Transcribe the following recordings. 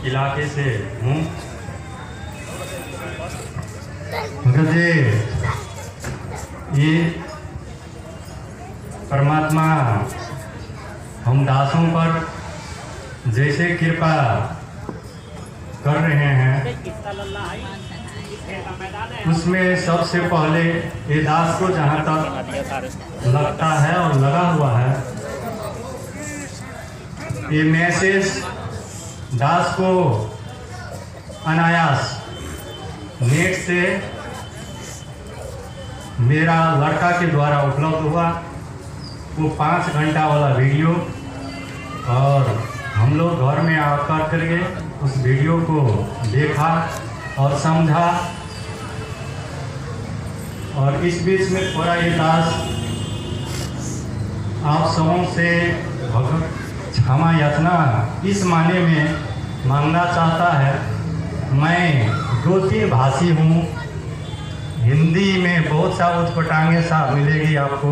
इलाके से हूँ। भगत जी, ये परमात्मा हम दासों पर जैसे कृपा कर रहे हैं, उसमें सबसे पहले ये दास को जहाँ तक लगता है और लगा हुआ है, ये मैसेज दास को अनायास नेट से मेरा लड़का के द्वारा उपलब्ध हुआ। वो 5 घंटा वाला वीडियो, और हम लोग घर में आकर करके उस वीडियो को देखा और समझा। और इस बीच में थोड़ा ये दास आप सबों से भगवत क्षमा याचना इस माने में मांगना चाहता है। मैं 2-3 भाषी हूँ। हिंदी में बहुत सा उटपटांगे सा मिलेगी आपको,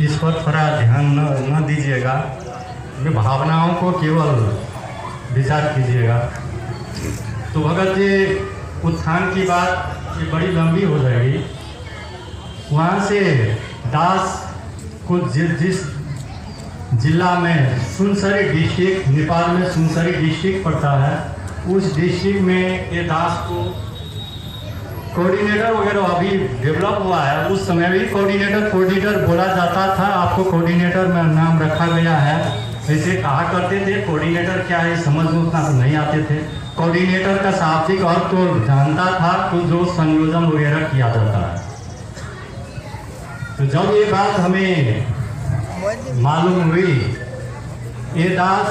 इस पर थोड़ा ध्यान न दीजिएगा। भावनाओं को केवल विचार कीजिएगा। तो भगत जी, उत्थान की बात ये बड़ी लंबी हो जाएगी। वहाँ से दास को जिस जिला में सुनसरी डिस्ट्रिक्ट, नेपाल में सुनसरी डिस्ट्रिक्ट पड़ता है, उस डिस्ट्रिक्ट में ये दास को कोऑर्डिनेटर वगैरह अभी डेवलप हुआ है। उस समय भी कोऑर्डिनेटर बोला जाता था। आपको कोऑर्डिनेटर में नाम रखा गया है, ऐसे कहा करते थे। कोऑर्डिनेटर क्या है समझ में उतना तो नहीं आते थे। कोऑर्डिनेटर का शाब्दिक अर्थ तो जानता था, तो जो संयोजन वगैरह किया जाता है। तो जब ये बात हमें मालूम हुई, ये दास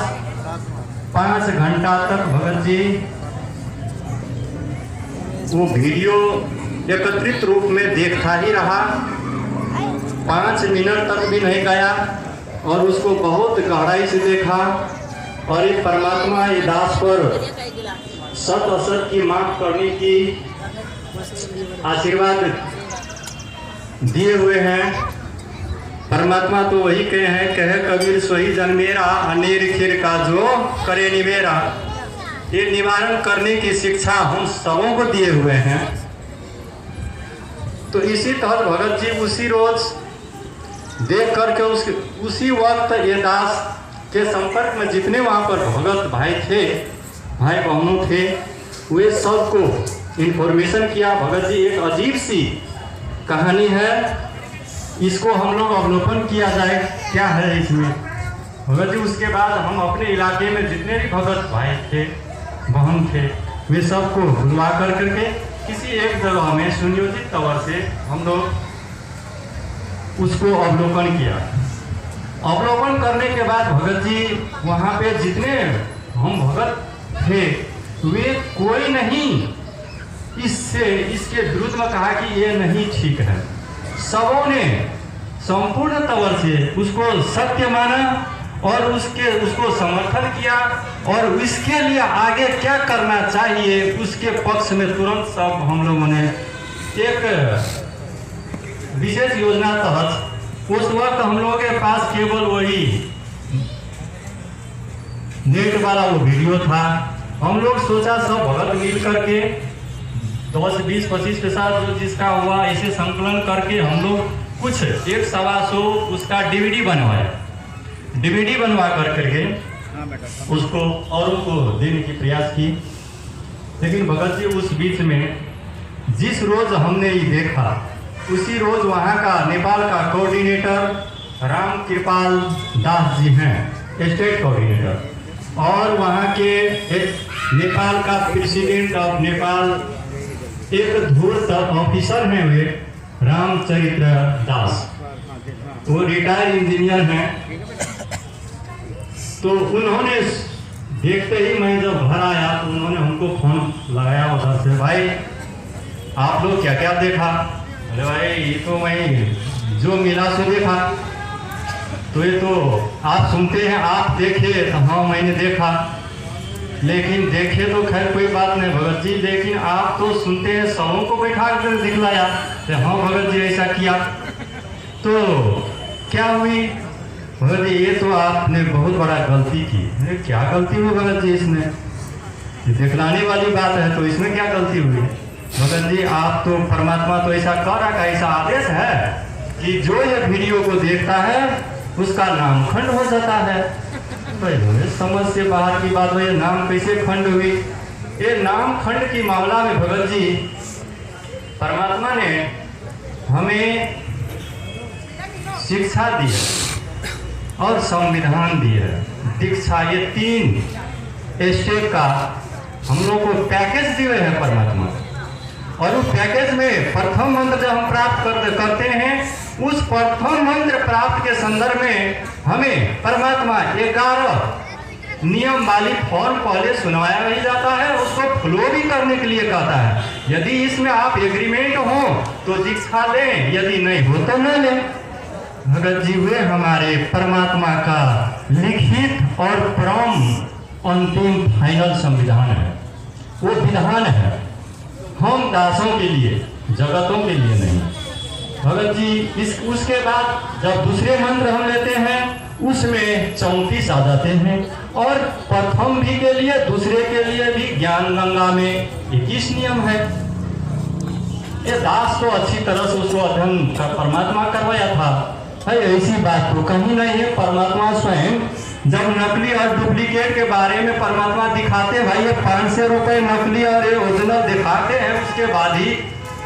5 घंटा तक भगत जी वो वीडियो एकत्रित रूप में देखता ही रहा। 5 मिनट तक भी नहीं गया और उसको बहुत गहराई से देखा। और ये परमात्मा ये दास पर सत असत की माफ करने की आशीर्वाद दिए हुए हैं। परमात्मा तो वही कहे कबीर सोही जन मेरा, अनेर खीर का जो करे निवेरा। ये निवारण करने की शिक्षा हम सबों को दिए हुए हैं। तो इसी तहत भगत जी उसी रोज देख करके उसी वक्त ये दास के संपर्क में जितने वहाँ पर भगत भाई थे, भाई बहनों थे, वे सबको इन्फॉर्मेशन किया। भगत जी, एक अजीब सी कहानी है, इसको हम लोग अवलोकन किया जाए, क्या है इसमें। भगत जी, उसके बाद हम अपने इलाके में जितने भी भगत भाई थे, बहन थे, वे सबको बुलवा कर करके किसी एक जगह में सुनियोजित तौर से हम लोग उसको अवलोकन किया। अवलोकन करने के बाद भगत जी वहाँ पे जितने हम भगत थे, वे कोई नहीं इसके विरुद्ध में कहा कि ये नहीं ठीक है। सबों ने संपूर्ण तौर से उसको सत्य माना और उसको समर्थन किया, और इसके लिए आगे क्या करना चाहिए उसके पक्ष में तुरंत सब हम लोगों ने एक विशेष योजना तहत, उस वक्त हम लोगों के पास केवल वही नेट वाला वो वीडियो था। हम लोग सोचा सब भगत मिल करके 10, 20, 25 के साथ जो जिसका हुआ ऐसे संकलन करके हम लोग कुछ 100-125 उसका DVD बनवाया। DVD बनवा करके उसको औरों को देने की प्रयास की। लेकिन भगत जी उस बीच में जिस रोज हमने ये देखा, उसी रोज वहाँ का नेपाल का कोऑर्डिनेटर राम कृपाल दास जी हैं, स्टेट कोऑर्डिनेटर, और वहाँ के एक नेपाल का प्रेसिडेंट ऑफ नेपाल एक धूर्त ऑफिसर हैं, वे रामचरित्र दास, वो रिटायर्ड इंजीनियर हैं। तो उन्होंने देखते ही मैं जब घर आया तो उन्होंने हमको फोन लगाया उधर से, भाई आप लोग क्या क्या देखा। अरे भाई, ये तो मैं जो मिला सो देखा। तो ये तो आप सुनते हैं, आप देखे तो हाँ मैंने देखा, लेकिन देखे तो खैर कोई बात नहीं भगत जी, लेकिन आप तो सुनते हैं, सबों को बैठा कर दिखलाया तो हाँ भगत जी ऐसा किया। तो क्या हुई भगत जी, ये तो आपने बहुत बड़ा गलती की। क्या गलती हुई भगत जी इसमें? ये दिखलाने वाली बात है, तो इसमें क्या गलती हुई? भगत जी आप तो परमात्मा तो ऐसा कर रहा, ऐसा आदेश है कि जो ये वीडियो को देखता है उसका नाम खंड हो जाता है। तो समझ से बाहर की बात है, ये नाम कैसे खंड हुई? ये नाम खंड की मामला में भगत जी परमात्मा ने हमें शिक्षा दी है और संविधान दी है, दीक्षा, ये 3 स्टेप का हम लोग को पैकेज दिए हैं परमात्मा। और उस पैकेज में प्रथम मंत्र जब हम प्राप्त करते हैं, उस प्रथम मंत्र प्राप्त के संदर्भ में हमें परमात्मा 11 नियम वाली फॉर्म पहले सुनवाया नहीं जाता है, उसको फ्लो भी करने के लिए कहता है। यदि इसमें आप एग्रीमेंट हो तो दीक्षा लें, यदि नहीं हो तो न लें। भगत जी हुए हमारे परमात्मा का लिखित और परम अंतिम फाइनल संविधान है, वो विधान है हम दासों के लिए, जगतों के लिए नहीं। भगत जी उसके बाद जब दूसरे मंत्र हम लेते हैं उसमें 34 आ जाते हैं, और प्रथम भी के लिए दूसरे के लिए भी ज्ञान गंगा में 21 नियम है। ये दास तो अच्छी तरह से उसको अध्ययन परमात्मा करवाया था। भाई ऐसी बात तो कहीं नहीं है। परमात्मा स्वयं जब नकली और डुप्लीकेट के बारे में परमात्मा दिखाते, भाई ये 500 रुपए नकली और ये ओरिजिनल दिखाते हैं, उसके बाद ही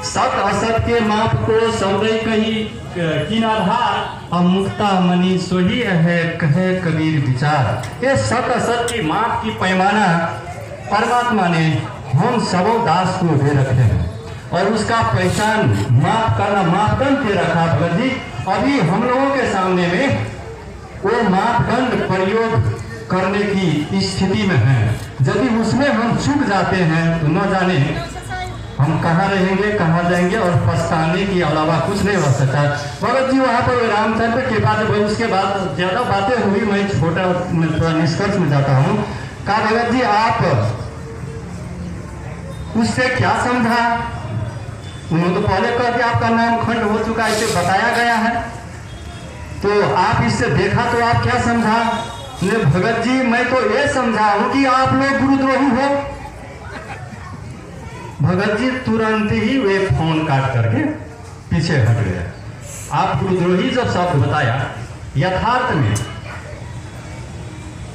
सत असत के माप को सौदे कही किन आधार अमुक्ता मनी सोही है कहे कबीर विचार। ये सत असत की माप की पैमाना परमात्मा ने हम सबों दास को दे रखे हैं, और उसका पहचान माप करना मापदंड दे रखा। भगत जी अभी हम लोगों के सामने में वो मापदंड प्रयोग करने की स्थिति में है। यदि उसमें हम चूक जाते हैं तो न जाने हम कहाँ रहेंगे, कहाँ जाएंगे, और पछताने की अलावा कुछ नहीं हो सकता। भगत जी वहाँ पर रामचंद्र के बाद, उसके बाद ज्यादा बातें हुई, मैं छोटा थोड़ा निष्कर्ष में जाता हूँ। कहा भगत जी आप उससे क्या समझा? उन्होंने तो पहले कहा कि आपका नाम खंड हो चुका है, इसे बताया गया है, तो आप इससे देखा तो आप क्या समझा? भगत जी मैं तो ये समझा हूं कि आप लोग गुरुद्रोही हो। भगत जी तुरंत ही वे फोन काट करके पीछे हट गए। आप गुरुद्रोही जब शब्द बताया, यथार्थ में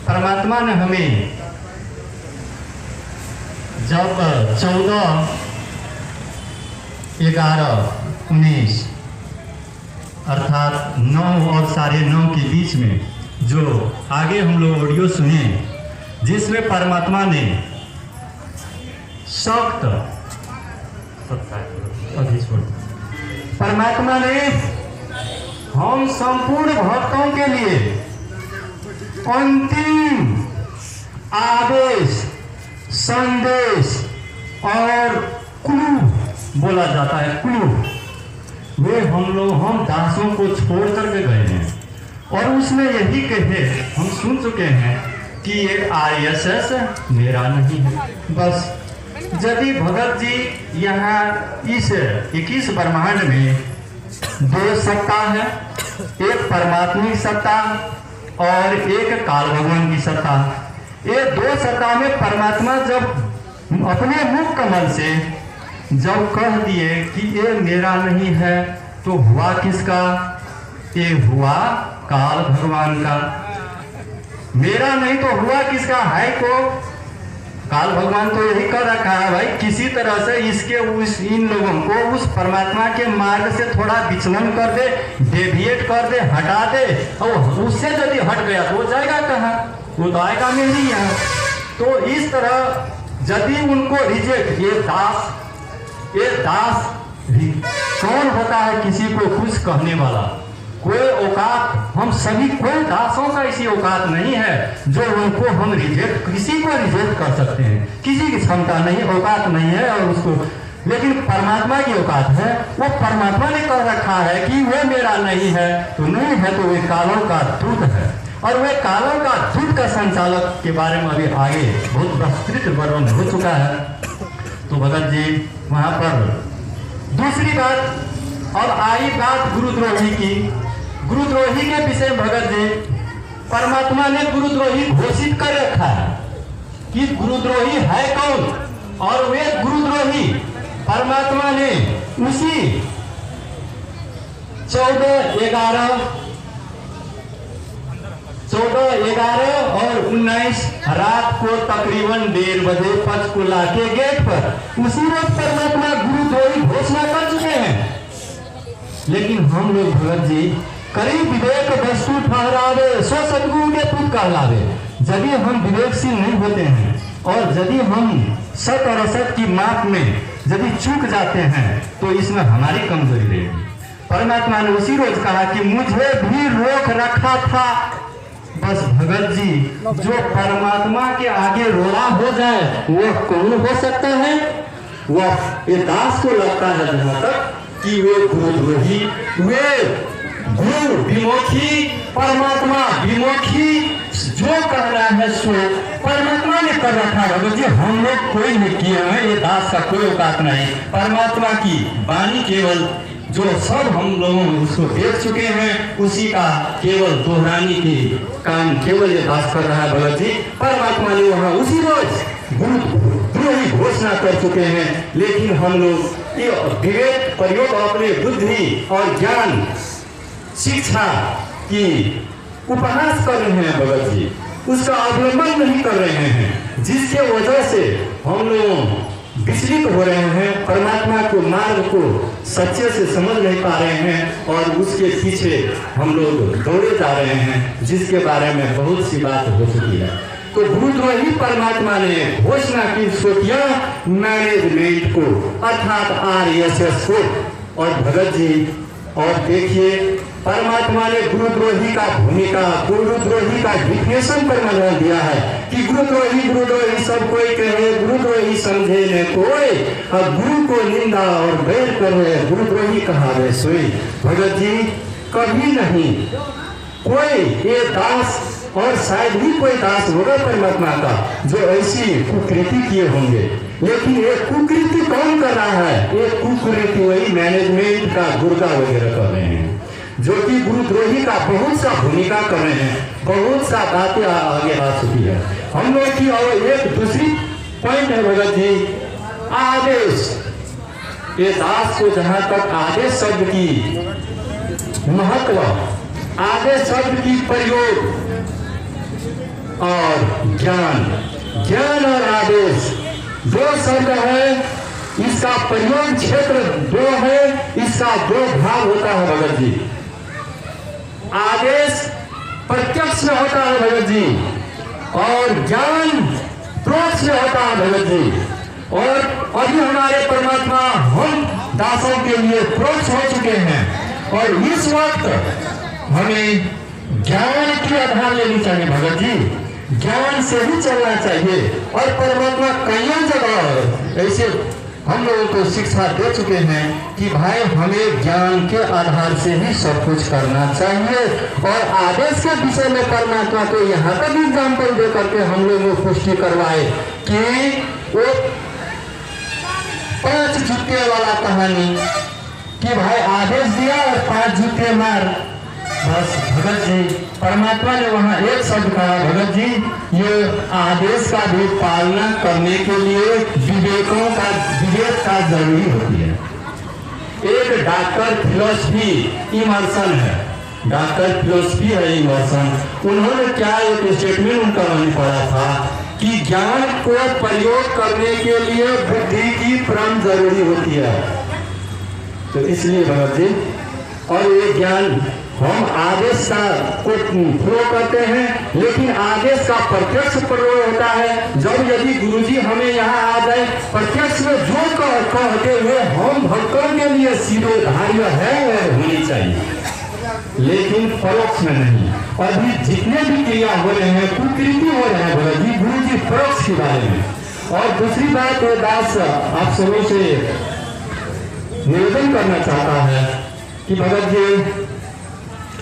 परमात्मा ने हमें जब 14/11/19 अर्थात 9 और 9:30 के बीच में जो आगे हम लोग ऑडियो सुने, जिसमें परमात्मा ने सख्त परमात्मा ने हम संपूर्ण भक्तों के लिए अंतिम आदेश, संदेश और क्लू बोला जाता है, क्लू, वे हम दासों को छोड़ करके गए हैं। और उसमें यही कहे हम सुन चुके हैं कि ये RSS मेरा नहीं है। बस यदि भगत जी यहाँ इस 21 ब्रह्मांड में 2 सत्ता है, एक परमात्मिक सत्ता और एक काल भगवान की सत्ता। ये 2 सत्ता में परमात्मा जब अपने मुख कमल से जब कह दिए कि ये मेरा नहीं है, तो हुआ किसका? ये हुआ काल भगवान का। मेरा नहीं तो हुआ किसका? है तो काल भगवान तो यही कर रखा है भाई, किसी तरह से इन लोगों को उस परमात्मा के मार्ग से थोड़ा विचलन कर दे, डेविएट कर दे, हटा दे, और उससे यदि हट गया तो वो जाएगा कहाँ? वो तो आएगा मेरी यहाँ। तो इस तरह यदि उनको रिजेक्ट, ये दास कौन होता है किसी को कुछ कहने वाला? कोई औकात, हम सभी कोई दासों का इसी औकात नहीं है जो उनको हम रिजेक्ट, किसी को रिजेक्ट कर सकते हैं। किसी की क्षमता नहीं, औकात नहीं है और उसको, लेकिन परमात्मा की औकात है। वो परमात्मा ने कह रखा है कि वो मेरा नहीं है, तो नहीं है तो वे कालों का दूत है, और वे कालों का दूत का संचालक के बारे में अभी आगे बहुत विस्तृत वर्णन हो चुका है। तो भगत जी वहां पर दूसरी बात, अब आई बात गुरुद्रोही की। गुरुद्रोही के विषय भगत जी परमात्मा ने गुरुद्रोही घोषित कर रखा है कि गुरुद्रोही है कौन, और वे गुरुद्रोही परमात्मा ने उसी 14/11 और 19 रात को तकरीबन 1:30 बजे पंचकुला के गेट पर उसी रोज परमात्मा गुरुद्रोही घोषणा कर चुके हैं। लेकिन हम लोग भगत जी करीब विवेक वस्तु ठहरावे सो सदगुरु के पुत्र कहलावे। यदि हम विवेकशील नहीं होते हैं और यदि हम सत और असत की माप में यदि चूक जाते हैं तो इसमें हमारी कमजोरी रहेगी। परमात्मा ने उसी रोज कहा कि मुझे भी रोक रखा था। बस भगत जी, जो परमात्मा के आगे रोड़ा हो जाए वह कौन हो सकता है? वह ये दास को लगता है जहां तक कि वे गुरुद्रोही, वे गुरु विमोखी, परमात्मा विमोखी, जो कर रहा है सो परमात्मा ने कर रखा है। भगत जी, हम लोग कोई नहीं किए हैं, ये दास का कोई औकात नहीं। परमात्मा की वाणी केवल जो सब हम लोगों उसको देख चुके हैं, उसी का केवल दोहराने के काम केवल ये दास कर रहा है। भगत जी, परमात्मा ने वहां उसी रोज गुरुद्रोही घोषणा कर चुके हैं। लेकिन हम लोग ये विवेक प्रयोग अपने बुद्धि और ज्ञान शिक्षा की उपहास कर रहे हैं भगत जी, उसका अवलंबन नहीं कर रहे हैं, जिसके वजह से हम लोग विचलित हो रहे हैं, परमात्मा को मार्ग को सच्चे से समझ नहीं पा रहे हैं और उसके पीछे हम लोग दौड़े जा रहे हैं, जिसके बारे में बहुत सी बात हो चुकी है। तो गुरुद्रोही परमात्मा ने घोषणा की सोटिया मैनेजमेंट को, अर्थात RSS को। और भगत जी और देखिए, परमात्मा ने गुरुद्रोही का भूमिका, गुरुद्रोही का डिफिनेशन पर बना दिया है कि गुरुद्रोही सब कोई कहे, गुरुद्रोही समझे न कोई, अब गुरु को निंदा और बैर करे, गुरुद्रोही कहावे सोई। भगत जी, कभी नहीं कोई ये दास, और शायद ही कोई दास होगा परमात्मा का जो ऐसी कुकृति किए होंगे। लेकिन ये कुकृति कौन कर रहा है? ये कुकृति वही मैनेजमेंट का गुर्गा वगैरह कर रहे हैं, जो कि गुरुद्रोही का बहुत सा भूमिका कर रहे हैं। बहुत सा बातें आगे आ चुकी है हम लोग की। और एक दूसरी पॉइंट है भगत जी, आदेश। ये दास को जहां तक आदेश शब्द की महत्व, आदेश शब्द की प्रयोग और ज्ञान और आदेश दो शब्द है, इसका प्रयोग क्षेत्र दो है, इसका दो भाग होता है भगत जी। आदेश प्रत्यक्ष में होता है भगत जी, और ज्ञान प्रोक्ष में होता है भगत जी। और अभी हमारे परमात्मा हम दासों के लिए प्रोक्ष हो चुके हैं, और इस वक्त हमें ज्ञान की आधार लेनी चाहिए भगत जी, ज्ञान से ही चलना चाहिए। और परमात्मा कई जगह ऐसे हम लोगों को शिक्षा दे चुके हैं कि भाई हमें ज्ञान के आधार से ही सब कुछ करना चाहिए। और आदेश के विषय में परमात्मा को यहाँ तक एग्जाम्पल दे करके हम लोगों को पुष्टि करवाए कि वो 5 जूते वाला कहानी कि भाई आदेश दिया और 5 जूते मार। बस भगत जी, परमात्मा ने वहां एक शब्द कहा, भगत जी ये आदेश का भी पालना करने के लिए विवेक का जरूरी होती है। एक डॉक्टर फिलोसफी इमर्सन है, डॉक्टर फिलोसफी है इमर्सन। उन्होंने क्या एक स्टेटमेंट उनका मैंने पढ़ा था कि ज्ञान को प्रयोग करने के लिए बुद्धि की परम जरूरी होती है। तो इसलिए भगत जी, और ये ज्ञान हम आदेश का को फ्लो करते हैं, लेकिन आदेश का प्रत्यक्ष प्रयोग होता है जब यदि गुरुजी हमें यहाँ आ जाए, प्रत्यक्ष में जो कहते हुए हम भक्तों के लिए शिरोधार्य है होनी चाहिए, लेकिन परोक्ष में नहीं। अभी जितने भी क्रिया हो रहे हैं, कुकृति हो रहे हैं भगत जी, गुरुजी परोक्ष के बारे में। और दूसरी बात दास आप सबों से निवेदन करना चाहता है कि भगत जी,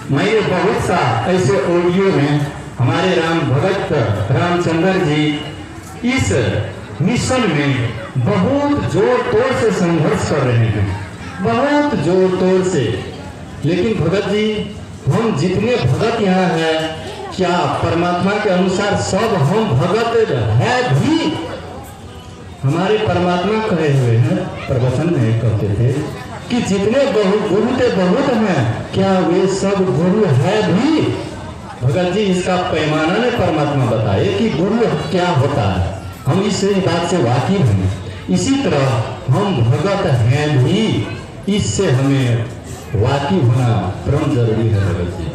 मैंने बहुत सा ऐसे ऑडियो में हमारे भगत रामचंद्र जी इस मिशन में बहुत जोर तोड़ से संघर्ष कर रहे हैं, बहुत जोर तोड़ से। लेकिन भगत जी, हम जितने भगत यहाँ हैं क्या परमात्मा के अनुसार सब हम भगत है भी? हमारे परमात्मा कहे हुए हैं, प्रवचन में कहते थे कि जितने गुरु ते बहुत हैं, क्या वे सब गुरु है भी? भगत जी इसका पैमाना ने परमात्मा बताए कि गुरु क्या होता है, हम इस बात से वाकिफ हैं। इसी तरह हम भगत हैं भी, इससे हमें वाकिफ होना परम जरूरी है। भगत जी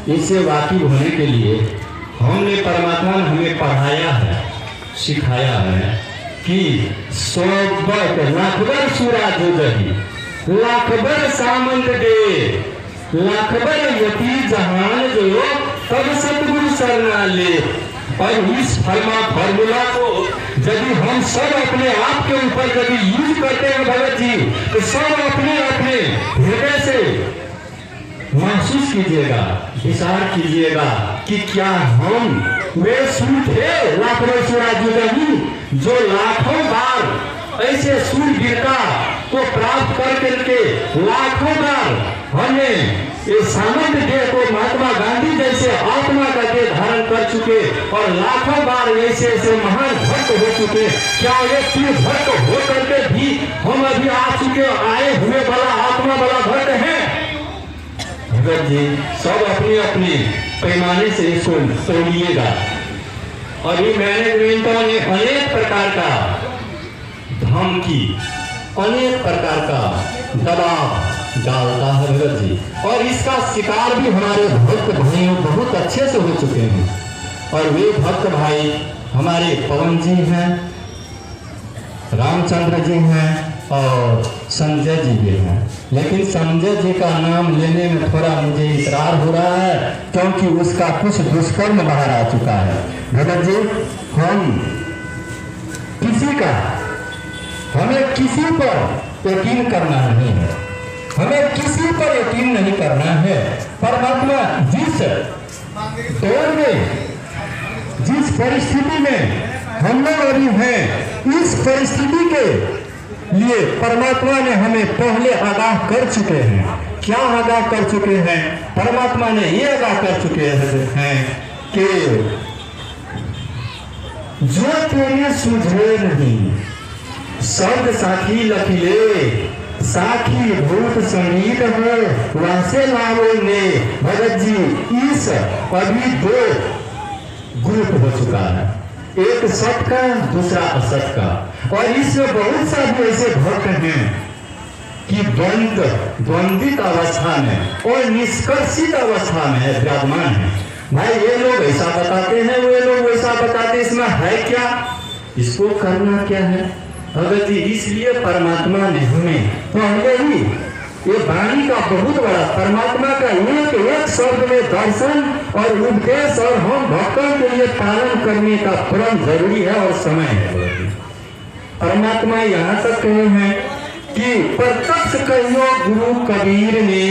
इससे वाकिफ होने के लिए हमने परमात्मा ने हमें पढ़ाया है, सिखाया है कि सोबत लाखबर सूरा जो दही, लाखबर सामंत दे, लाखबर यती जहान जो, तब सतगुरु शरणा ले। और इस फॉर्मूला को यदि हम सब अपने आप के ऊपर यदि यूज करते हैं भगत जी, तो सब अपने अपने हृदय से महसूस कीजिएगा, विचार कीजिएगा कि क्या हम वे सूर थे लाखों सूराजुदही, जो लाखों बार ऐसे सूरवीरता को प्राप्त करके लाखों बार हमें ये सामंत देह को महात्मा गांधी जैसे आत्मा का देह धारण कर चुके और लाखों बार ऐसे ऐसे महान भक्त हो चुके। क्या ये तीर भक्त हो करके भी हम अभी आ चुके आए हुए वाला आत्मा वाला भक्त हैं? भगत जी सब अपने अपने पैमाने से इसको तोड़िएगा। अभी मैनेजमेंटों ने अनेक प्रकार का धमकी, अनेक प्रकार का दबाव डालता है भगत जी, और इसका शिकार भी हमारे भक्त भाइयों बहुत अच्छे से हो चुके हैं। और वे भक्त भाई हमारे पवन जी हैं, रामचंद्र जी हैं और संजय जी भी हैं। लेकिन संजय जी का नाम लेने में थोड़ा मुझे इतरार हो रहा है, क्योंकि उसका कुछ दुष्कर्म बाहर आ चुका है। भगत जी हमें किसी पर यकीन करना नहीं है, हमें किसी पर यकीन नहीं करना है। परमात्मा जिस दौर में, जिस परिस्थिति में हम लोग अभी हैं, इस परिस्थिति के लिए परमात्मा ने हमें पहले आगाह कर चुके हैं। क्या आगाह कर चुके हैं? परमात्मा ने ये आगाह कर चुके हैं कि जो तेरे सुझे नहीं, शब्द साखी लखिले, साखी भूत संगीत है वैसे लावो ने। भगत जी इस अभी दो ग्रुप हो चुका है, एक सत का दूसरा असत का, और इसमें बहुत सा भी ऐसे भक्त हैं कि द्वंद्वित अवस्था में और निष्कर्षित अवस्था में विराजमान है। भाई ये लोग ऐसा बताते हैं, वे लोग वैसा बताते हैं, इसमें है क्या, इसको करना क्या है? भगत जी इसलिए परमात्मा ने हमें पहले ही ये वाणी का बहुत बड़ा परमात्मा का एक एक शब्द में दर्शन और उपदेश और हम भक्तों के लिए पालन करने का परम जरूरी है और समय है। परमात्मा यहाँ तक कहे हैं कि प्रत्यक्ष कहियो गुरु कबीर ने,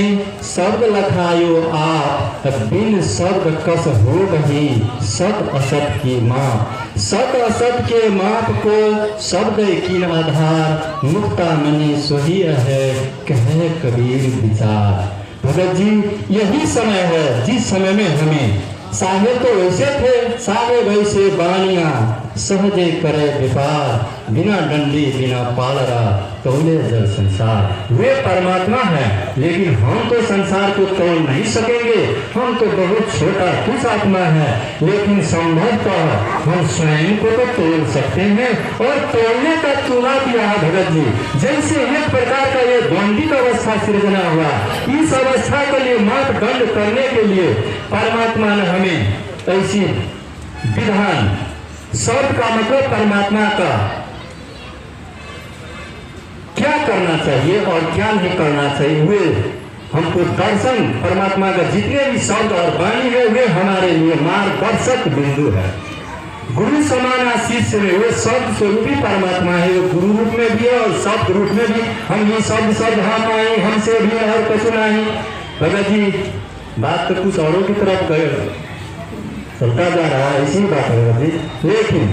शब्द लखायो आप बिन शब्द कस हो गही, सत असत की माप, सत असत के माप को शब्द किन आधार, मुक्ता मनी सोही है कहे कबीर विचार। भगत जी यही समय है जिस समय में हमें साहेब तो वैसे थे, साहेब वैसे बानिया सहजे करे व्यापार, बिना डंडी बिना पालरा तोले जल संसार। वे परमात्मा है, लेकिन हम तो संसार को तोड़ नहीं सकेंगे, हम तो बहुत छोटा कुछ आत्मा है, लेकिन संभवतः हम स्वयं को तो तोड़ सकते हैं। और तोड़ने का चुना दिया है भगत जी, जैसे एक प्रकार का ये द्वंद्वित अवस्था सृजना हुआ, इस अवस्था के लिए मापदंड करने के लिए परमात्मा ने हमें ऐसी विधान, शब्द का मतलब परमात्मा का क्या करना चाहिए और क्या नहीं करना चाहिए, वे हमको दर्शन, परमात्मा का जितने भी शब्द और वाणी है वे हमारे लिए मार्गदर्शक बिंदु है। गुरु समाना शिष्य में वे शब्द स्वरूपी परमात्मा है, वो गुरु रूप में भी है और शब्द रूप में भी। हम ये शब्द हम आए, हमसे भी और कुछ नहीं। भगत जी बात तो कुछ औरों की तरफ गए, चलता जा रहा है, इसी बात है जी। लेकिन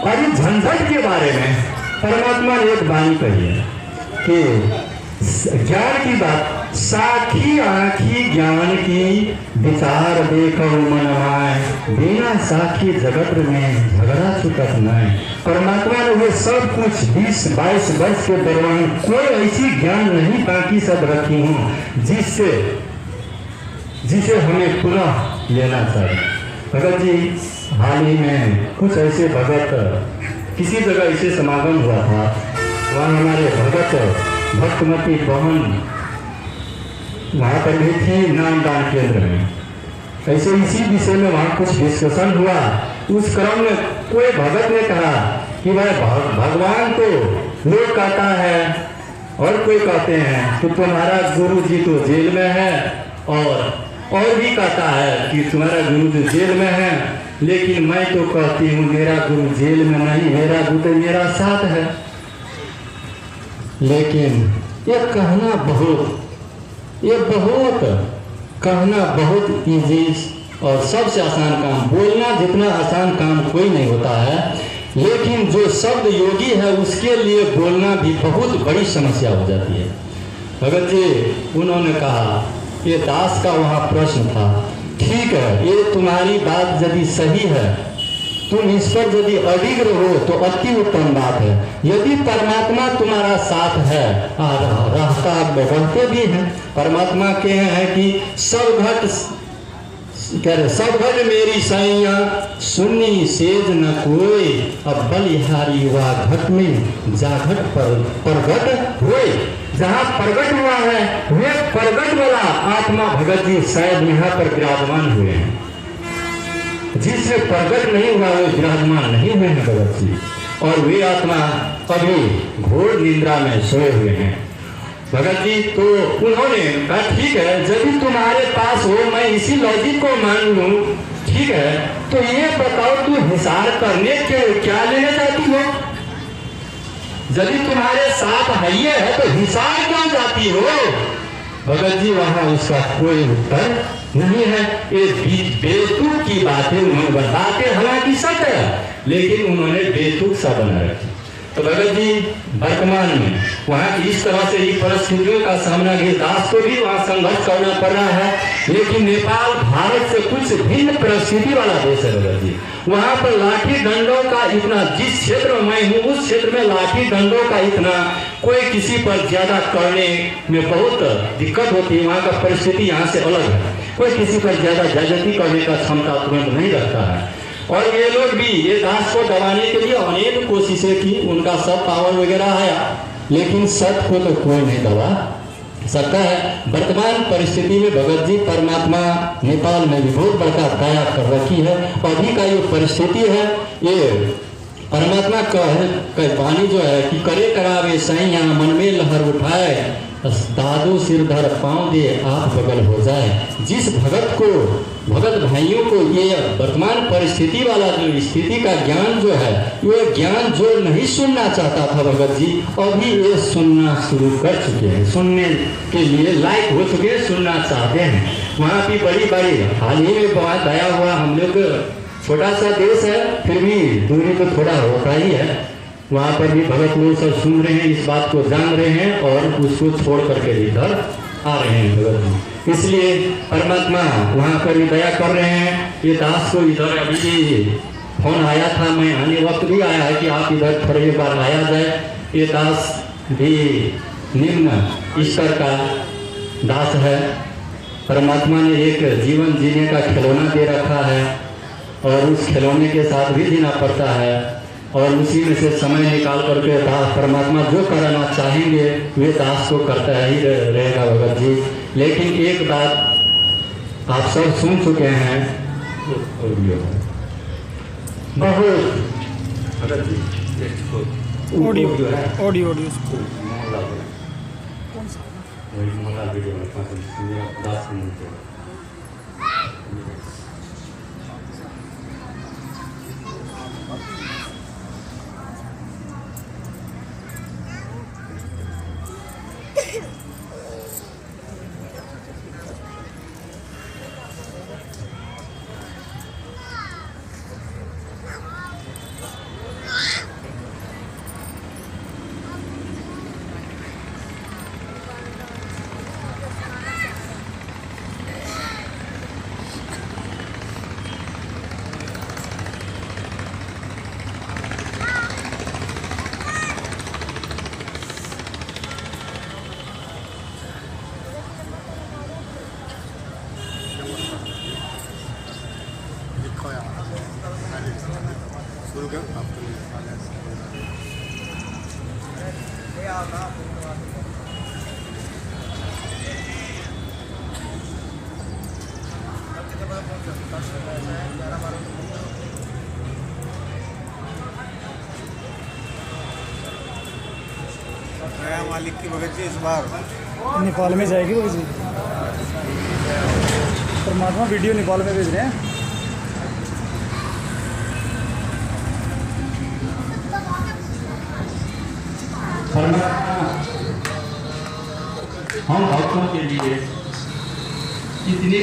अभी झंझट के बारे में परमात्मा ने एक वाणी कही है कि ज्ञान की बात साखी आँखी ज्ञान की विचार देखो मन माय, बिना साखी जगत में झगड़ा छुटत नहीं। परमात्मा ने वो सब कुछ 20-22 वर्ष के दौरान कोई ऐसी ज्ञान नहीं बाकी सब रखी हूँ जिसे हमें पुनः लेना चाहिए। भगत जी हाल ही में कुछ ऐसे भगत किसी जगह ऐसे समागम हुआ था, वहाँ हमारे भगत भक्तमती बहन वहाँ पर भी थी नामदान केंद्र में। ऐसे इसी विषय में वहाँ कुछ डिस्कशन हुआ। उस क्रम में कोई भगत ने कहा कि भाई भगवान को लोग कहता है और कोई कहते हैं कि तुम्हारा गुरु जी तो जेल में है, और भी कहता है कि तुम्हारा गुरु जी जेल में है, लेकिन मैं तो कहती हूँ मेरा गुरु जेल में नहीं, मेरा गुरु तो मेरा साथ है। लेकिन ये कहना बहुत इजी और सबसे आसान काम। बोलना जितना आसान काम कोई नहीं होता है, लेकिन जो शब्द योगी है उसके लिए बोलना भी बहुत बड़ी समस्या हो जाती है। भगत जी उन्होंने कहा, ये दास का वहाँ प्रश्न था, ठीक है ये तुम्हारी बात यदि सही है, तुम इस पर यदि अडिग रहो तो अति उत्तम बात है। यदि परमात्मा तुम्हारा साथ है, रहते भी हैं, परमात्मा के हैं कि सब घट मेरी सैया, सुन्नी सेज न कोई, अब बलिहारी हुआ घट में जाघट पर प्रगट हुए। जहाँ प्रगट हुआ है वे प्रगट वाला आत्मा भगत जी शायद यहाँ पर विराजमान हुए हैं। जिससे प्रगट नहीं हुआ वो विराजमान नहीं हुए हैं भगत जी, और वे आत्मा अभी घोर निद्रा में सोए हुए हैं। भगत जी तो उन्होंने कहा ठीक है, यदि तुम्हारे पास हो मैं इसी लॉजिक को मान लूं, ठीक है, तो ये बताओ तू हिसार करने के क्या लेना चाहती हो? यदि तुम्हारे साथ है ये है तो हिसार क्यों जाती हो? भगत जी वहां उसका कोई उत्तर नहीं है। ये बेतुक की बातें उन्होंने बताते, हालांकि सत्य है, लेकिन उन्होंने बेतुक सा बना रखी। तो भगत जी वर्तमान में वहाँ की इस तरह से ही परिस्थितियों का सामना के दास को भी वहाँ संघर्ष करना पड़ रहा है। लेकिन नेपाल भारत से कुछ भिन्न परिस्थिति वाला देश है भगत जी। वहाँ पर लाठी डंडों का इतना, जिस क्षेत्र में मैं हूँ उस क्षेत्र में लाठी डंडों का इतना कोई किसी पर ज्यादा करने में बहुत दिक्कत होती है। वहाँ का परिस्थिति यहाँ से अलग है, कोई किसी पर ज्यादा ज्यादती करने का क्षमता तुरंत नहीं रखता है। और ये लोग भी ये दास को दबाने के लिए अनेक कोशिशें की, उनका सब पावर वगैरह है, लेकिन सत्य को तो कोई नहीं दबा सकता है। वर्तमान परिस्थिति में भगत जी परमात्मा नेपाल में भी बहुत बड़ा दया कर रखी है। अभी का ये परिस्थिति है, ये परमात्मा का वाणी जो है कि करे करावे सैया मन में लहर उठाए, दादू सिरधर पाँव दे आप बगल हो जाए। जिस भगत को, भगत भाइयों को ये वर्तमान परिस्थिति वाला जो स्थिति का ज्ञान जो है, ये ज्ञान जो नहीं सुनना चाहता था भगत जी, अभी ये सुनना शुरू कर चुके हैं, सुनने के लिए लायक हो चुके हैं, सुनना चाहते हैं। वहाँ भी बड़ी हाल ही में बहुत दया हुआ। हम लोग छोटा सा देश है, फिर भी दूरी तो थोड़ा होता ही है। वहाँ पर भी भगत लोग सब सुन रहे हैं, इस बात को जान रहे हैं और उसको छोड़ करके इधर आ रहे हैं भगत जी। इसलिए परमात्मा वहाँ पर भी दया कर रहे हैं। ये दास को इधर अभी भी फोन आया था, मैं आने वक्त भी आया है कि आप इधर थोड़ी बार आया जाए। ये दास भी निम्न स्तर का दास है। परमात्मा ने एक जीवन जीने का खिलौना दे रखा है और उस खिलौने के साथ भी जीना पड़ता है, और उसी में से समय निकाल करके दास परमात्मा जो कराना चाहेंगे वे दास को करता ही रहेगा भगत जी। लेकिन एक बात आप सब सुन चुके हैं, बहुत भगत जी ऑडियो नया मालिक की भगत जी इस बार नेपाल में जाएगी वो जी। परमात्मा वीडियो नेपाल में भेज रहे हैं। हम भक्तों के लिए कितनी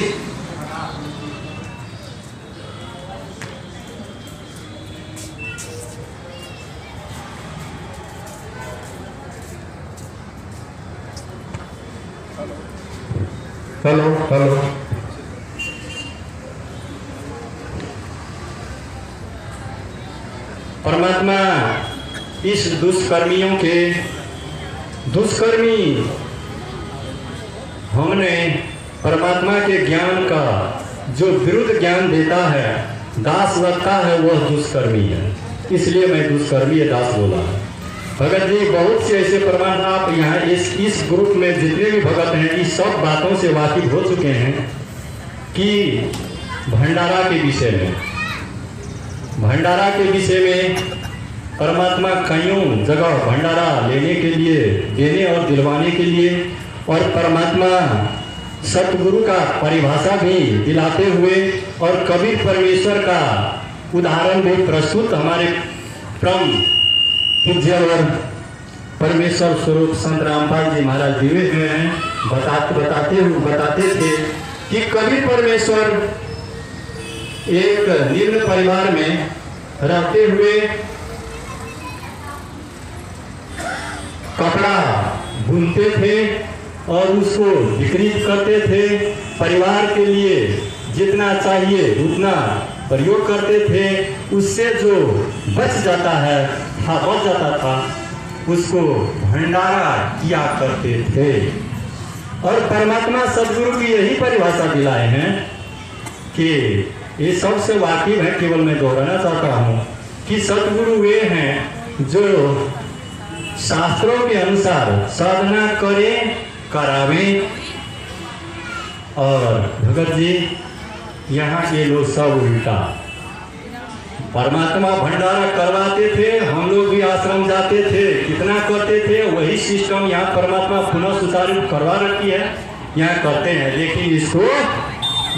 हेलो हेलो परमात्मा इस दुष्कर्मियों के दुष्कर्मी हमने परमात्मा के ज्ञान का जो विरुद्ध ज्ञान देता है, दास लगता है, वह दुष्कर्मी है। इसलिए मैं दुष्कर्मी दास बोला। भगत जी बहुत से ऐसे प्रमाण आप यहाँ इस ग्रुप में जितने भी भगत हैं इस सब बातों से वाकिफ हो चुके हैं कि भंडारा के विषय में परमात्मा कईयों जगह भंडारा लेने के लिए, देने और दिलवाने के लिए, और परमात्मा सतगुरु का परिभाषा भी दिलाते हुए और कबीर परमेश्वर का उदाहरण भी प्रस्तुत हमारे परम पूज्य और परमेश्वर स्वरूप संत रामपाल जी महाराज दिए हुए हैं। बताते थे कि कबीर परमेश्वर एक निम्न परिवार में रहते हुए कपड़ा बुनते थे और उसको बिक्री करते थे। परिवार के लिए जितना चाहिए उतना प्रयोग करते थे। उससे जो बच जाता था उसको भंडारा किया करते थे। और परमात्मा सदगुरु की यही परिभाषा दिलाए हैं कि ये सबसे वाकिफ है, केवल मैं दोहराना चाहता हूँ कि सदगुरु वे हैं जो शास्त्रों के अनुसार साधना करें, करावें। और भगत जी यहाँ के लोग सब उल्टा, परमात्मा भंडारा करवाते थे, हम लोग भी आश्रम जाते थे, कितना करते थे, वही सिस्टम यहाँ परमात्मा पुनः सुचारू करवा रखी है, यहाँ करते हैं। लेकिन इसको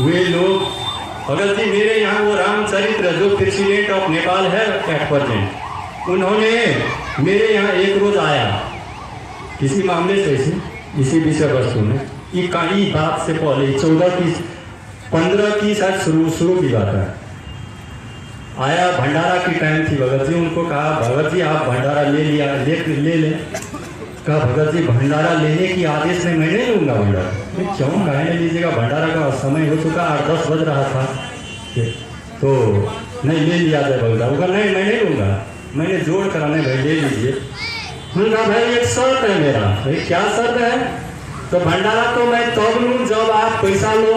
वे लोग, भगत जी मेरे यहाँ वो रामचरित्र जो प्रेसिडेंट ऑफ नेपाल है एट प्रेजेंट, उन्होंने मेरे यहाँ एक रोज आया किसी मामले से, इसी विषय वस्तु में, ये कई बात से पहले 15 की शायद शुरू की बात है। आया, भंडारा की टाइम थी। भगत जी उनको कहा, भगत जी आप भंडारा ले ले। कहा भगत जी भंडारा लेने की आदेश में मैं नहीं लूँगा भंडारा। क्यों काहे नहीं लीजिएगा, भंडारा का समय हो चुका, 8-10 बज रहा था, तो नहीं ले लिया जाए भगत। वो कहा नहीं मैं नहीं लूँगा, मैंने जोड़ कराने भाई ले लीजिए। उनका भाई एक शर्त है मेरा। भाई क्या शर्त है? तो भंडारा तो मैं तब लूँ जब आप पैसा लो।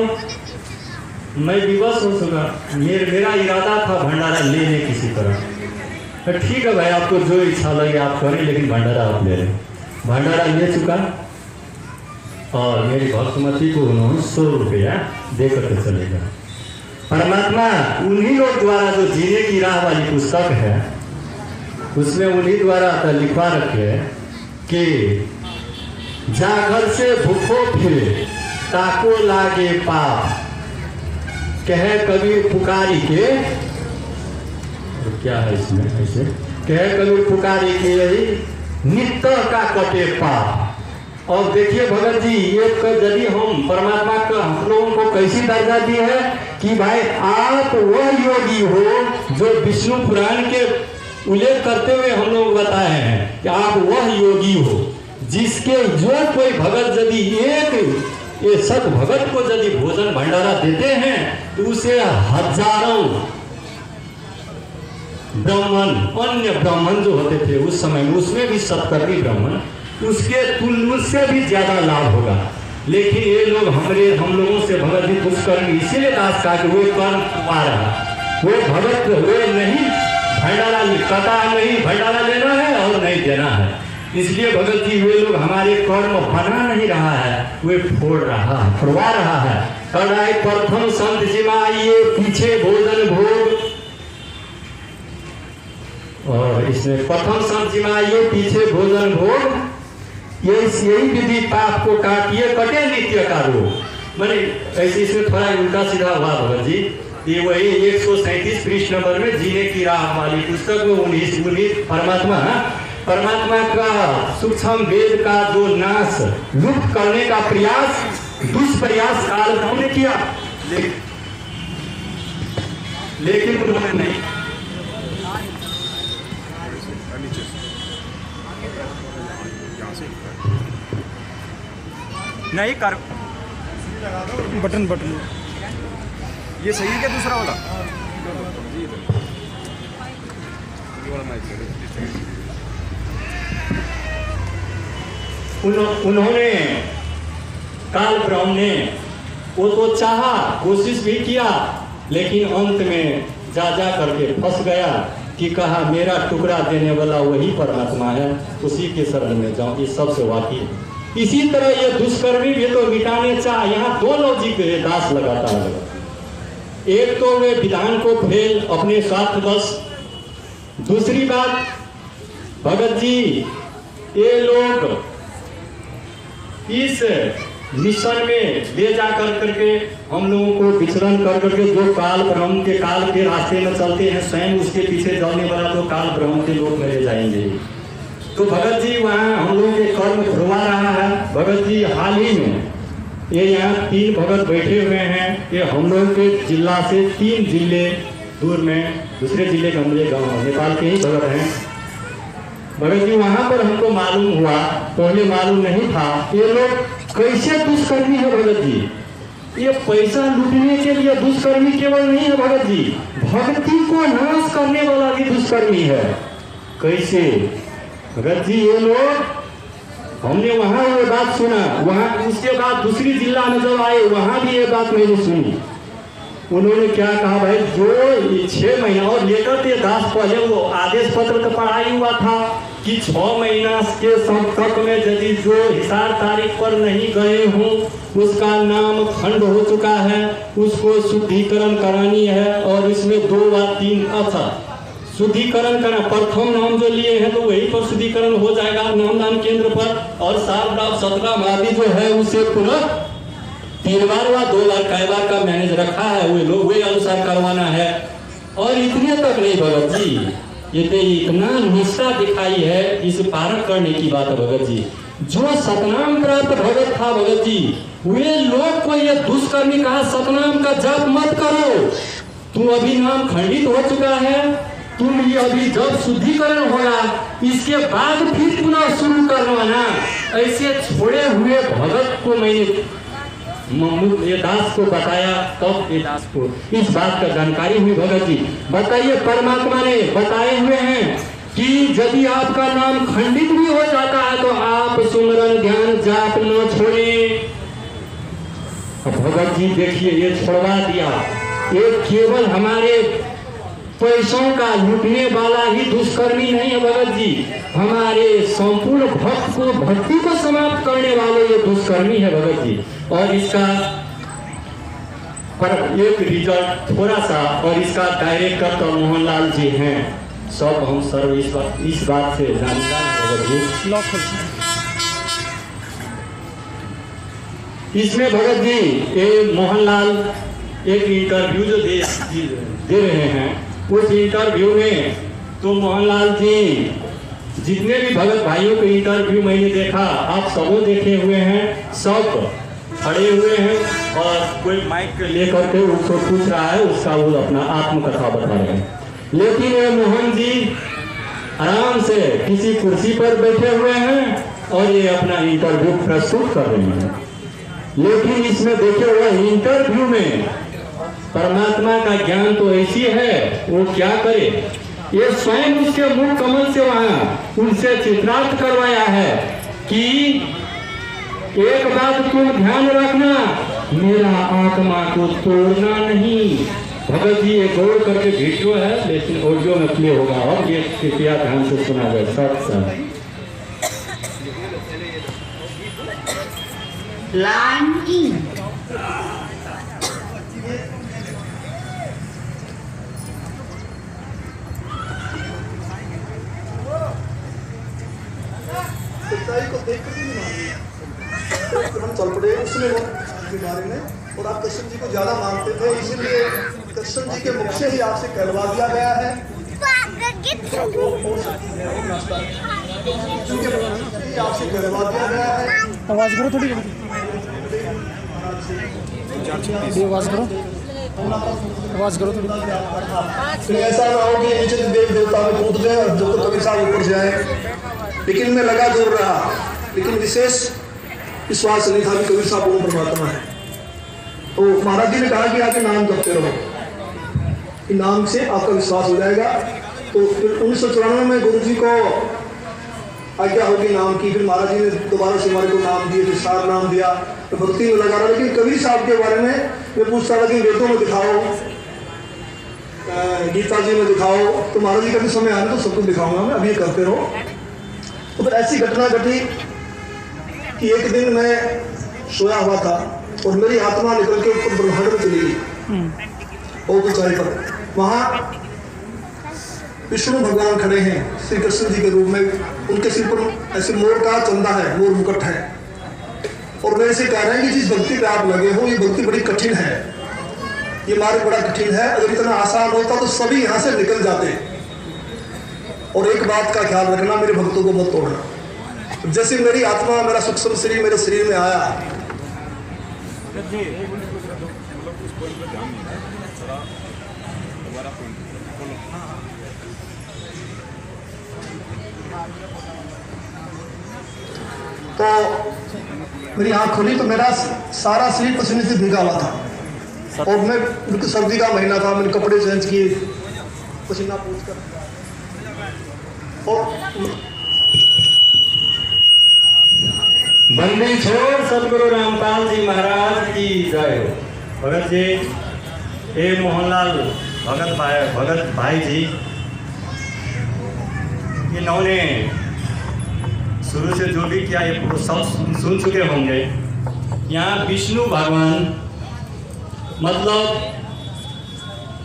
मैं विवश हो चुका, मेरा इरादा था भंडारा लेने किसी तरह। तो ठीक है भाई, आपको जो इच्छा लगे आप करें, लेकिन भंडारा आप ले लें। भंडारा ले चुका और मेरी भक्तमती को उन्होंने 100 रुपया दे करके चले गए। परमात्मा उन्हीं लोग द्वारा जो जीने की राह वाली पुस्तक है, उसमें उन्हीं द्वारा लिखवा रखे है कि जागर से भूखो फिरे ताको लागे पाप, कहे कबीर पुकारी के, क्या है इसमें ऐसे, कहे कबीर पुकारी के यही नित्य का कटे पाप। और देखिए भगत जी, ये यदि हम परमात्मा का हम लोगों को कैसी दर्जा दी है कि भाई आप वह योगी हो जो विष्णु पुराण के उल्लेख करते हुए हम लोग बताए हैं कि आप वह योगी हो जिसके जो कोई भगत यदि ये सत भगत को यदि भोजन भंडारा देते हैं तो उसे हजारों ब्राह्मण, अन्य ब्राह्मण जो होते थे उस समय में, उसमें भी सत्कर्मी ब्राह्मण, उससे भी ज्यादा लाभ होगा। लेकिन ये लोग हम लोगों से भगत जी दुष्कर्मी इसीलिए दास का कि वे कर्म कुमार है, वे भगत वे नहीं भंडारा कथा नहीं, भंडारा लेना है और नहीं देना है। इसलिए भगत जी वे लोग हमारे कर्म बना नहीं रहा है, वे फोड़ रहा है, फोड़वा रहा है। कड़ाई प्रथम संत जिमाइए पीछे भोजन भोग, और इसमें प्रथम संत जिमाइए पीछे भोजन भोग, यही विधि पाप को काटिए कटे नित्य का रोग। मैंने ऐसे इसमें थोड़ा उल्टा सीधा हुआ भगत जी। ये वही 137 पृष्ठ नंबर में जीने की राह वाली पुस्तक में 19 परमात्मा का सूक्ष्म वेद का जो नाश लुप्त करने का प्रयास, दुष्प्रयास काल ने किया, लेकिन उन्होंने नहीं। नहीं कर बटन ये सही है क्या दूसरा वाला? उन्होंने काल ब्रह्म ने वो तो चाहा, कोशिश भी किया, लेकिन अंत में जा करके फंस गया कि कहा मेरा टुकड़ा देने वाला वही परमात्मा है, उसी के शरण में जाऊं, इस सबसे वाकिफ। इसी तरह ये दुष्कर्मी भी तो मिटाने चाह, यहाँ दो लॉजिक दास लगाता है। एक तो वे विधान को फेल अपने स्वार्थ बस, दूसरी बात भगत जी ये लोग इस मिशन में ले जा करके हम लोगों को विचरण कर करके जो काल ब्रह्म के काल के रास्ते में चलते हैं, स्वयं उसके पीछे जाने वाला तो काल ब्रह्म के लोग मेरे जाएंगे। तो भगत जी वहाँ हम लोगों के कर्म फुरवा रहा है। भगत जी हाल ही में ये यहाँ 3 भगत बैठे हुए हैं, ये हम लोग के जिला से 3 जिले दूर में दूसरे जिले का हमारे गाँव नेपाल के ही भगत हैं। भगत जी वहाँ पर हमको मालूम हुआ, पहले मालूम नहीं था, ये लोग कैसे दुष्कर्मी है भगत जी। ये पैसा लूटने के लिए दुष्कर्मी केवल नहीं है भगत जी, भक्ति को नाश करने वाला भी दुष्कर्मी है। कैसे भगत जी? ये लोग हमने वहाँ ये बात सुना, वहाँ उसके बाद दूसरी जिला में जब आए वहाँ भी ये बात मैंने सुनी। उन्होंने क्या कहा भाई, जो 6 महीना और लेकर के दास पहले वो आदेश पत्र तो पढ़ाई हुआ था कि 6 महीना के तक में यदि जो हिसार तारीख पर नहीं गए हों, उसका नाम खंड हो चुका है, उसको शुद्धिकरण करानी है। और इसमें 2 व 3 अच्छा शुद्धिकरण करना, प्रथम नाम जो लिए हैं तो वही पर शुद्धिकरण हो जाएगा नामदान केंद्र पर, और 7 17 आदि जो है उसे पूरा 3 बार व 2 बार कई बार का मैनेज रखा है, वे लोग वे अनुसार करवाना है। और इतने तक नहीं भगत जी, ये तो इतना निष्ठा दिखाई है इस पारण करने की बात है भगत जी। जो सतनाम प्राप्त भगत था भगत जी, वे लोग को ये दुष्कर्मी कहा सतनाम का जाप मत करो, तू अभी नाम खंडित हो चुका है, तुम ये अभी जब शुद्धिकरण होगा इसके बाद फिर पुनः शुरू करवाना। ऐसे छोड़े हुए भगत को मैंने ये दास को बताया, तब ये दास को इस बात का जानकारी हुई। भगत जी बताइए, परमात्मा ने बताए हुए हैं कि यदि आपका नाम खंडित भी हो जाता है तो आप सुमरन ध्यान जाप न छोड़ें। भगत जी देखिए ये छोड़वा दिया, ये केवल हमारे पैसों का लूटने वाला ही दुष्कर्मी नहीं है भगत जी, हमारे संपूर्ण भक्त को भक्ति को समाप्त करने वाले ये दुष्कर्मी है भगत जी। और इसका पर एक रिजल्ट थोड़ा सा, और इसका डायरेक्टर तो मोहनलाल जी हैं, सब हम सर्व इस बात से जानकार हैं भगत जी। इसमें भगत जी ये मोहनलाल एक इंटरव्यू जो दे रहे हैं, उस इंटरव्यू में तो मोहनलाल जी जितने भी भगत भाइयों के इंटरव्यू मैंने देखा, आप सबों देखे हुए हैं, सब खड़े हुए हैं और कोई माइक लेकर के उसको पूछ रहा है, उसका वो अपना आत्मकथा बता रहे हैं। लेकिन ये मोहन जी आराम से किसी कुर्सी पर बैठे हुए हैं और ये अपना इंटरव्यू प्रस्तुत कर रहे हैं। लेकिन इसमें देखे हुए इंटरव्यू में परमात्मा का ज्ञान तो ऐसी है, वो क्या करे, ये स्वयं उसके मुख कमल से वहां उनसे चित्रार्थ करवाया है कि एक बात तुम ध्यान रखना, मेरा आत्मा को तोड़ना नहीं, भगत जी एक और करके वीडियो है, लेकिन ऑडियो में प्ले होगा और ये कृपया ध्यान से सुना जाए। सत्संग लाइन इन सच्चाई को देख कर नहीं मानी, तो हम चल पड़े उसमें बीमारी में। और आप कृष्ण जी को ज्यादा मानते थे, इसीलिए कृष्ण जी के मुख से ही आपसे कहलवा दिया गया है। आपसे कहलवा दिया गया है। आवाज करो थोड़ी, आवाज करो, आवाज करो थोड़ी। फिर ऐसा ना हो कि नीचे देव देवता में कूद गए और जो कबीर साहब ऊपर से आए। लेकिन मैं लगा दूर रहा, लेकिन विशेष विश्वास नहीं था कि कबीर साहब वो परमात्मा है। तो महाराज जी ने कहा कि आके नाम जपते रहो, कि नाम से आपका विश्वास हो जाएगा। तो फिर 1994 में गुरु जी को आज्ञा होगी नाम की। फिर महाराज जी ने दोबारा से हमारे को नाम दिए, फिर सार नाम दिया, तो भक्ति में लगा रहा। लेकिन कबीर साहब के बारे में मैं पूछता था कि वेदों में दिखाओ, गीता जी में दिखाओ। तो महाराज जी का भी समय आने तो सब कुछ दिखाऊंगा मैं, अभी करते रहो। तो फिर ऐसी घटना घटी कि एक दिन मैं सोया हुआ था और मेरी आत्मा निकल के ऊपर ब्रह्मांड में चली गई और ऊंचाई पर। वहाँ विष्णु भगवान खड़े हैं श्री कृष्ण जी के रूप में। उनके सिर पर ऐसे मोर का चंदा है, मोर मुकुट है। और वे ऐसे कह रहे हैं कि जिस भक्ति पे आप लगे हो, ये भक्ति बड़ी कठिन है, ये मार्ग बड़ा कठिन है। अगर इतना आसान होता तो सभी यहाँ से निकल जाते। और एक बात का ख्याल रखना, मेरे भक्तों को मत तोड़ना। जैसे मेरी आत्मा, मेरा सूक्ष्म शरीर मेरे शरीर में आया, तो मेरी आँख खुली तो मेरा सारा शरीर पसीने से भीगा हुआ था। और मैं बिल्कुल सर्दी का महीना था, मैंने कपड़े चेंज किए, पसीना पूछ कर। और बंदी छोड़ सदगुरु रामपाल जी महाराज की जय हो। भगत जी, ए मोहनलाल भगत भाई जी, इन्होंने शुरू से जो भी किया ये सब सुन चुके होंगे। यहाँ विष्णु भगवान मतलब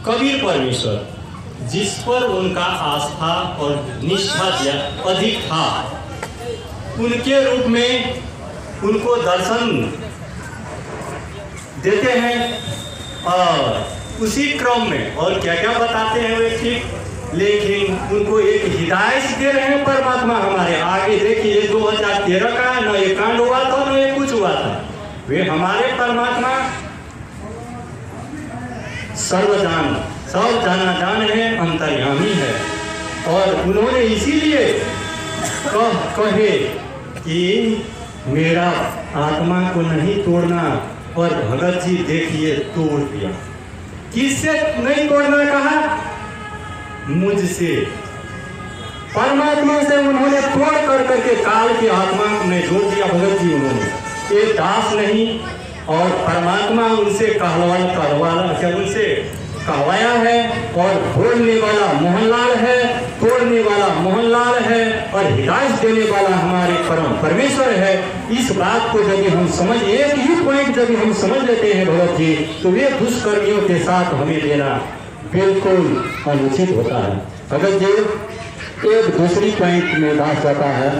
कबीर परमेश्वर, जिस पर उनका आस्था और निष्ठा अधिक था, उनके रूप में उनको दर्शन देते हैं और उसी क्रम में और क्या क्या बताते हैं वे ठीक, लेकिन उनको एक हिदायत दे रहे हैं परमात्मा हमारे आगे। देखिए 2013 का न ये कांड हुआ था न ये कुछ हुआ था। वे हमारे परमात्मा सर्वजान, सब जाना जान है, अंतर्यामी है। और उन्होंने इसीलिए कहे कि मेरा आत्मा को नहीं तोड़ना। और भगत जी देखिए तोड़ दिया। किससे नहीं तोड़ना कहा? मुझसे, परमात्मा से उन्होंने तोड़ कर करके काल की आत्मा में जोड़ दिया। भगत जी उन्होंने एक दास नहीं, और परमात्मा उनसे उनसे कहवाया है। और बोलने वाला मोहनलाल है, तोड़ने वाला मोहनलाल है, और हिदायत देने वाला हमारे परम परमेश्वर है। इस बात को जब हम समझ, एक ही पॉइंट जब हम समझ लेते हैं भगत जी, तो वे दुष्कर्मियों के साथ हमें देना बिल्कुल अनुचित होता है। भगत जी एक दूसरी पॉइंट में बात करता है,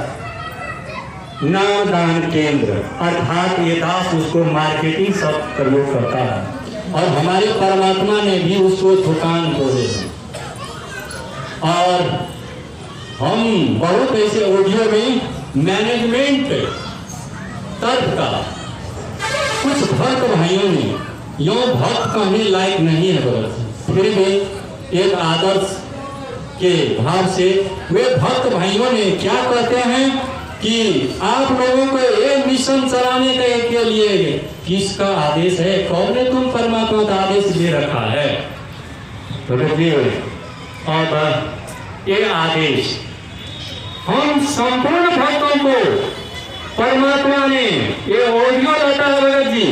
नाम दान केंद्र, अर्थात ये दास उसको मार्केटिंग शब्द प्रयोग करता है। और हमारे परमात्मा ने भी उसको दुकान बोले। और हम बहुत ऐसे ऑडियो में मैनेजमेंट तर्क का कुछ भक्त भाइयों ने, यो भक्त कहने लायक नहीं है भगत, फिर भी एक आदर्श के भाव से वे भक्त भाइयों ने क्या कहते हैं कि आप लोगों को एक मिशन चलाने के लिए किसका आदेश है? कौन ने तुम परमात्मा का आदेश दे रखा है? तो अब ये आदेश हम संपूर्ण भक्तों को परमात्मा ने ये ऑडियो लाता है भगत जी,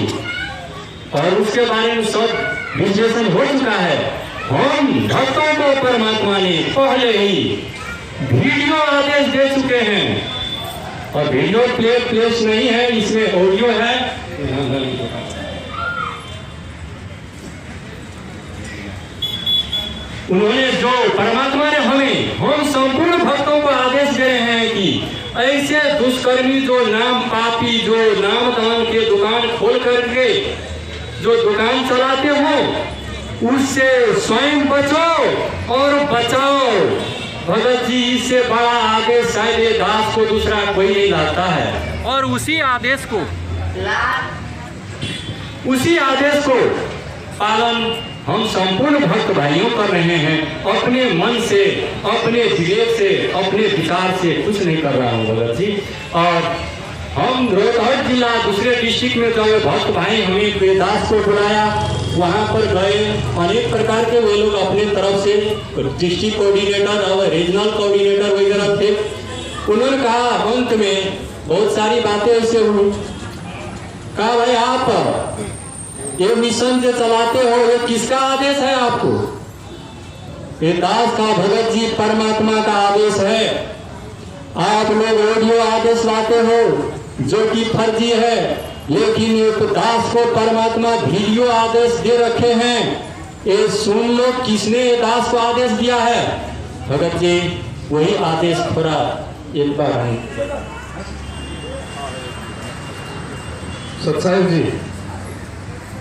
और उसके बारे में सब विश्लेषण हो चुका है। हम भक्तों को परमात्मा ने पहले ही वीडियो आदेश दे चुके हैं, और वीडियो प्लेस नहीं है, इसमें ऑडियो है। उन्होंने जो परमात्मा ने हम संपूर्ण भक्तों को आदेश दे रहे हैं कि ऐसे दुष्कर्मी जो नाम पापी, जो नाम दान के दुकान खोल करके जो दुकान चलाते हो, उससे स्वयं बचो और बचाओ। भगत जी, इससे बड़ा आदेश शायद ये दास को दूसरा कोई नहीं लाता है। और उसी आदेश को पालन हम संपूर्ण भक्त भाइयों कर रहे हैं। अपने मन से, अपने विवेक से, अपने विचार से कुछ नहीं कर रहा हूँ भगत जी। और हम रोहतक जिला दूसरे डिस्ट्रिक्ट में गए, भक्त भाई हमें वेदास को बुलाया, वहाँ पर गए। अनेक प्रकार के वे लोग अपने तरफ से डिस्ट्रिक्ट कोऑर्डिनेटर और रीजनल कोऑर्डिनेटर वगैरह थे। उन्होंने कहा अंत में बहुत सारी बातें ऐसे हुई, कहा भाई आप ये मिशन जो चलाते हो ये किसका आदेश है आपको? ये दास का, भगत जी परमात्मा का आदेश है। आप लोग ऑडियो आदेश लाते हो जो कि फर्जी है, लेकिन एक दास को परमात्मा वीडियो आदेश दे रखे हैं। ये सुन लो किसने दास को आदेश दिया है। भगत जी वही आदेश थोड़ा एक बार सत्साई जी,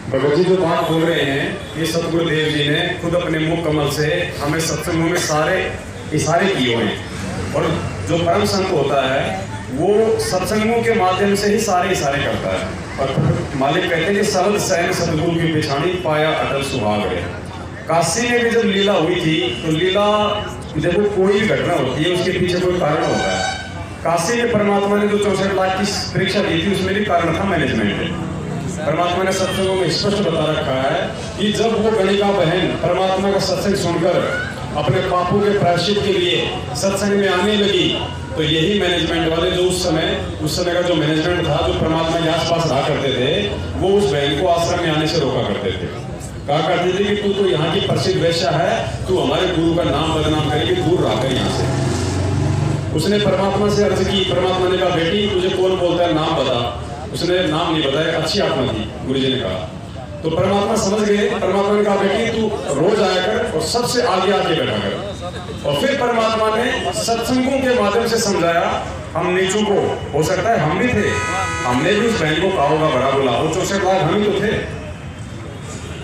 भगत जी जो बात बोल रहे हैं ये सतगुरुदेव जी ने खुद अपने मुख कमल से हमें सत्संगों में सारे इशारे किए हुए हैं। और जो परम संत होता है वो सत्संगों के माध्यम से ही सारे इशारे करता है। और मालिक कहते हैं कि सरल सैन सतगुरु की पिछाड़ी पाया अटल सुहाग रहे। काशी में भी जब लीला हुई थी तो लीला, देखो कोई भी घटना होती है उसके पीछे कोई कारण होता है। काशी में परमात्मा ने जो 64 लाख की परीक्षा दी थी उसमें भी कारण था मैनेजमेंट। परमात्मा ने सत्संगों में स्पष्ट बता रखा है कि जब वो गणिका बहन परमात्मा का सत्संग सुनकर अपने पापों के प्रायश्चित के लिए सत्संग में आने लगी, तो यही मैनेजमेंट वाले जो उस समय का जो मैनेजमेंट था, जो परमात्मा के आसपास रहा करते थे, वो उस बहन को आश्रम में आने से रोका करते थे। कहा करते थे कि तू तो यहाँ की प्रसिद्ध वेश्या है, तू हमारे गुरु का नाम बदनाम करेगी, दूर रहा कर यहाँ से। उसने परमात्मा से अर्ज की, परमात्मा ने कहा बेटी तुझे कौन बोलता है, नाम बता। उसने नाम नहीं बताया, अच्छी आत्मा थी, गुरुजी ने कहा। तो परमात्मा समझ गए। परमात्मा ने कहा बेटी तू रोज आया कर और सबसे आगे आके बैठा कर। और फिर परमात्मा ने सत्संगों के माध्यम से समझाया हम नीचों को, हो सकता है हम भी थे, हमने भी उस बहन को कहा होगा बड़ा बोला, वो 64 लाख हम ही तो थे।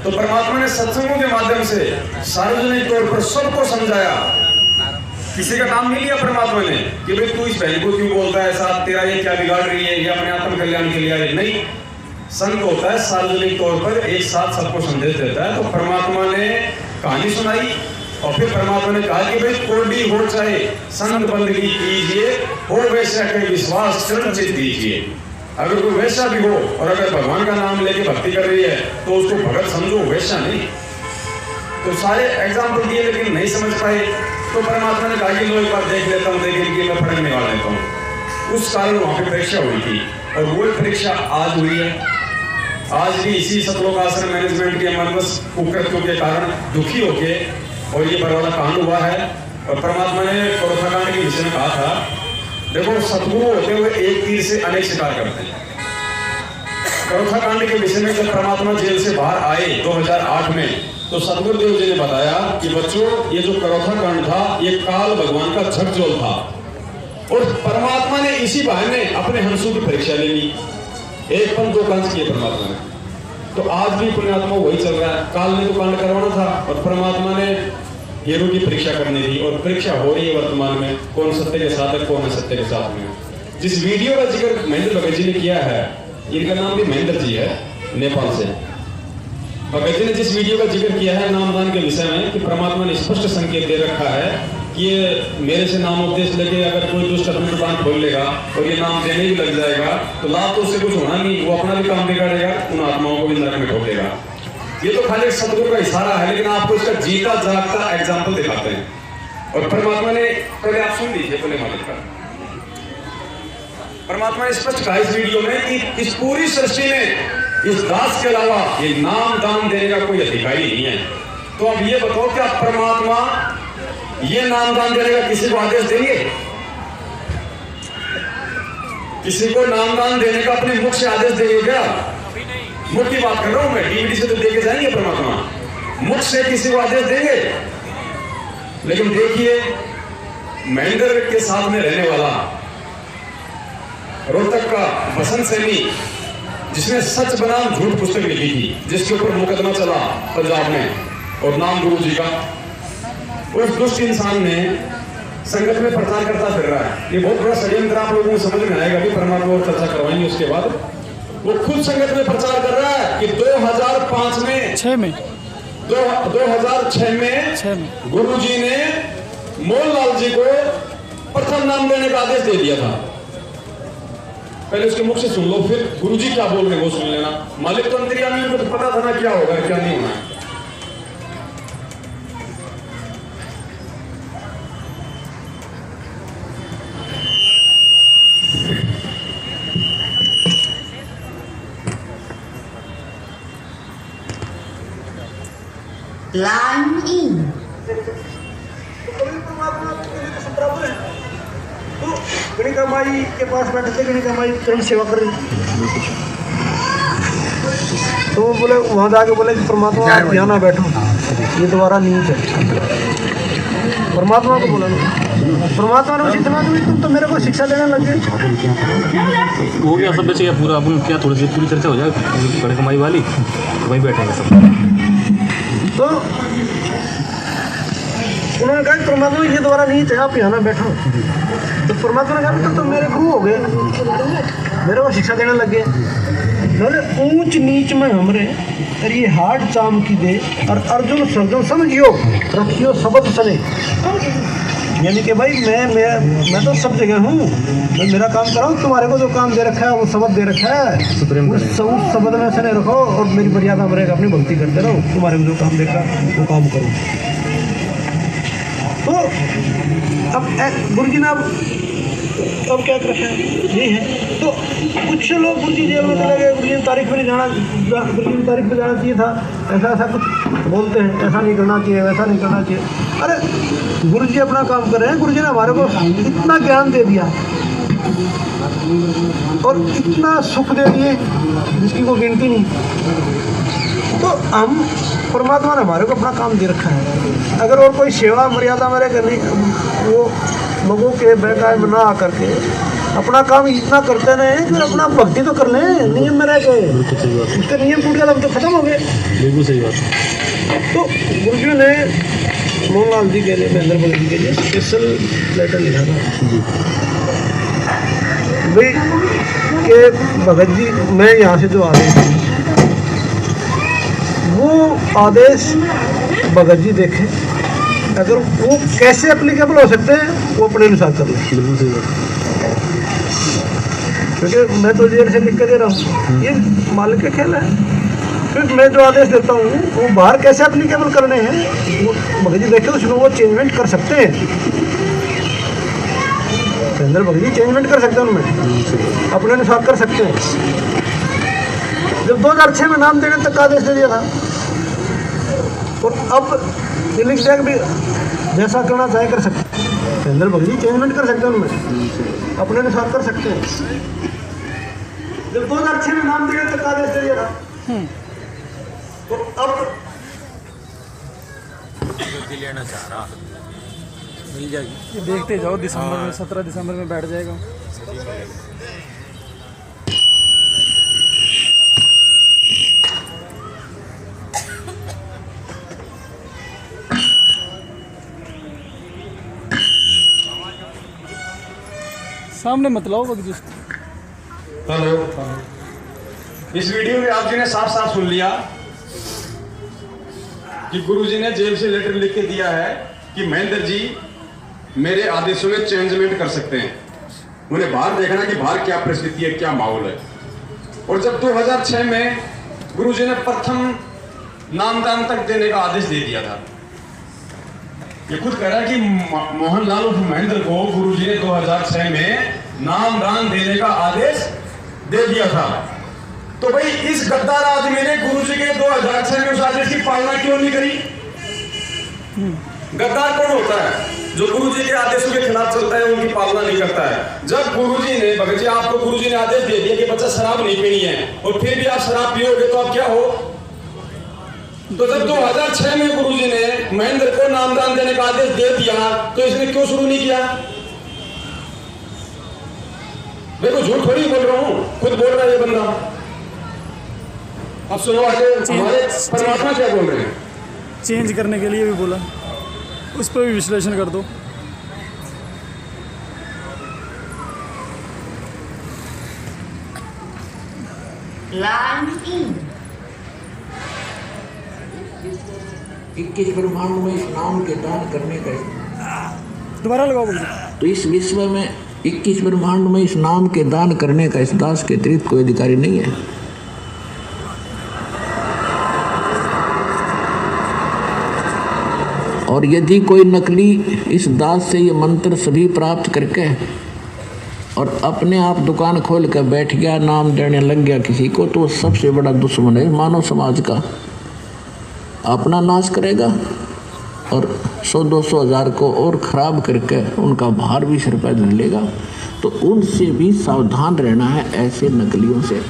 तो परमात्मा ने सत्संगों के माध्यम से सार्वजनिक तौर पर सबको समझाया। किसी का नाम नहीं लिया परमात्मा ने कि भाई तू इस बहन को क्यों बोलता है ऐसा, तेरा ये क्या बिगाड़ रही है, ये अपने आत्म कल्याण के लिए आए। नहीं, संत होता है सार्वजनिक तौर पर एक साथ सबको संदेश देता है। तो परमात्मा ने कहानी सुनाई और फिर परमात्मा ने कहा कि भाई कोडी हो चाहे संत बंदगी कीजिए, हो वैसा के विश्वास चरण चित दीजिए। अगर कोई वैसा भी हो और अगर भगवान का नाम लेके भक्ति कर रही है तो उसको भगत समझो, वैसा नहीं। तो सारे एग्जाम्पल दिए लेकिन नहीं समझ पाए। तो परमात्मा ने कहा कि लो एक बार देख लेता हूँ, देख कि मैं फर्क निकाल लेता हूँ। उस कारण वहाँ पे परीक्षा हुई थी और वो परीक्षा आज हुई है। आज भी इसी सतलोक आश्रम मैनेजमेंट के मनवश कुकृत्यों के कारण दुखी होके और ये बड़ा कांड हुआ है। और परमात्मा ने करोथा कांड के विषय में कहा था, देखो सतगुरु होते हुए एक तीर से अनेक शिकार करते हैं। करोथा कांड के विषय में जब परमात्मा जेल से बाहर आए 2008 में, तो सतगुरुदेव जी ने बताया कि बच्चों ये जो करोथा कांड था ये काल भगवान का झकझोल था और परमात्मा ने इसी बहाने अपने हंसों की परीक्षा ले ली। एक पंच दो कंस किए परमात्मा ने। तो आज भी पुण्यात्मा वही चल रहा है। काल ने तो कांड करवाना था और परमात्मा ने हीरो की परीक्षा करनी थी और परीक्षा हो रही है वर्तमान में, कौन सत्य के साथ है, कौन असत्य के साथ में। जिस वीडियो का जिक्र महेंद्र भगत जी ने किया है, इनका नाम भी महेंद्र जी है, नेपाल से। भगत जी ने जिस वीडियो का जिक्र किया है नामदान के विषय में कि परमात्मा ने स्पष्ट संकेत दे रखा है कि ये मेरे से नामोपदेश लेके अगर कोई दुष्ट अपनी दुकान खोल लेगा और ये नाम देने भी लग जाएगा तो लाभ तो उससे कुछ होना नहीं, वो अपना भी काम बिगाड़ेगा, उन आत्माओं को भी नरक में ठोकेगा। ये तो खाली एक सतगुरु का इशारा है, लेकिन आपको इसका जीता जागता एग्जाम्पल दिखाते हैं। और परमात्मा ने पहले आप सुन लीजिए, पहले मालिक का परमात्मा ने स्पष्ट कहा इस वीडियो में कि इस पूरी सृष्टि में इस दास के अलावा ये नाम दान देने का कोई अधिकारी नहीं है। तो अब ये बताओ क्या परमात्मा ये नाम दान देने का किसी को आदेश देंगे? किसी को नाम दान देने का अपने मुख से आदेश देंगे क्या? मुख की बात कर रहा हूं मैं, डीवीडी से तो देके जाएंगे परमात्मा, मुख से किसी को आदेश देंगे? लेकिन देखिए महेंद्र के साथ में रहने वाला रोहतक का बसंत सैनी, जिसने सच बनाम झूठ पुस्तक लिखी थी, जिसके ऊपर मुकदमा चला पंजाब में और नाम गुरु जी का, उस दुष्ट इंसान ने संगत में प्रचार करता फिर रहा है। ये बहुत बड़ा षड्यंत्र आप लोगों को समझ में आएगा, भी परमात्मा और चर्चा करवाएंगे उसके बाद। वो खुद संगत में प्रचार कर रहा है कि 2005 में 6 में 2006 में गुरुजी ने मोहनलाल जी को प्रथम नाम देने का आदेश दे दिया था। पहले उसके मुख से सुन लो, फिर गुरुजी क्या बोल रहे हैं वो सुन लेना। मालिक तो अंतर्यामी, उनको तो पता था ना क्या होगा क्या नहीं होना है। Line in. गणिका माई के पास बैठे थे, गणिका माई कहीं सेवा कर रही, तो वो बोले वहाँ जाके बोले कि परमात्मा आप यहाँ ना बैठो, ये दोबारा नीच है। परमात्मा को बोला ना, परमात्मा ने जितना तुम तो मेरे को शिक्षा देने लगे। हो गया सब बचेगा पूरा, अपन क्या थोड़ी सी पूरी चर्चा हो जाए गणित कमाई वाली, तो वहीं बैठेंगे सब। तो उन्होंने कहा परमात्मा ये दोबारा नहीं थे, आप यहाँ ना बैठो। तो परमात्मा ने कहा तो मेरे गुरु हो गए, मेरे को शिक्षा देने लगे। बोले ऊंच नीच में हमरे और ये हार्ड चाम की दे, और अर्जुन सर्जन समझियो रखियो शब्द सने। यानी कि भाई मैं तो सब जगह हूँ, मैं मेरा काम कर रहा हूँ, तुम्हारे को जो काम दे रखा है वो शब्द दे रखा है, उस शब्द में सने रखो और मेरी मर्यादा में रहेगा, अपनी भक्ति करते रहो, तुम्हारे को जो काम देखा वो काम करो। तो अब गुरु जी ने अब क्या कर रखा है ये है। तो कुछ लोग गुरु जी जेल में चले गए, गुरु जी ने तारीख पे नहीं जाना, गुरु जी ने तारीख पे जाना चाहिए था, ऐसा कुछ बोलते हैं, ऐसा नहीं करना चाहिए, वैसा नहीं करना चाहिए। अरे गुरु जी अपना काम कर रहे हैं, गुरु जी ने हमारे को इतना ज्ञान दे दिया और इतना सुख दे दिए जिसकी कोई गिनती नहीं। तो हम परमात्मा ने हमारे को अपना काम दे रखा है, अगर और कोई सेवा मर्यादा मेरे करनी, वो लोगों के बहकाए में ना आकर के अपना काम इतना करते रहे, फिर अपना भक्ति तो कर लें, नियम में रह गए, उसके नियम टूट गए तो खत्म हो गए। बिल्कुल सही बात। तो गुरु जी ने मोहनलाल जी के लिए, महेंद्र भगत जी के लिए स्पेशल लेटर लिखा था भाई कि भगत जी मैं यहाँ से जो आदेश हूँ वो आदेश भगत जी देखें, अगर वो कैसे एप्लीकेबल हो सकते हैं वो अपने अनुसार कर लें। बिल्कुल सही बात। क्योंकि मैं तो जेल से लिख कर दे रहा हूँ, ये मालिक का खेल है। फिर मैं जो आदेश देता हूँ वो बाहर कैसे एप्लीकेबल करने हैं वो भगत जी देखे, उसमें वो चेंजमेंट कर सकते हैं, महेंद्र भगत जी चेंजमेंट कर सकते हैं, उनमें अपने अनुसार कर सकते हैं। जब 2006 में नाम देने तक का आदेश दे दिया था, और अब ये लिख दिया कि जैसा करना चाहे कर सकते हैं, महेंद्र भगत जी चेंजमेंट कर सकते हैं, उनमें अपने अनुसार कर सकते हैं। जब 2006 में नाम देने तक का आदेश दे दिया था, तो अब लेना चाह रहा मिल जाएगी। ये देखते जाओ, दिसंबर में 17 दिसंबर में बैठ जाएगा। सामने मत लाओ वक्त जिसको। हेलो, इस वीडियो में आप जी ने साफ साफ सुन लिया कि गुरुजी ने जेल से लेटर लिख के दिया है कि महेंद्र जी मेरे आदेशों में चेंजमेंट कर सकते हैं, उन्हें बाहर देखना कि बाहर क्या परिस्थिति है, क्या माहौल है। और जब 2006 में गुरुजी ने प्रथम नामदान तक देने का आदेश दे दिया था, ये खुद कह रहा है कि मोहनलाल उर्फ महेंद्र को गुरुजी ने 2006 में नाम दान देने का आदेश दे दिया था। तो भाई इस गद्दार आदमी ने गुरुजी के 2006 में उस आदेश की पालना क्यों नहीं करी? गद्दार कौन होता है? जो गुरुजी के आदेशों के खिलाफ चलता है, उनकी पालना नहीं करता है। जब गुरुजी ने, भगत जी आपको गुरुजी ने आदेश दे दिया कि बच्चा शराब नहीं पीनी है, और फिर भी आप शराब पियोगे तो आप क्या हो? तो जब 2006 में गुरुजी ने महेंद्र को नामदान देने का आदेश दे दिया, तो इसने क्यों शुरू नहीं किया? देखो झूठ थोड़ी बोल रहा हूं, खुद बोल रहा है ये बंदा। अब सुनो आगे हमारे परमात्मा क्या बोल रहे हैं। चेंज करने के लिए भी बोला, उस पर भी विश्लेषण कर दो। लाइन 21 ब्रह्मांड में इस नाम के दान करने का, दोबारा लगाओ बोल। तो इस विश्व में 21 ब्रह्मांड में इस नाम के दान करने का इस दास के अतिरिक्त कोई अधिकारी नहीं है। और यदि कोई नकली इस दास से ये मंत्र सभी प्राप्त करके और अपने आप दुकान खोल कर बैठ गया, नाम देने लग गया किसी को, तो सबसे बड़ा दुश्मन है मानव समाज का। अपना नाश करेगा और 100-200 हज़ार को और ख़राब करके उनका भार भी सिर पर धर लेगा। तो उनसे भी सावधान रहना है, ऐसे नकलियों से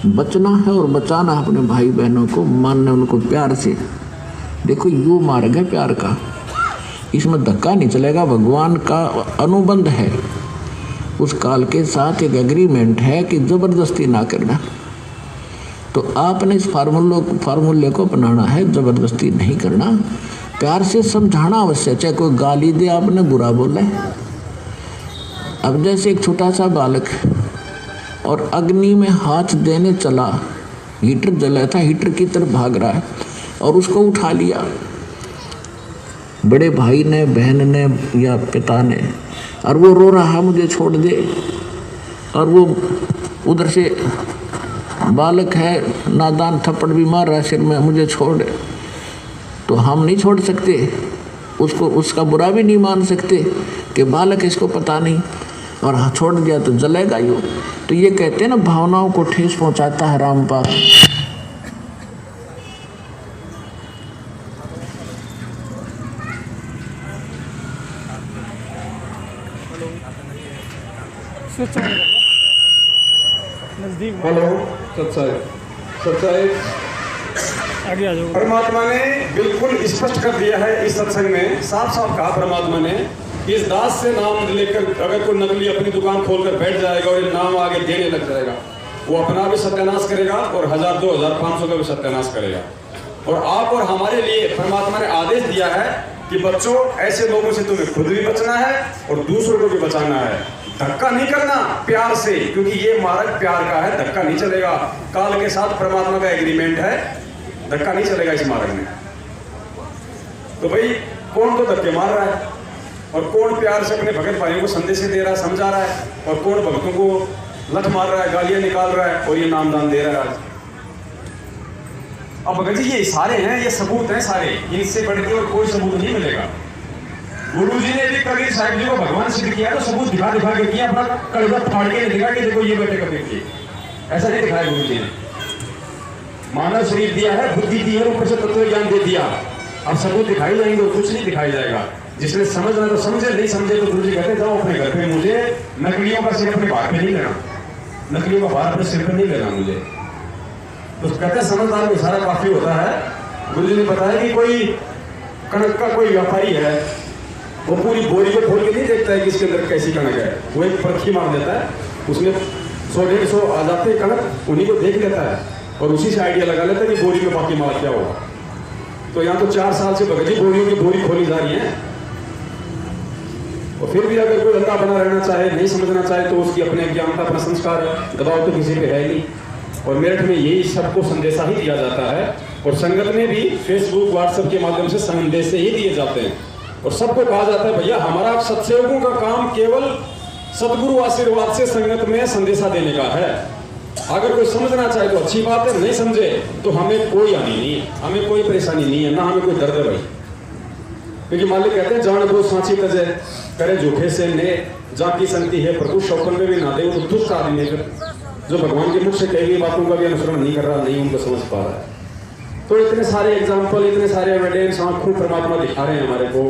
बचना है और बचाना है अपने भाई बहनों को, मानना उनको प्यार से। देखो यो मार्ग है प्यार का, इसमें धक्का नहीं चलेगा। भगवान का अनुबंध है, उस काल के साथ एक एग्रीमेंट है कि ज़बरदस्ती ना करना। तो आपने इस फार्मूले को अपनाना है, ज़बरदस्ती नहीं करना, प्यार से समझाना अवश्य। चाहे कोई गाली दे, आपने बुरा बोला है। अब जैसे एक छोटा सा बालक और अग्नि में हाथ देने चला, हीटर जला था, हीटर की तरफ भाग रहा है और उसको उठा लिया बड़े भाई ने, बहन ने या पिता ने, और वो रो रहा है मुझे छोड़ दे, और वो उधर से बालक है नादान थप्पड़ भी मार रहा है सिर में, मुझे छोड़ दे। तो हम नहीं छोड़ सकते उसको, उसका बुरा भी नहीं मान सकते कि बालक इसको पता नहीं, और हाँ छोड़ दिया तो जलेगा यूँ। तो ये कहते हैं ना, भावनाओं को ठेस पहुंचाता है रामपाल। नजदीक हेलो, सच्चाई आगे आ जाओ। परमात्मा ने बिल्कुल स्पष्ट कर दिया है इस सत्संग में, साफ साफ कहा परमात्मा ने कि इस दास से नाम लेकर अगर कोई नकली अपनी दुकान खोलकर बैठ जाएगा और ये नाम आगे देने लग जाएगा, वो अपना भी सत्यानाश करेगा और 1000, 2000, 500 का भी सत्यानाश करेगा। और आप और हमारे लिए परमात्मा ने आदेश दिया है कि बच्चों, ऐसे लोगों से तुम्हें खुद भी बचना है और दूसरों को भी बचाना है। धक्का नहीं करना, प्यार से, क्योंकि ये मार्ग प्यार का है, धक्का नहीं चलेगा। काल के साथ परमात्मा का एग्रीमेंट है, धक्का नहीं चलेगा इस मार्ग में। तो भाई कौन तो धक्के मार रहा है और कौन प्यार से अपने भगत भाइयों को संदेश दे रहा है, समझा रहा है, और कौन भक्तों को लठ मार रहा है, गालियां निकाल रहा है और ये नामदान दे रहा है। अब भगत जी ये सारे हैं, ये सबूत हैं सारे, इनसे बढ़ के और कोई सबूत नहीं मिलेगा। गुरु जी ने भी कबीर साहिब जी को भगवान सिद्ध किया तो सबूत दिखा दिखा के किया, अपना कड़वा फाड़ के नहीं दिखा कि देखो ये बेटे कबीर जी, ऐसा नहीं दिखाया गुरु जी ने। मानव शरीर दिया है, बुद्धि दी है, ऊपर से तत्व ज्ञान दे दिया। अब सबूत दिखाई जाएंगे और कुछ नहीं दिखाई जाएगा। जिसने समझना तो समझे, नहीं समझे तो गुरु जी कहते जाओ अपने घर पे, मुझे नकलियों का सिर अपने भार पे नहीं लेना, नकलियों का भार अपने सिर पे नहीं लेना मुझे। तो कहते समझदार को इशारा काफी होता है। गुरु जी ने बताया कि कोई कणक का कोई व्यापारी है, वो पूरी बोरी को खोल के नहीं देखता है कि इसके अंदर कैसी कणक है, वो एक परखी मार देता है, उसमें 100-150 आ जाते हैं कणक, उन्हीं को देख लेता है और उसी से आइडिया लगा लेता है कि बोरी में बाकी माल क्या होगा। तो यहाँ तो 4 साल से भगत जी बोरियों की बोरी खोली जा रही है, और फिर भी अगर कोई धंधा बना रहना चाहे, नहीं समझना चाहे, तो उसकी अपने ज्ञानता, अपना संस्कार है, दबाव तो किसी पे है नहीं। और मेरठ में यही सबको संदेशा ही दिया जाता है, और संगत में भी फेसबुक, व्हाट्सएप के माध्यम से संदेश ही दिए जाते हैं, और सबको कहा जाता है भैया हमारा सत्सेवकों का काम केवल सदगुरु आशीर्वाद से संगत में संदेशा देने का है। अगर कोई समझना चाहे तो अच्छी बात है, नहीं समझे तो हमें कोई हानि नहीं है, हमें कोई परेशानी नहीं है, ना हमें कोई दर्द है भाई। क्योंकि मालिक कहते हैं जान दो सांची तजे करे झूठे से ने, जाति संगति है प्रभु शौकन में भी ना दे, वो तो दुष्ट आदमी है जो भगवान के मुख से कही गई बातों का भी अनुसरण नहीं कर रहा, नहीं उनको समझ पा रहा है। तो इतने सारे एग्जाम्पल, इतने सारे एविडेंस आंखों परमात्मा दिखा रहे हैं हमारे को,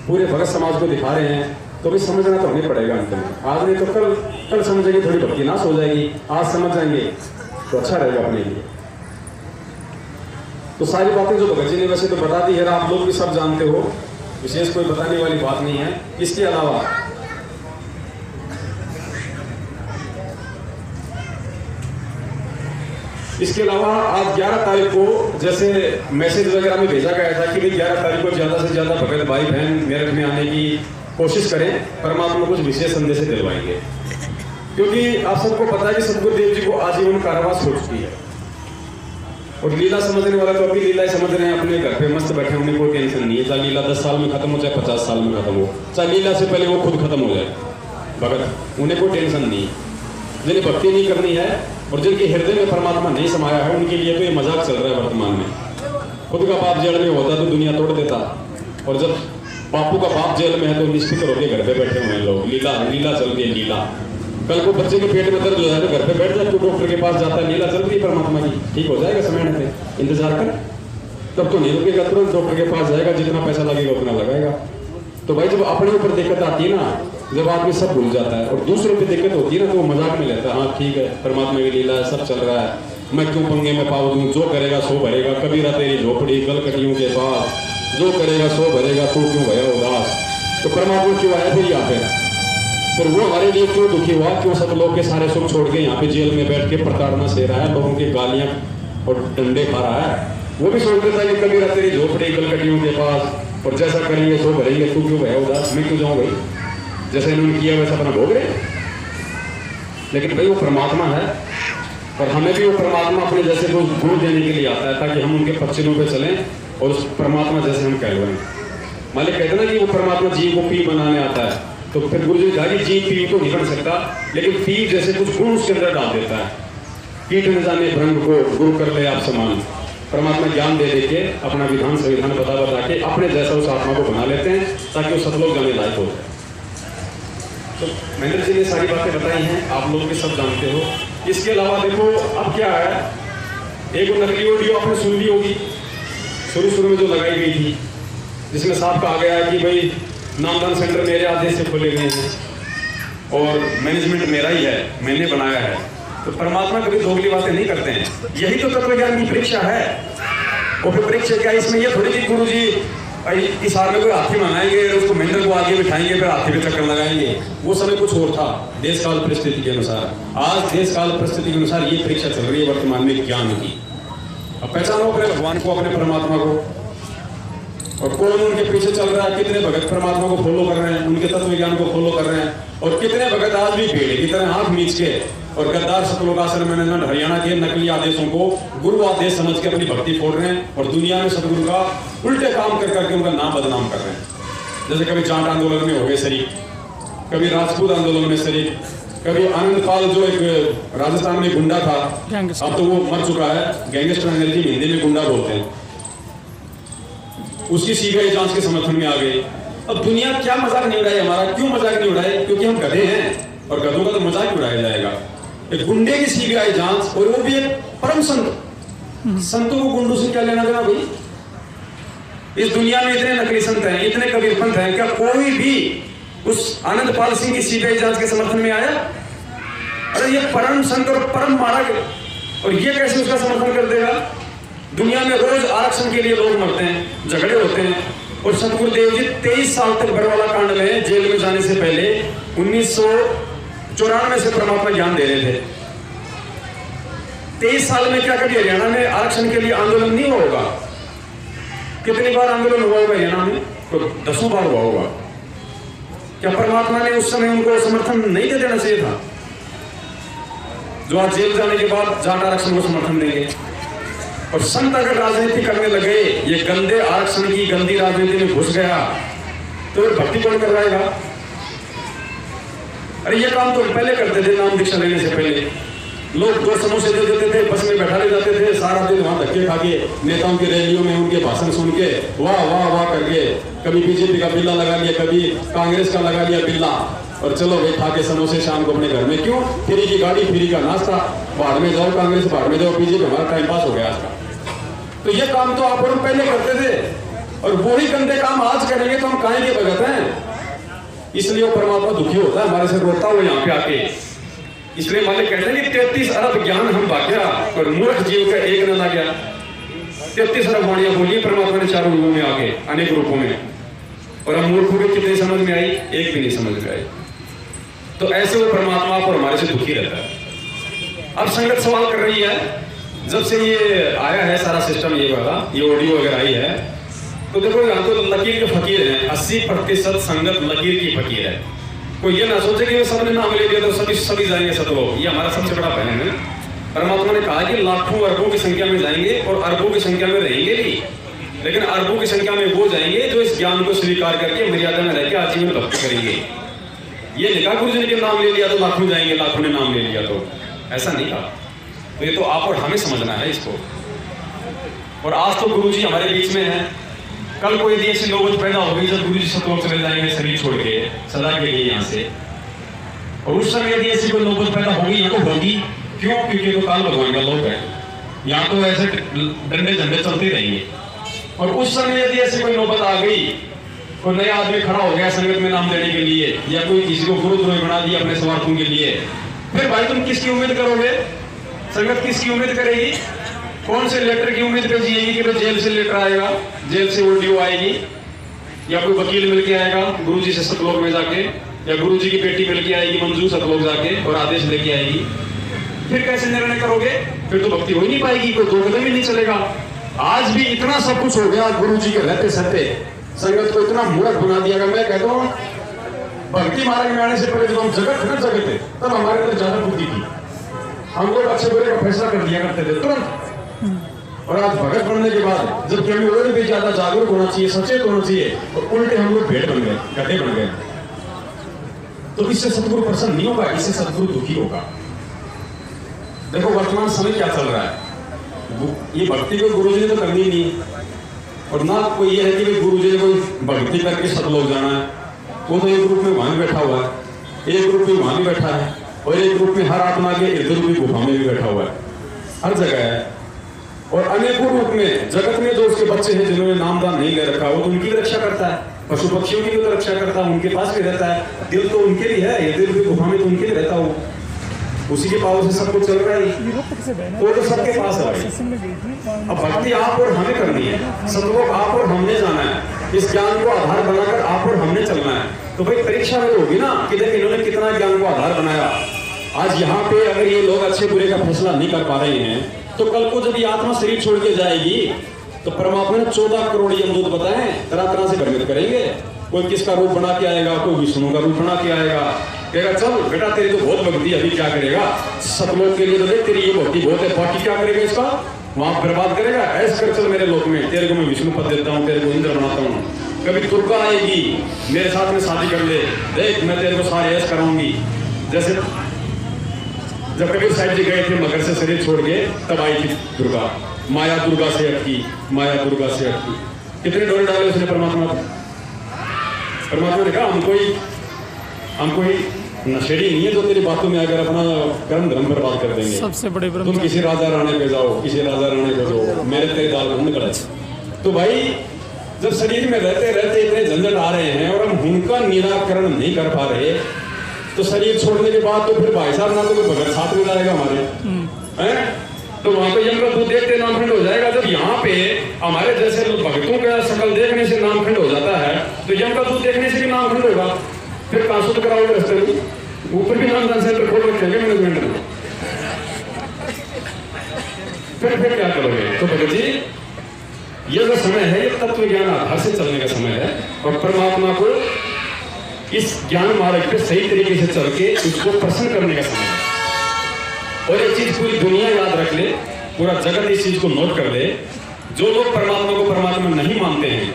पूरे भगत समाज को दिखा रहे हैं, तो भी समझना तो हमें पड़ेगा अंत में। आज नहीं तो कल समझेंगे, थोड़ी भक्ति नाश हो जाएगी, आज समझ जाएंगे तो अच्छा रहेगा अपने लिए। तो सारी बातें जो भगत जी ने वैसे तो बता दी है, आप लोग भी सब जानते हो, विशेष कोई बताने वाली बात नहीं है। इसके अलावा आज 11 तारीख को जैसे मैसेज वगैरह में भेजा गया था कि भाई 11 तारीख को ज्यादा से ज्यादा भगत भाई बहन मेरठ में आने की कोशिश करें, परमात्मा कुछ विशेष संदेश दिलवाएंगे। क्योंकि आप सबको पता है कि सतगुरुदेव जी को आजीवन कारावास हो चुकी है, और लीला समझने वाला तो अभी लीला समझ रहे हैं, अपने घर पे मस्त बैठे, उन्हें कोई टेंशन नहीं है। चाहे लीला 10 साल में खत्म हो, चाहे 50 साल में खत्म हो, चाहे लीला से पहले वो खुद खत्म हो जाए, भगत उन्हें कोई टेंशन नहीं है। जिन्हें भक्ति नहीं करनी है और जिनके हृदय में परमात्मा नहीं समाया है, उनके लिए तो ये मजाक चल रहा है वर्तमान में। खुद का बाप जेल में होता तो दुनिया तोड़ देता, और जब बापू का बाप जेल में है तो निश्चित होकर घर पे बैठे हुए हैं लोग, लीला चल रही है लीला। कल को बच्चे के पेट में दर्द हो जाए तो घर पे बैठ जाए, तो डॉक्टर के पास जाता है, लीला चल रही है परमात्मा की, ठीक हो जाएगा समय पे, इंतजार कर, तब तो नहीं रुकेगा, तुरंत डॉक्टर के पास जाएगा, जितना पैसा लगेगा उतना लगाएगा। तो भाई जब अपने ऊपर दिक्कत आती है ना, जब आदमी सब भूल जाता है और दूसरों पे दिक्कत होती है ना, तो वो मजाक में लेता है, हाँ ठीक है परमात्मा की लीला है, सब चल रहा है, मैं क्यों पंगे में पाव दूं, जो करेगा सो भरेगा, कबीरा तेरी झोपड़ी कल कटियों के पास, जो करेगा सो भरेगा, तू क्यों भया उदास। तो परमात्मा क्यों आया फिर यहाँ पे, फिर वो हमारे लिए क्यों दुखी हुआ, क्यों सब लोग के सारे सुख छोड़ के यहाँ पे जेल में बैठ के प्रताड़ना से रहा है, लोगों की गालियां और डंडे खा रहा है। वो भी सोच रहा था कि कबीरा तेरी झोपड़ी कल कटियों के पास, और जैसा करेंगे सो भरेंगे, तू क्यों भया उदास, मैं क्यों जाऊँ भाई, जैसे इन्होंने किया वैसा अपना भोग रहे। लेकिन भाई वो परमात्मा है, और हमें भी वो परमात्मा अपने जैसे को गुण देने के लिए आता है, ताकि हम उनके पक्षियों पे चलें और उस परमात्मा जैसे हम कहलवाएं। मालिक कहते ना कि वो परमात्मा जीव को पी बनाने आता है, तो फिर गुरु जी कहा कि जीव पी तो नहीं बन सकता, लेकिन पी जैसे कुछ गुण उसके अंदर डाल देता है। कीट न जाने भ्रम को गुरु कर ले आप समान, परमात्मा ज्ञान दे देके अपना विधान संविधान बता के अपने जैसा उस आत्मा को बना लेते हैं, ताकि वो सतलोक जाने लायक हो जाए। तो महेंद्र जी ने सारी बातें बताई हैं, आप लोग भी सब जानते हो। इसके अलावा देखो अब क्या है, एक नकली ऑडियो आपने सुन ली होगी, शुरू में जो लगाई गई थी, जिसमें साफ कहा गया है कि भाई नामदान सेंटर मेरे आदेश से खोले गए हैं और मैनेजमेंट मेरा ही है, मैंने बनाया है। तो परमात्मा कभी दोगली बातें नहीं करते हैं, यही तो तत्व ज्ञान की परीक्षा है। और फिर परीक्षा क्या, इसमें ये थोड़ी कि गुरु जी इस हार में कोई हाथी मंगाएंगे, उसको महेंद्र को आगे बिठाएंगे, फिर हाथी पे चक्कर लगाएंगे। वो समय कुछ और था, देश काल परिस्थिति के अनुसार। आज देश काल परिस्थिति के अनुसार ये परीक्षा चल रही है वर्तमान में ज्ञान की। अब पहचानो अपने भगवान को, अपने परमात्मा को, और कौन उनके पीछे चल रहा है, कितने भगत परमात्मा को फॉलो कर रहे हैं, उनके तत्व ज्ञान को फॉलो कर रहे हैं, और कितने भगत आज भी भेड़े की तरह हाथ मींच के और गद्दार सतलोक आश्रम मैनेजमेंट हरियाणा के नकली आदेशों को गुरु आदेश समझ के अपनी भक्ति फोड़ रहे हैं, और दुनिया में सतगुरु का उल्टे काम कर करके उनका नाम बदनाम कर रहे हैं। जैसे कभी जाट आंदोलन में हो गए शरीक, कभी राजपूत आंदोलन में शरीक, कभी आनंद पाल जो एक राजस्थान में गुंडा था, अब तो वो मर चुका है, गैंगस्टर अंग्रेजी हिंदी में गुंडा बोलते हैं, उसकी सीबीआई जांच के समर्थन में आ गए। अब दुनिया क्या मजाक नहीं उड़ाए हमारा, क्यों मजाक नहीं उड़ाए, क्योंकि हम गधे हैं और गधों का तो मजाक उड़ाया जाएगा। एक गुंडे की सीबीआई जांच, और वो भी एक परम संत, संतों को गुंडों से क्या लेना देना भाई। इस दुनिया में इतने नकली संत हैं, इतने कबीर पंथ हैं, क्या कोई भी उस आनंद पाल सिंह की सीबीआई जांच के समर्थन में आया? अरे ये परम संत और परम मारा गया, और ये कैसे उसका समर्थन कर देगा? दुनिया में रोज आरक्षण के लिए लोग मरते हैं, झगड़े होते हैं, और सतगुरुदेव जी 23 साल तक बरवाला कांड में जेल में जाने से पहले 1994 से परमात्मा ज्ञान दे रहे थे। 23 साल में क्या कभी हरियाणा में आरक्षण के लिए आंदोलन नहीं होगा? कितनी बार आंदोलन हुआ होगा हरियाणा में? तो 10 बार हुआ होगा। क्या परमात्मा ने उस समय उनको समर्थन नहीं दे देना चाहिए था, जो आज जेल जाने के बाद जाट आरक्षण को समर्थन देंगे? और संत अगर राजनीति करने लगे, ये गंदे आरक्षण की गंदी राजनीति में घुस गया, तो भक्ति कौन करवाएगा? अरे ये काम तो पहले करते थे, नाम दीक्षा लेने से पहले लोग 2 समोसे दे देते थे, बस में बैठा ले जाते थे, सारा दिन वहां धक्के खा के नेताओं की रैलियों में उनके भाषण सुन के वाह वाह वाह करके, कभी बीजेपी का बिल्ला लगा लिया, कभी कांग्रेस का लगा लिया बिल्ला, और चलो भाई खा के समोसे शाम को अपने घर में। क्यों? फ्री की गाड़ी, फ्री का नाश्ता, भाड़ में जाओ कांग्रेस, भाड़ में जाओ बीजेपी, हमारा टाइम पास हो गया आज का। तो ये काम तो आप और हम पहले करते थे, और वही गंदे काम आज करेंगे तो हम काहे के भगत हैं? इसलिए वो परमात्मा दुखी होता है, हमारे से रोता हुआ यहाँ पे आके। इसलिए मालिक कहते हैं कि 33 अरब ज्ञान हम बांटा और मूर्ख जीव का एक न गया। 33 अरब वाणियां बोली परमात्मा ने चारों रूपों में आके, अनेक रूपों में, और हम मूर्खों के कितने समझ में आई? एक भी नहीं समझ में आई। तो ऐसे वो परमात्मा पर हमारे से दुखी रहता है। अब संगत सवाल कर रही है, जब से ये आया है सारा सिस्टम, ये वाला ये ऑडियो वगैरह आई है, तो देखो यहाँ तो लकीर के फकीर हैं। 80% संगत लकीर की फकीर है। कोई ये ना सोचे कि सबने नाम ले लिया तो सभी जाएंगे सतलोक। ये हमारा सबसे बड़ा बहन है। परमात्मा ने कहा कि लाखों अरबों की संख्या में जाएंगे और अरबों की संख्या में रहेंगे भी, लेकिन अरबों की संख्या में वो जाएंगे जो इस ज्ञान को स्वीकार करके मर्यादा में रहकर आजीवन भक्ति करेंगे। ये लिखा गुरु जी ने नाम ले लिया तो लाखों जाएंगे, लाखों ने नाम ले लिया तो ऐसा नहीं कहा। तो ये तो आप और हमें समझना है इसको। और आज तो गुरु जी हमारे बीच में है, कल को यदि ऐसी नौबत पैदा हो गई जब गुरु जी सतलोक चले जाएंगे शरीर छोड़ के सदा के लिए यहाँ से, और उस समय यदि ऐसी कोई नौबत पैदा होगी या तो होगी। क्यों? क्योंकि तो काल भगवान का लोक है, यहाँ तो ऐसे डंडे झंडे चलते रहेंगे। और उस समय यदि ऐसी कोई नौबत आ गई, कोई नया आदमी खड़ा हो गया संगत में नाम देने के लिए, या कोई किसी को गुरुद्रोही बना दिया अपने स्वार्थों के लिए, फिर भाई तुम किसकी उम्मीद करोगे? संगत किसकी उम्मीद करेगी? कौन से लेटर की उम्मीद पे जिएगी कि भाई जेल से लेटर आएगा, जेल से ऑडियो आएगी, या कोई वकील मिलके आएगा गुरुजी से सतलोक में जाके, या गुरुजी की बेटी मिलके आएगी मंजू सतलोक जाके और आदेश लेके आएगी। फिर कैसे निर्णय करोगे? फिर तो भक्ति हो ही नहीं पाएगी, कोई दो कदम ही नहीं चलेगा। आज भी इतना सब कुछ हो गया गुरुजी के रहते सहते, संगत को इतना मूर्ख बना दिया। मैं कहता हूँ भक्ति मार्ग में आने से पहले जब हम जगत न जगत थे तब हमारे अंदर ज्यादा बुद्धि थी, हम लोग अच्छे बुरे का फैसला कर दिया करते थे तुरंत। और आज भगत बनने के बाद जबकि हमें और भी ज्यादा जागरूक होना चाहिए, सचेत होना चाहिए, और उल्टे हम लोग भेड़ बन गए, गड्ढे बन गए। तो इससे सतगुरु प्रसन्न नहीं होगा, इससे सतगुरु दुखी होगा। देखो वर्तमान समय क्या चल रहा है, ये भक्ति को गुरु जी ने तो करनी नहीं, और ना कोई ये है कि भाई गुरु जी ने कोई भक्ति करके सतलोक जाना है। वो तो एक ग्रुप में वहां बैठा हुआ है, एक ग्रुप में वहां भी बैठा है, और एक ग्रुप में हर आत्मा के इधर भी गुफा में भी बैठा हुआ है, हर जगह है। और अनेकों रूप में जगत में जो उसके बच्चे हैं जिन्होंने नामदान नहीं ले रखा, वो तो उनकी भी रक्षा करता है, पशु पक्षियों की भी तो रक्षा करता है, उनके पास भी रहता है। दिल तो उनके भी है, ये दिल भी गुफा में तो उनके भी रहता हो, उसी के पावर से सब कुछ चल रहा है, वो तो सबके पास है भाई। अब भक्ति आप और हमें करनी है, सतलोक आप और हमने जाना है, इस ज्ञान को आधार बनाकर आप और हमने चलना है। तो भाई परीक्षा में होगी ना कि देखिए इन्होंने कितना ज्ञान को आधार बनाया। आज यहाँ पे अगर ये लोग अच्छे बुरे का फैसला नहीं कर पा रहे हैं, तो कल को जब ये आत्मा शरीर छोड़ के जाएगी तो परमात्मा ने 14 करोड़ यमदूत बताए, तरह तरह से भ्रमित करेंगे। कोई किसका रूप बना के आएगा, कोई विष्णु का रूप बना के आएगा, कहेगा चल बेटा तेरी तो बहुत भक्ति, अभी क्या करेगा सतलोक के लिए, तो देख तेरी ये भक्ति बहुत है, बाकी क्या करेगा इसका, वहां बर्बाद करेगा। ऐसे कर चल मेरे लोक में, तेरे को मैं विष्णु पद देता हूँ, तेरे को इंद्र बनाता हूँ, कभी दुर्गा आएगी मेरे साथ में शादी कर ले, देख मैं तेरे को सारे ऐश कराऊंगी। जैसे जब कबीर साहिब जी गए थे मगर से शरीर छोड़ के, तब आई थी दुर्गा, माया दुर्गा से अटकी, माया दुर्गा से अटकी। कितने डोरे डाले उसने परमात्मा को। परमात्मा ने कहा हम कोई नशेड़ी नहीं है जो तेरी बातों में आकर अपना कर्म धर्म बर्बाद कर देंगे। सबसे बड़े तुम किसी राजा राणे पे जाओ, किसी राजा राणे पे जाओ, मेरे तेरे दाल में गलत। तो भाई जब शरीर में रहते रहते इतने झंझट आ रहे हैं और हम उनका निराकरण नहीं कर पा रहे, तो शरीर छोड़ने के बाद तो फिर भाई साहब ना तो कोई भगत साथ में जाएगा हमारे, हैं? तो वहां पे यम का दूध देखते नामखंड हो जाएगा। जब यहाँ पे हमारे जैसे भक्तों का शकल देखने से नामखंड हो जाता है, तो यम का दूध देखने से भी नामखंड होगा। फिर कहाँ शुद्ध कराओगे रस्ते में, ऊपर भी नामदान सेंटर खोल रखेंगे मैनेजमेंट में, फिर क्या करोगे। तो भगत जी ये जो समय है ये तत्व ज्ञान आधार से चलने का समय है, और परमात्मा को इस ज्ञान मार्ग पे सही तरीके से चल के उसको प्रसन्न करने का समय है। और एक चीज पूरी दुनिया याद रख ले, पूरा जगत इस चीज को नोट कर ले, जो लोग परमात्मा को परमात्मा नहीं मानते हैं,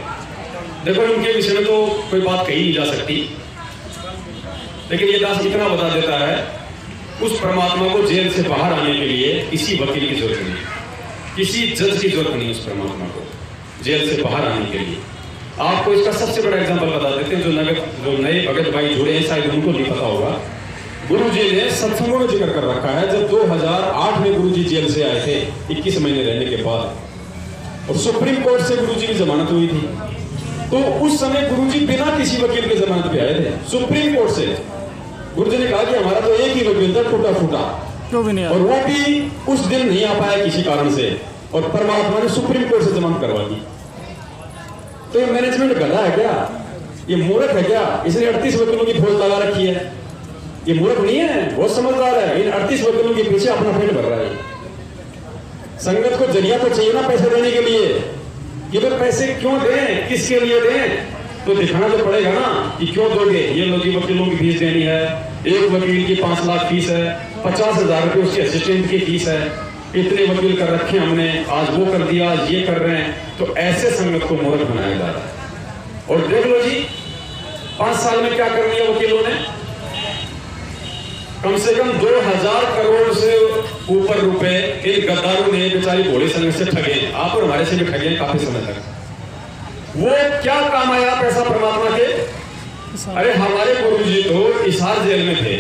देखो उनके विषय में तो कोई बात कही नहीं जा सकती, लेकिन ये दास इतना बता देता है, उस परमात्मा को जेल से बाहर आने के लिए किसी वकील की जरूरत नहीं, किसी जज की जरूरत नहीं, उस परमात्मा को जेल से बाहर आने के लिए। आपको इसका सबसे बड़ा एग्जांपल बता देते हैं, जो नए भगत भाई जुड़े हैं शायद उनको नहीं पता होगा। गुरुजी ने सत्संगों में जिक्र कर रखा है, जब 2008 में गुरुजी जेल से आए थे 21 महीने रहने के बाद, और सुप्रीम कोर्ट से गुरुजी की जमानत हुई थी, तो उस समय गुरुजी बिना किसी वकील के जमानत पे आए थे सुप्रीम कोर्ट से। गुरुजी ने कहा कि हमारा तो एक ही वकील था, टूटा फूटा, क्यों भी नहीं और वो भी उस दिन नहीं आ पाया किसी कारण से, और परमात्मा ने सुप्रीम कोर्ट से जमानत करवा दी। तो ये मैनेजमेंट गधा है क्या? ये मूर्ख है क्या? इसने 38 वकीलों की फौज लगा रखी है। ये मूर्ख नहीं है, बहुत समझदार है। इन 38 वकीलों के पीछे अपना पेट भर रहा है। संगत को जरिया तो चाहिए ना पैसे देने के लिए। ये लोग पैसे क्यों दें, किसके लिए दें, तो दिखाना तो पड़ेगा ना कि क्यों दोगे। ये लोग वकीलों की फीस देनी है, एक वकील की 5 लाख फीस है, 50,000 रुपये उसकी असिस्टेंट की फीस है, इतने वकील कर रखे हमने, आज वो कर दिया, आज ये कर रहे हैं। तो ऐसे संगत को मूर्ख बनाया जा रहा है। और देख लो जी 5 साल में क्या कर लिया वकीलों ने, कम से कम 2000 करोड़ से ऊपर रुपए इन गद्दारों ने बेचारी भोले संगत से ठगे। आप और हमारे से भी ठगे काफी समय तक। वो क्या काम आया पैसा परमात्मा के? अरे हमारे गुरुजी तो हिसार जेल में थे,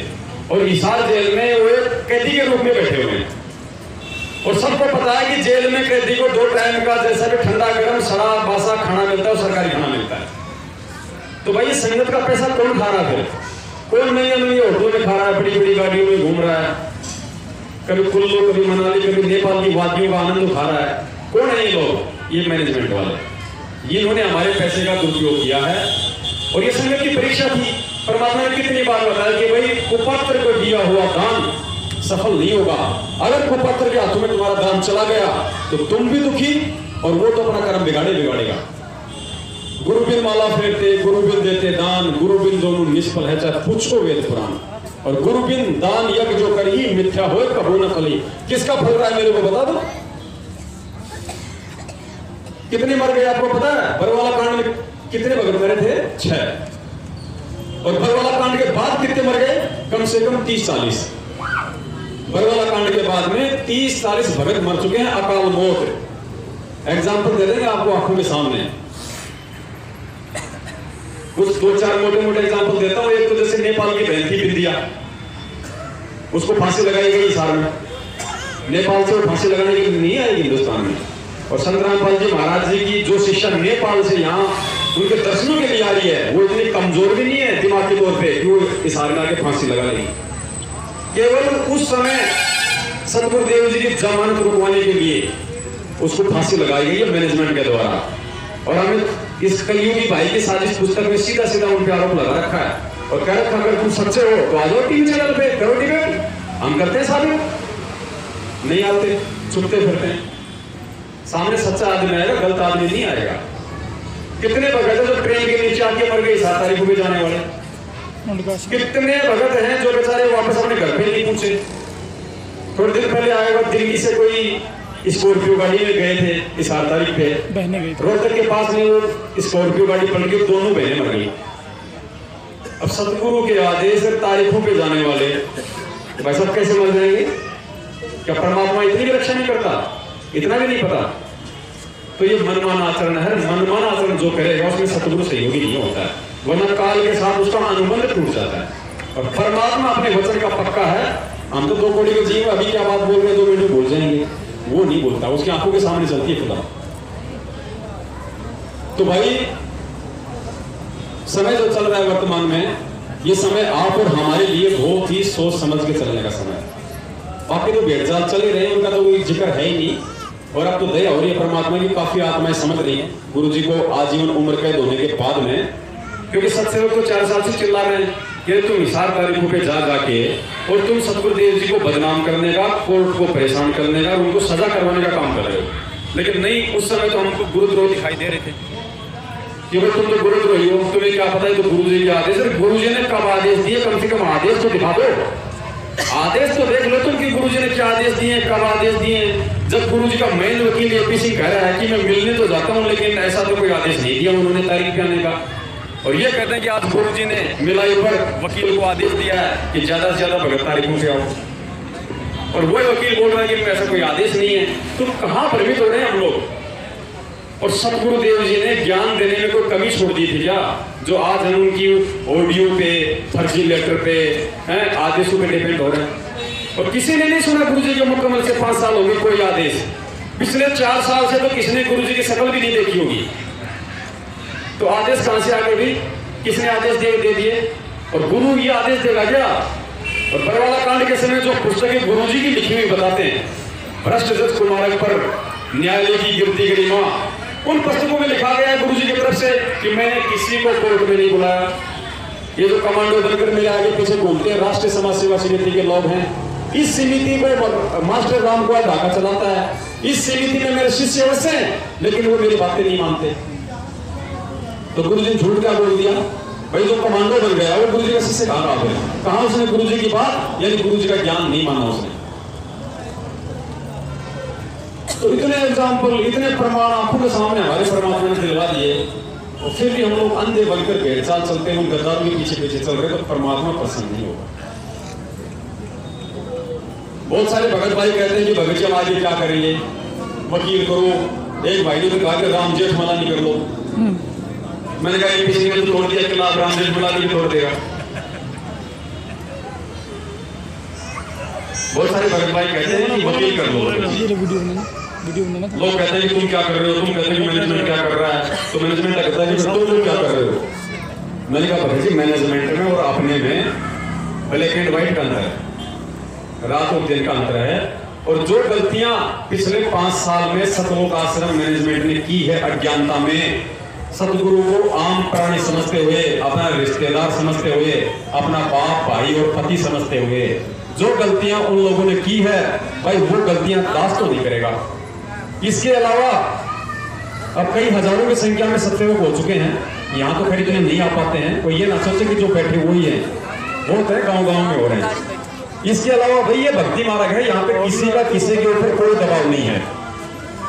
और हिसार जेल में वो एक कैदी के रूप में बैठे हुए हैं, और सबको पता है कि जेल में कैदी को 2 टाइम का जैसा भी ठंडा गर्म सड़ा बासा खाना मिलता है, सरकारी खाना मिलता है। तो भाई संगत का पैसा कौन खा रहा है? कौन नहीं होटलों में खा रहा है, बड़ी बड़ी गाड़ियों में घूम रहा है, कभी कुल्लू, कभी मनाली, कभी नेपाल की वादियों का आनंद उठा रहा है। कौन है ये लोग? ये मैनेजमेंट वाले, इन्होंने हमारे पैसे का दुरुपयोग किया है। और ये संगत की परीक्षा थी। परमात्मा ने कितनी बार बताया कि भाई कुपात्र को दिया हुआ दान सफल नहीं होगा। अगर कुपात्र के हाथों में तुम्हारा दान चला गया तो तुम भी दुखी, और वो तो अपना कर्म बिगाड़ेगा। गुरु बिन माला फेरते, गुरु बिन देते दान, गुरु बिन दोनों निष्फल है, चाहे पूछो वेद पुराण। और गुरु बिन दान यज्ञ जो करी मिथ्या हो कबो न फली। किसका फल रहा है मेरे को बता दो। कितने मर गए आपको पता है? बरवाला कांड में कितने भगत मरे थे? 6। और बरवाला कांड के बाद कितने मर गए? कम से कम 30-40। बरवाला कांड के बाद में 30-40 भगत मर चुके हैं अकाल मौत। एग्जाम्पल दे देंगे आपको आंखों के सामने। कुछ 2-4 मोटे एग्जाम्पल देता हूं। एक तो जैसे नेपाल की बहन थी बिंदिया, उसको फांसी लगाई गई हिसार में। नेपाल से फांसी लगाने के लिए नहीं आएगी हिंदुस्तान में। और संतरामपाल जी महाराज जी की जो शिष्या नेपाल से यहाँ उनके दर्शनों के लिए आ रही है, वो इतनी कमजोर भी नहीं है दिमागी तौर पे कि वो हिसार में आके फांसी लगा लेगी। केवल उस समय सतगुरुदेव जी की जमानत रुकवाने के लिए उसको फांसी लगाई गई है मैनेजमेंट के द्वारा। और हमें इस कलयुगी भाई की साजिश पुस्तक में सीधा उन पे आरोप लगा रखा है, और कह रखा अगर तुम सच्चे हो तो आ जाओ टीवी चैनल पे, करो डिबेट। हम करते हैं साबित, नहीं आते, छुपते फिरते हैं। सामने सच्चा आदमी आएगा, गलत आदमी नहीं आएगा। कितने भगत है जो ट्रेन के नीचे आके मर गए 7 तारीख को जाने वाले? कितने भगत हैं जो बेचारे वापस अपने घर पे नहीं पूछे? थोड़े दिन पहले आएगा दिल्ली से कोई स्कॉर्पियो गाड़ी में गए थे 7 तारीख पे, रोहतक के पास में वो स्कॉर्पियो गाड़ी पलट गई, दोनों बहनें मर गई। अब सतगुरु के आदेश तारीखों पे जाने वाले भाई साहब कैसे मर जाएंगे? क्या परमात्मा इतनी भी रक्षा नहीं करता? इतना भी नहीं पता? तो ये मनमान आचरण है। मनमान आचरण जो करेगा उसमें सतगुरु सहयोगी नहीं होता है, वरना काल के साथ उसका अनुबंध टूट जाता है। और परमात्मा अपने वचन का पक्का है। हम तो 2 कौड़ी के जीव अभी क्या बात बोल रहे हैं 2 मिनट बोल जाएंगे, वो नहीं बोलता, उसकी आंखों के सामने चलती है खुदा। तो भाई समय जो चल रहा है वर्तमान में, ये समय आप और हमारे लिए बहुत ही सोच समझ के चलने का समय है। बाकी तो भेड़चाल चल ही रहे हैं, उनका तो कोई जिक्र है ही नहीं। और अब तो दया हो रही है परमात्मा की, काफी आत्माएं समझ रही हैं गुरु जी को आजीवन उम्र कैद होने के बाद में। क्योंकि सत्सेवक तो 4 साल से चिल्ला रहे हैं कि तुम हिसार तारीखों पे जा जाके और तुम सतगुरुदेव जी को बदनाम करने का, कोर्ट को परेशान करने का, उनको सजा करवाने का काम कर रहे हो। लेकिन नहीं, उस समय तो हमको गुरुद्रोह दिखाई दे रहे थे कि भाई तुम तो गुरुद्रोही हो, तुम्हें क्या पता है तो गुरु जी के आदेश। गुरु जी ने कब आदेश दिए? कम से कम आदेश तो दिखा दो, आदेश तो देख लो तुम कि गुरु जी ने क्या आदेश दिए, कब आदेश दिए। जब गुरु जी का मेन वकील एपी सिंह कह रहा है कि मैं मिलने तो जाता हूँ, लेकिन ऐसा तो कोई आदेश नहीं दिया उन्होंने तारीख पे आने का। और ये कहते हैं कि आज गुरु जी ने मिलाई पर वकील को आदेश दिया है कि ज्यादा से ज्यादा भगत तारीखों से आओ, और वही वकील बोल रहा है कि ऐसा कोई आदेश नहीं है। तुम कहाँ भ्रमित हो रहे हैं हम लोग? और सतगुरुदेव जी ने ज्ञान देने में कोई कमी छोड़ दी थी क्या? जो आज हम उनकी ऑडियो पे, फर्जी लेटर पे, आदेशों पे डिपेंड हो रहे हैं। और किसी ने नहीं सुना गुरु जी के मुकम्मल से 5 साल हो गए कोई आदेश। पिछले 4 साल से तो किसने गुरु जी की शक्ल भी नहीं देखी होगी। तो आदेश कहां से आ गए भी? किसने आदेश दे दिए? और गुरु ये आदेश देगा क्या? और बरवाला कांड के समय जो पुस्तकें गुरु जी की लिखी हुई बताते हैं, भ्रष्ट जज कुमारक पर न्यायालय की गिरती गरिमा, उन पुस्तकों में लिखा गया है गुरु जी की तरफ से कि मैंने किसी को कोर्ट में नहीं बुलाया। ये जो कमांडो बनकर मेरे आगे पीछे घूमते हैं राष्ट्रीय समाज सेवा समिति के लोग हैं, इस समिति में मास्टर राम को ढाका चलाता है। इस समिति में मेरे शिष्य अवश्य हैं, लेकिन वो मेरी बातें नहीं मानते। तो गुरु जी झूठ क्या बोल दिया भाई? जो कमांडो बन गया वो गुरु जी का शिष्य कहाँ आ गया? कहाँ उसने गुरु जी की बात यानी गुरु जी का ज्ञान नहीं माना उसने। तो इतने एग्जाम्पल, इतने प्रमाण आंखों के सामने हमारे परमात्मा ने दिलवा दिए, और फिर भी हम लोग अंधे बनकर भेड़ चाल चलते हैं, उन गद्दारों के पीछे पीछे चल रहे, तो परमात्मा प्रसन्न नहीं होगा। बहुत सारे भगत भाई कहते हैं कि भगत जी हम आगे क्या करेंगे, वकील करो। एक भाई ने कहा कि राम जेठमलानी कर लो। मैंने कहा किसी ने तो तोड़ दिया कि राम जेठमलानी तोड़ देगा। बहुत सारे भगत भाई कहते हैं कि वकील कर लो। लोग कहते हैं कि तुम क्या कर रहे हो, तुम कहते हैं कि मैनेजमेंट क्या कर रहा है, तो मैनेजमेंट कहता है कि तुम क्या कर रहे हो। मैंने कहा भगत जी मैनेजमेंट में और अपने में ब्लैक एंड व्हाइट का अंतर है, रात और दिन का अंतर है। और जो गलतियां पिछले 5 साल में सतलोक आश्रम मैनेजमेंट ने की है अज्ञानता में, सतगुरु को आम प्राणी समझते हुए, अपना रिश्तेदार समझते हुए, अपना बाप भाई और पति समझते हुए जो गलतियां उन लोगों ने की है भाई, वो गलतियां दास तो नहीं करेगा। इसके अलावा अब कई हजारों की संख्या में सत्सेवक हो चुके हैं, यहाँ तो खरीदने नहीं आ पाते हैं। कोई ये ना सोचे कि जो बैठे वही है, बहुत है गांव-गांव में हो रहे हैं। इसके अलावा भाई ये भक्ति मार्ग है, यहाँ पे किसी का किसी के ऊपर कोई दबाव नहीं है।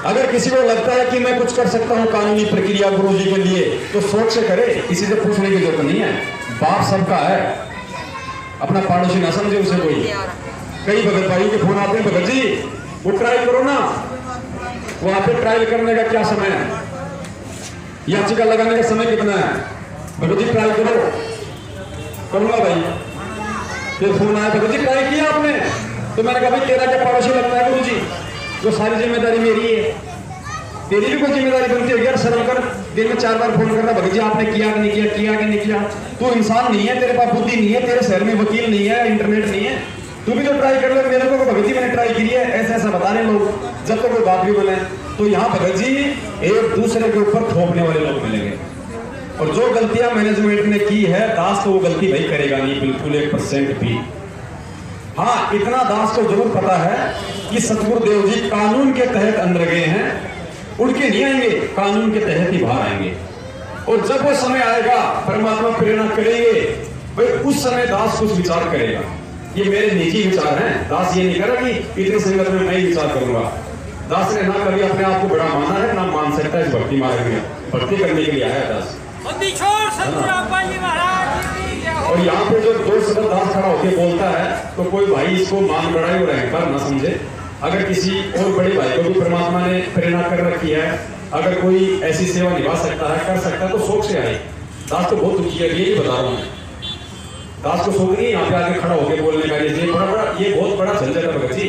अगर किसी को लगता है कि मैं कुछ कर सकता हूँ कानूनी प्रक्रिया गुरु जी के लिए, तो सोच से करे, किसी से पूछने की जरूरत नहीं है। बाप सबका है, अपना पड़ोसी ना समझे उसे कोई। कई भगत भाइयों के फोन आते हैं, भगत जी वो ट्राई करो ना, वहां पे ट्रायल करने का क्या समय है, याचिका लगाने का समय कितना है, भगत जी ट्राई करो। करूंगा भाई। फिर फोन आया, भगत जी ट्राई किया आपने? तो मैंने कहा भाई तेरा क्या पड़ोसी लगता है गुरु जी, जो सारी जिम्मेदारी मेरी है, तेरी भी कोई जिम्मेदारी बनती है यार। शर्म कर, दिन में 4 बार फोन करना, भगत जी आपने किया कि नहीं किया, किया कि नहीं किया। तू इंसान नहीं है, तेरे पास बुद्धि नहीं है, तेरे शहर में वकील नहीं है, इंटरनेट नहीं है, तू भी तो ट्राई कर ले। मेरे को भगत जी मैंने ट्राई की है, ऐसा ऐसा बता रहे लोग, जब तक कोई बात भी बोले। तो यहाँ भगत जी एक दूसरे के ऊपर थोपने वाले लोग मिलेंगे। और जो गलतियां मैनेजमेंट ने की है, दास तो वो गलती भाई करेगा नहीं, बिल्कुल 1% भी। हाँ, इतना दास को जरूर पता है कि सतगुरुदेव जी कानून के तहत अंदर गए हैं, उड़ के नहीं आएंगे, कानून के तहत ही बाहर आएंगे। और जब वो समय आएगा, परमात्मा प्रेरणा करेंगे भाई, उस समय दास कुछ विचार करेगा। ये मेरे निजी विचार हैं, दास ये नहीं करा कि इतनी संगत में मैं ही विचार करूंगा। दास ने ना कभी अपने आप को बड़ा माना है, ना मान सकता है। इस भक्ति मार्ग में भक्ति करने के लिए आया दास। और यहाँ पे जो 2 शब्द दास खड़ा होकर बोलता है, तो कोई भाई इसको मान बढ़ाई और अहंकार ना समझे। अगर किसी और बड़े भाई को भी परमात्मा ने प्रेरणा कर रखी है, अगर कोई ऐसी सेवा निभा सकता है, कर सकता है, तो शौक से आए। दास तो बहुत दुखी है, ये बता रहा हूँ मैं। दास को शौक नहीं यहाँ पे आके खड़ा होकर बोलने का, ये बहुत बड़ा झंझट है भगत जी।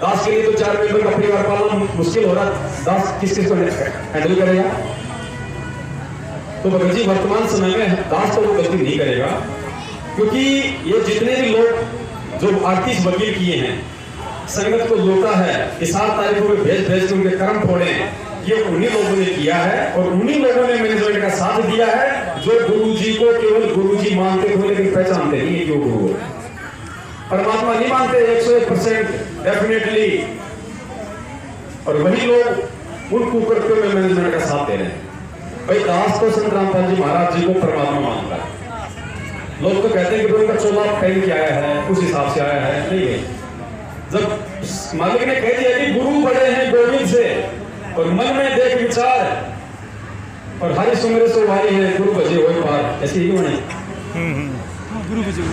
दास के लिए तो 4 मेंबर का परिवार पालना मुश्किल हो रहा। दास किस किस को हैंडल करेगा? तो भगत जी वर्तमान समय में दास तो वो गलती नहीं करेगा, क्योंकि ये जितने भी लोग जो 38 वकील किए हैं, संगत को लूटा है, इस 7 तारीखों में भेज के उनके कर्म फोड़े, ये उन्हीं लोगों ने किया है। और उन्हीं लोगों ने मैनेजमेंट का साथ दिया है, जो गुरु जी को केवल गुरु जी मानते थे, लेकिन पहचानते नहीं है क्यों गुरु है। परमात्मा नहीं मानते 101% डेफिनेटली। और वही लोग उन कुकर्तियों में मैनेजमेंट का साथ दे रहे हैं। भाई दास को संत रामपाल जी महाराज जी को परमात्मा मानता है। लोग तो कहते हैं कि उनका चोला पहन के आया है, उस हिसाब से आया है। नहीं है, जब मालिक ने कह दिया कि गुरु बड़े हैं गोविंद से, और मन में देख विचार, और हरि सुमरे सो भारी है, गुरु बजे हो पार, ऐसे ही बने गुरु बजे।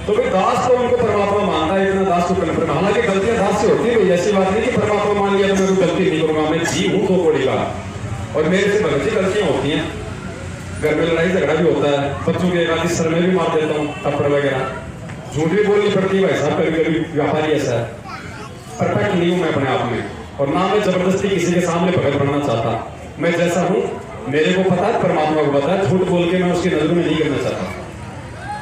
तो भाई दास तो उनको परमात्मा मानता है, इतना दास को कन्फर्म। हालांकि गलतियां दास से होती है, ऐसी बात नहीं कि परमात्मा मान लिया तो मैं कोई गलती नहीं करूंगा, मैं जीव हूं तो कोड़ेगा। और मेरे से भगत जी गलतियां होती हैं, घर में लड़ाई झगड़ा भी होता है, बच्चों के एक सर में भी मार देता हूँ थप्पड़ वगैरह, झूठ भी बोलनी पड़ती है भाई साहब, कभी कभी व्यापारी ऐसा है। परफेक्ट नहीं हूँ मैं अपने आप में, और ना मैं जबरदस्ती किसी के सामने भगत बनना चाहता। मैं जैसा हूँ मेरे को पता है, परमात्मा को पता है, झूठ बोल के मैं उसकी नजर में नहीं करना चाहता।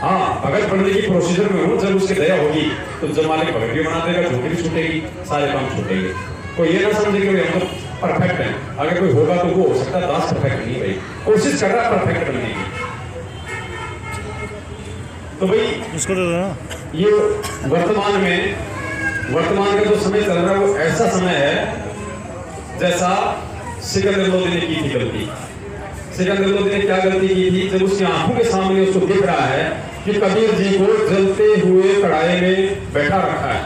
हाँ, भगत बनने की प्रोसीजर में हूँ, जब उसकी दया होगी तो जब मालिक भगत भी बना देगा, झूठी भी छूटेगी, सारे काम छूटेंगे। कोई ये ना समझे कि हम तो परफेक्ट हैं, अगर कोई होगा तो वो हो सकता है, दास परफेक्ट नहीं भाई, कोशिश कर रहा है परफेक्ट बनने की। तो भाई उसको दे दो ना। ये वर्तमान का जो समय चल रहा है वो ऐसा समय है जैसा सिकंदर लोदी ने की थी गलती। सिकंदर लोदी ने क्या गलती की थी? जब उसकी आंखों के सामने उसको दिख रहा है कि कबीर जी को जलते हुए कढ़ाई में बैठा रखा है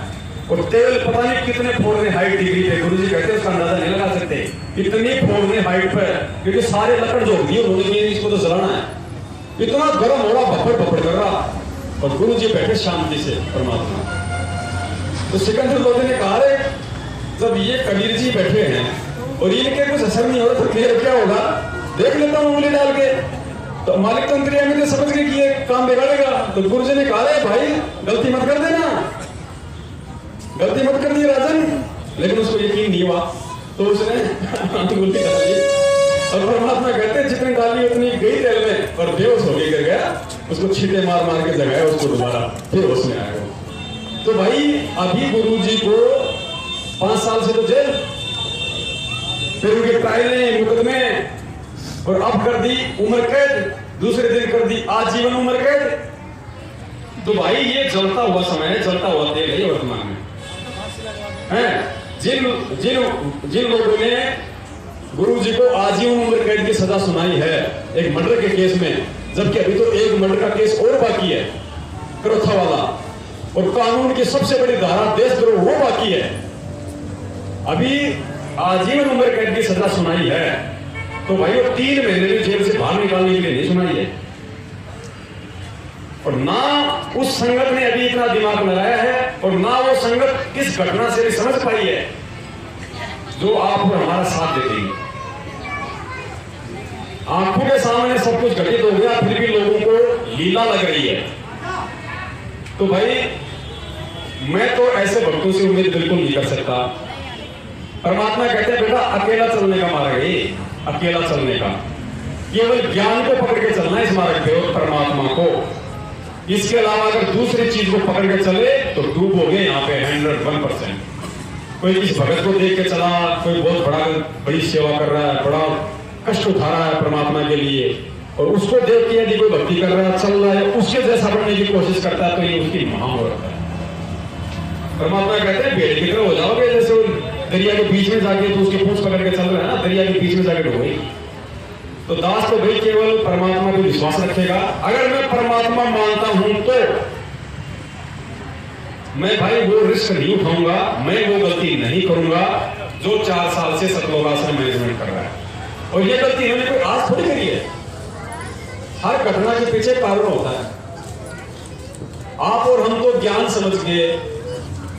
और तेल पता नहीं कितने फोड़ने हाइट डिग्री पे, गुरु जी कहते हैं उसका अंदाजा नहीं लगा सकते, इतनी फोड़ने हाइट पर, क्योंकि सारे लकड़ जो होगी उन्होंने इसको तो जलाना है, इतना गर्म हो रहा, भपड़ भपड़ कर रहा, और गुरु जी बैठे शांति से परमात्मा। तो सिकंदर लोदी ने कहा, जब ये कबीर जी बैठे हैं और इनके कुछ असर नहीं हो रहा तो फिर क्या होगा, देख लेता हूँ उंगली डाल के। तो मालिक तो अंतर्यामी में समझ गए कि ये काम बिगाड़ेगा। तो गुरु जी ने कहा, भाई गलती मत कर देना, गलती मत कर दी राजन, लेकिन उसको यकीन नहीं हुआ तो उसने उंगली डाली, और परमात्मा कहते हैं जितनी डाली उतनी गई तेल में और बेहोश हो गई, गिर गया, उसको छींटे मार मार के जगाया, उसको दोबारा फिर उसमें आया। तो भाई अभी गुरु जी को 5 साल से तो जेल, फिर उनके ट्रायल मुकदमे, और अब कर दी उम्र कैद, दूसरे दिन कर दी आजीवन उम्र कैद। तो भाई ये जलता हुआ समय है, जलता हुआ तेल है वर्तमान में है। जिन लोगों ने गुरु जी को आजीवन उम्र कैद की सजा सुनाई है एक मर्डर के केस में, जबकि अभी तो एक मर्डर का केस और बाकी है, क्रोथा वाला, और कानून की सबसे बड़ी धारा देशद्रोह वो बाकी है, अभी आजीवन उम्र कैद की सजा सुनाई है। तो भाई वो 3 महीने में जेल से बाहर निकालने के लिए नहीं सुनाई है, और ना उस संगत ने अभी इतना दिमाग लगाया है, और ना वो संगत किस घटना से भी समझ पाई है जो आपको हमारा साथ दे देगी। आंखों के सामने सब कुछ घटित हो गया, फिर भी लोगों को लीला लग रही है। तो भाई मैं तो ऐसे भक्तों से उम्मीद बिल्कुल नहीं कर सकता। परमात्मा कहते हैं बेटा अकेला चलने का मार्ग है, अकेला चलने का, केवल ज्ञान को पकड़ के चलना इस मार्ग पे, और परमात्मा को, इसके अलावा अगर दूसरी चीज को पकड़ के चले तो डूबोगे यहाँ पे 101%। कोई किस भगत को देख के चला, कोई बहुत बड़ी सेवा कर रहा है, बड़ा कष्ट उठा रहा है परमात्मा के लिए, और उसको देख के यदि कोई भक्ति कर रहा है, चल रहा है, उसके जैसा बनने की कोशिश करता है, तो ये उसकी महामूर्ख है। परमात्मा कहते हैं भेड़ की तरह हो जाओगे, जैसे दरिया के बीच में जाके तो उसके पूंछ पकड़ के चल रहा है ना, दरिया के बीच में जाके डूबेगी। तो दास तो भाई केवल परमात्मा पे विश्वास रखेगा। अगर मैं परमात्मा मानता हूं तो मैं भाई वो रिस्क नहीं उठाऊंगा, मैं वो गलती नहीं करूंगा जो 4 साल से सतलोकासन मैनेजमेंट कर रहा है। और ये गलती इन्होंने कोई आज थोड़ी करी है, हर घटना के पीछे कारण होता है। आप और हम तो ज्ञान समझ के,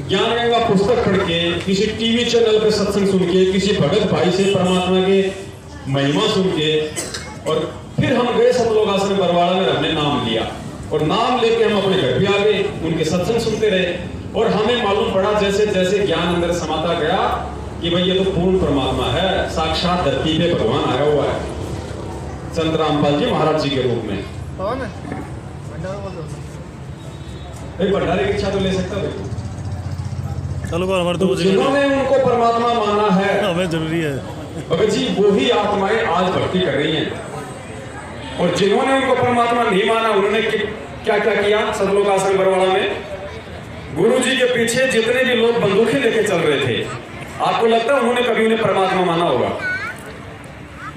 ज्ञान गंगा पुस्तक पढ़ के, किसी टीवी चैनल पे सत्संग सुन के, किसी भगत भाई से परमात्मा के महिमा सुन के, और फिर हम गए सतलोकासन बरवाड़ा में, हमने नाम लिया, और नाम लेके हम अपने घर भी आ गए, उनके सत्संग सुनते रहे, और हमें मालूम पड़ा जैसे जैसे ज्ञान अंदर समाता गया कि भाई ये तो पूर्ण परमात्मा है, साक्षात धरती पे भगवान आया हुआ है, चंद्रामपाल जी महाराज जी के रूप में। भंडारे की इच्छा तो ले सकता भाई, चलो हमारे तो जिन्होंने उनको परमात्मा माना है, हमें जरूरी है भगत जी, वही आत्माएं आज भक्ति कर रही हैं, और जिन्होंने उनको परमात्मा नहीं माना उन्होंने क्या क्या किया। सतलोकासन बरवाड़ा में गुरु जी के पीछे जितने भी लोग बंदूकें लेके चल रहे थे, आपको लगता है उन्होंने कभी उन्हें परमात्मा माना होगा?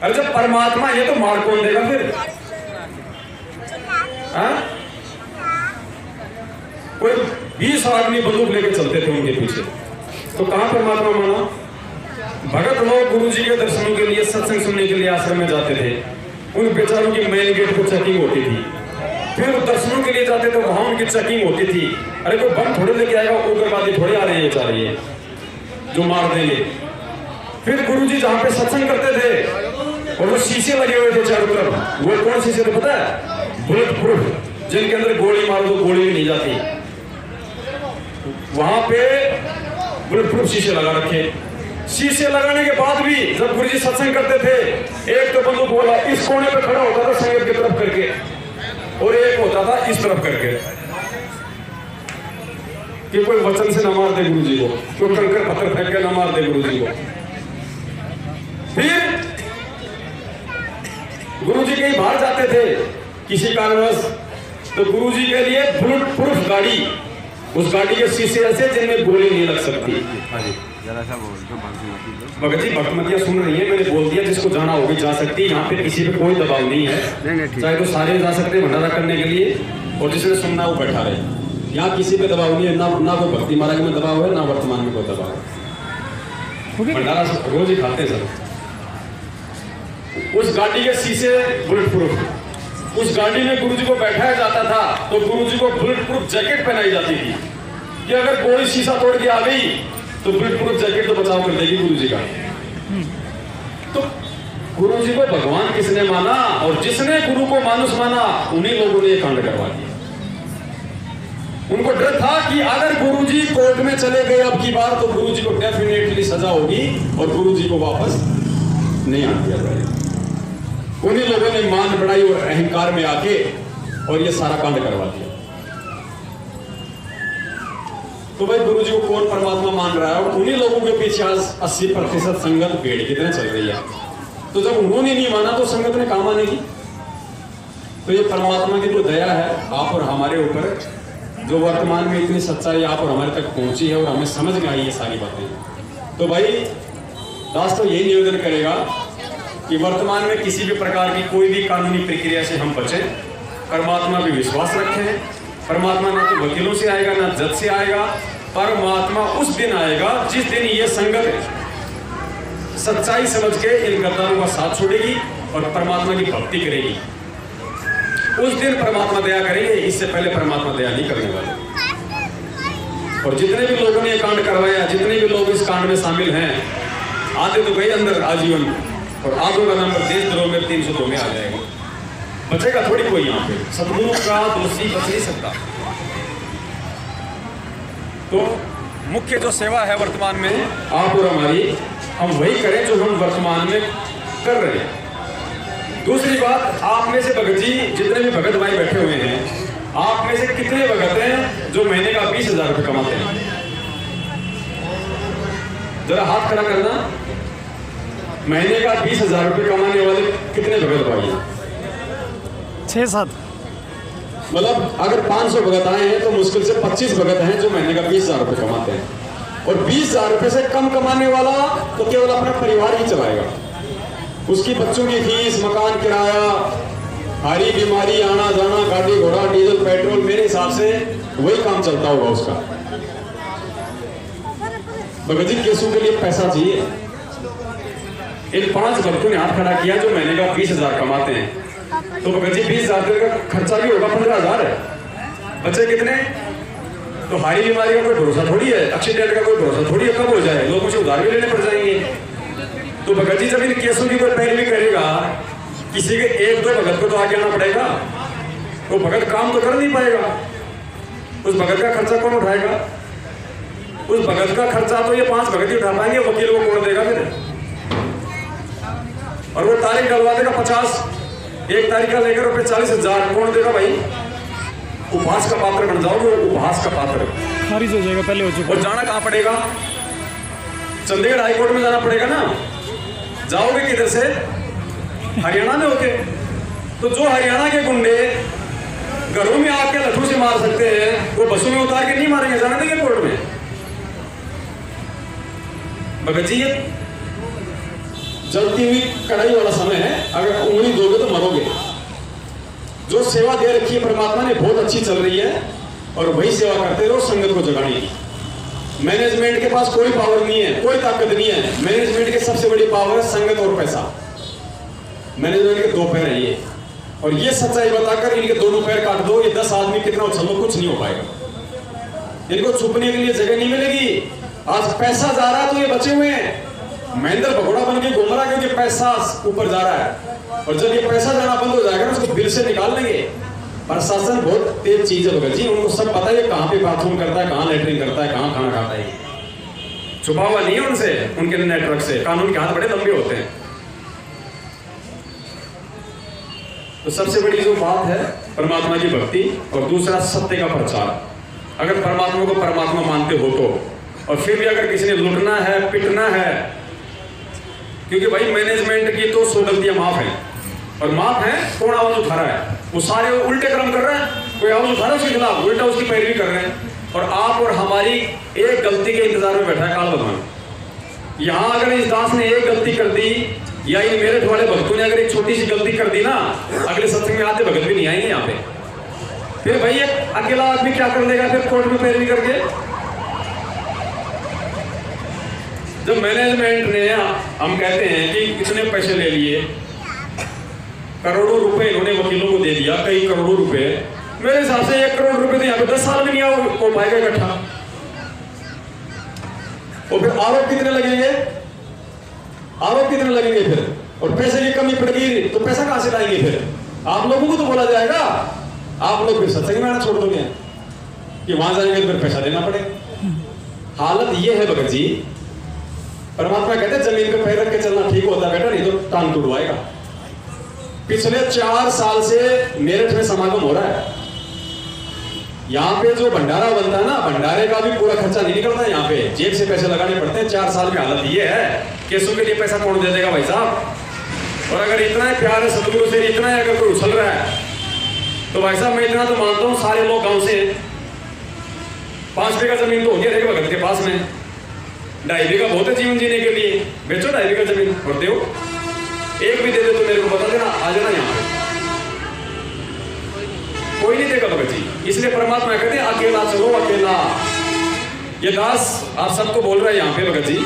अरे जब परमात्मा ये तो मार कौन देगा फिर? कोई 20 आदमी बंदूक लेके चलते थे उनके पीछे, तो कहां परमात्मा माना? भगत लोग गुरु जी के दर्शनों के लिए, सत्संग सुनने के लिए आश्रम में जाते थे, उन बेचारों की मेन गेट पर चेकिंग होती थी, फिर दर्शनों के लिए जाते तो वहां उनकी चेकिंग होती थी। अरे कोई बम थोड़े लेके आएगा, उग्रवादी थोड़े आ रहे हैं जा रही जो मार देंगे। फिर गुरु जी जहां पे सत्संग करते थे और वो शीशे लगे हुए थे चारों तरफ। वो कौन शीशे थे पता है? बुलेट प्रूफ, जिनके अंदर गोली मारो तो गोली भी नहीं जाती। वहां पे बुलेट प्रूफ शीशे लगा रखे। शीशे लगाने के बाद भी जब गुरुजी सत्संग करते थे, एक तो बंदूक बोला इस कोने पे खड़ा होता था संगत की तरफ करके, और एक होता था इस तरफ करके कि कोई वचन से न मार दे गुरुजी को, कोई कंकड़ पत्थर फेंक के न मार दे गुरुजी को। फिर गुरुजी कहीं बाहर जाते थे किसी कारणवश, तो गुरुजी के लिए बुलेट प्रूफ गाड़ी, उस गाड़ी के शीशे ऐसे जिनमें गोली नहीं लग सकती। भगत जी भक्तमतियां सुन रही है, मैंने बोल दिया जिसको जाना होगी जा सकती है। यहाँ पे किसी पे कोई दबाव नहीं है, चाहे तो सारे जा सकते हैं भंडारा करने के लिए, और जिसने सुनना वो बैठा रहे। यहाँ किसी पे दबाव नहीं है, ना कोई भक्ति महाराज में दबाव है, ना वर्तमान में कोई दबाव है। भंडारा रोज ही खाते सर। उस गाड़ी के शीशे बुलेट प्रूफ, उस गाड़ी में गुरुजी को बैठाया जाता था तो गुरुजी को बुलेट प्रूफ जैकेट पहनाई जाती थी कि अगर कोई शीशा तोड़ के आ गई तो बुलेट प्रूफ जैकेट तो बचाव कर देगी गुरुजी का। तो गुरुजी को भगवान किसने माना, और जिसने गुरु को मानुष माना उन्हीं लोगों ने कांड करवा दिया। उनको डर था कि अगर गुरुजी कोर्ट में चले गए अब की बार तो गुरुजी को डेफिनेटली सजा होगी और गुरुजी को वापस नहीं आने दिया जाएगा। उन्हीं लोगों ने मान बढ़ाई और अहंकार में आके और ये सारा कांड करवा दिया। तो भाई गुरुजी को कौन परमात्मा मान रहा है, और उन्हीं लोगों के पीछे आज 80% संगत भेड़ की तरह चल रही है। तो जब उन्होंने नहीं माना तो संगत ने कहां मानेगी? तो ये परमात्मा की तो दया है आप और हमारे ऊपर, जो वर्तमान में इतनी सच्चाई आप और हमारे तक पहुंची है और हमें समझ में आई ये सारी बातें। तो भाई दास तो यही निवेदन करेगा कि वर्तमान में किसी भी प्रकार की कोई भी कानूनी प्रक्रिया से हम बचें, परमात्मा पे विश्वास रखें। परमात्मा ना तो वकीलों से आएगा ना जज से आएगा, परमात्मा उस दिन आएगा जिस दिन ये संगत सच्चाई समझ के इन गद्दारों का साथ छोड़ेगी और परमात्मा की भक्ति करेगी। उस दिन परमात्मा दया करेंगे, इससे पहले परमात्मा दया नहीं करने वाले। और जितने भी लोगों ने ये कांड करवाया, जितने भी लोग इस कांड में शामिल हैं, आधे तो गए अंदर आजीवन, और आधों का नंबर देशद्रोह में 302 में आ जाएगा। बचेगा थोड़ी कोई यहाँ पे, सतगुरु का दोषी बच नहीं सकता। तो मुख्य जो सेवा है वर्तमान में आप और हमारी, हम वही करें जो हम वर्तमान में कर रहे हैं। दूसरी बात, आप में से भगत जी जितने भी भगत भाई बैठे हुए हैं, आप में से कितने भगत हैं जो महीने का 20,000 रुपये कमाते हैं? जरा हाथ खड़ा करना। महीने का 20,000 रुपये कमाने वाले कितने भगत भाई हैं? 6-7। मतलब अगर 500 भगत आए हैं तो मुश्किल से 25 भगत हैं जो महीने का 20,000 रुपये कमाते हैं। और 20,000 रुपये से कम कमाने वाला तो केवल अपना परिवार ही चलाएगा। उसकी बच्चों की फीस, मकान किराया, हारी बीमारी, आना जाना, गाड़ी घोड़ा, डीजल पेट्रोल, मेरे हिसाब से वही काम चलता होगा उसका। भगत जी केसू के लिए पैसा चाहिए। इन 5 भक्तों ने हाथ खड़ा किया जो महीने का 20,000 कमाते हैं, तो भगत जी 20,000 का खर्चा भी होगा 15,000 है। बच्चे कितने? तो हारी बीमारी का कोई भरोसा थोड़ी है, एक्सीडेंट का कोई भरोसा थोड़ी है, कब हो जाए, लोगों से उधार भी लेने पड़ जाएंगे। तो भगत जी जब इन केसों की कोई पैरवी करेगा, किसी के 1-2 भगत को तो आगे आना पड़ेगा। तो भगत काम तो कर नहीं पाएगा, उस भगत का खर्चा कौन उठाएगा? उस भगत का खर्चा तो ये 5 भगत ही उठा पाएंगे, वकील को कौन देगा फिर? और वो तारीख डलवा देगा 50, 1 तारीख का लेकर रुपये 40,000 कौन देगा भाई? उपहास का पात्र बन जाओगे, उपहास का पात्र खारिज हो जाएगा, पहले हो चुका। और जाना कहाँ पड़ेगा? चंडीगढ़ हाईकोर्ट में जाना पड़ेगा ना। जाओगे किधर से? हरियाणा में होके। तो जो हरियाणा के गुंडे घरों में आके लट्ठू से मार सकते हैं, वो बसों में उतार के नहीं मारेंगे, जाने देंगे कोर्ट में? भगत जी ये जलती हुई कढ़ाई वाला समय है, अगर उंगली दोगे तो मरोगे। जो सेवा दे रखी है परमात्मा ने बहुत अच्छी चल रही है, और वही सेवा करते रहो संगत को जगाने की। मैनेजमेंट के पास कोई पावर नहीं है, कोई ताकत नहीं है। मैनेजमेंट की सबसे बड़ी पावर है संगत और पैसा। मैनेजमेंट के 2 पैर हैं ये, और ये सच्चाई बताकर इनके दोनों पैर काट दो, ये 10 आदमी कितना उछल लो, कुछ नहीं हो पाएगा। इनको छुपने के लिए जगह नहीं मिलेगी। आज पैसा जा रहा तो ये बचे हुए हैं, महेंद्र भगोड़ा बन के घूम रहा है क्योंकि पैसा ऊपर जा रहा है, और जब ये पैसा जाना बंद हो जाएगा ना उसको बिल से निकाल लेंगे। प्रशासन बहुत तेज चीज है भगत जी, उनको सब पता है कहाँ पे बाथरूम करता है, कहाँ लेटरिन करता है, कहाँ खाना खाता है। छुपा हुआ नहीं है उनसे, उनके नेटवर्क से। कानून के हाथ बड़े लंबे होते हैं। तो सबसे बड़ी जो बात है परमात्मा की भक्ति, और दूसरा सत्य का प्रचार। अगर परमात्मा को परमात्मा मानते हो तो, और फिर भी अगर किसी ने लुटना है, पिटना है, क्योंकि भाई मैनेजमेंट की तो 100 गलतियां माफ है, और माफ है कौन आवाज उठा रहा है, वो सारे उल्टे क्रम कर रहे हैं। कोई आवाज उठा रहा है उसके खिलाफ, उल्टा उसकी पैरवी कर रहे हैं। और आप और हमारी एक गलती के इंतजार में बैठा है काल भगवान। यहां अगर इस दास ने एक गलती कर दी, या इन मेरठ वाले भक्तों ने अगर एक छोटी सी गलती कर दी ना, अगले सत्संग में आते भगत भी नहीं आएंगे यहाँ पे। फिर भाई एक अकेला आदमी क्या कर लेगा फिर कोर्ट में पैरवी करके? जब मैनेजमेंट ने, हम कहते हैं कि इतने पैसे ले लिए, करोड़ों रुपए इन्होंने वकीलों को दे दिया, कई करोड़ों रुपए, मेरे हिसाब से 1 करोड़ रुपए तो यहाँ पे 10 साल में नहीं हो पाएगा इकट्ठा। और फिर आरोप कितने लगेंगे, आरोप कितने लगेंगे फिर, और पैसे की कमी पड़ेगी तो पैसा कहां से लाएंगे फिर? आप लोगों को तो बोला जाएगा, आप लोग फिर सत्संग में आना छोड़ दोगे कि वहां जाएंगे तो फिर पैसा देना पड़ेगा। हालत ये है भगत जी। परमात्मा कहते हैं जमीन पे पैर रख के चलना ठीक होता है बेटा, नहीं तो टांग टूटवाएगा। पिछले 4 साल से मेरठ में समागम हो रहा है। यहाँ पे जो भंडारा बनता है ना, भंडारे का भी पूरा खर्चा नहीं निकलता है। यहाँ पे जेब से पैसे लगाने पड़ते हैं। 4 साल में हालत ये है, केसों के लिए पैसा कौन दे देगा भाई साहब? और अगर इतना ही प्यार है सतगुरु से, इतना ही अगर कोई उछल रहा है, तो भाई साहब मैं इतना तो मानता हूँ सारे लोग गाँव से 5 बीघा जमीन तो होगी रहेगी भगत के पास में, 2.5 बीघा बहुत है जीवन जीने के लिए, बेचो 2.5 बीघा जमीन और दो। एक भी दे दे तो मेरे को बता देना, आ जाना यहाँ पे। कोई नहीं देगा भगत जी। इसलिए परमात्मा कहते हैं अकेला चलो अकेला। ये दास आप सबको बोल रहे हैं यहाँ पे भगत जी,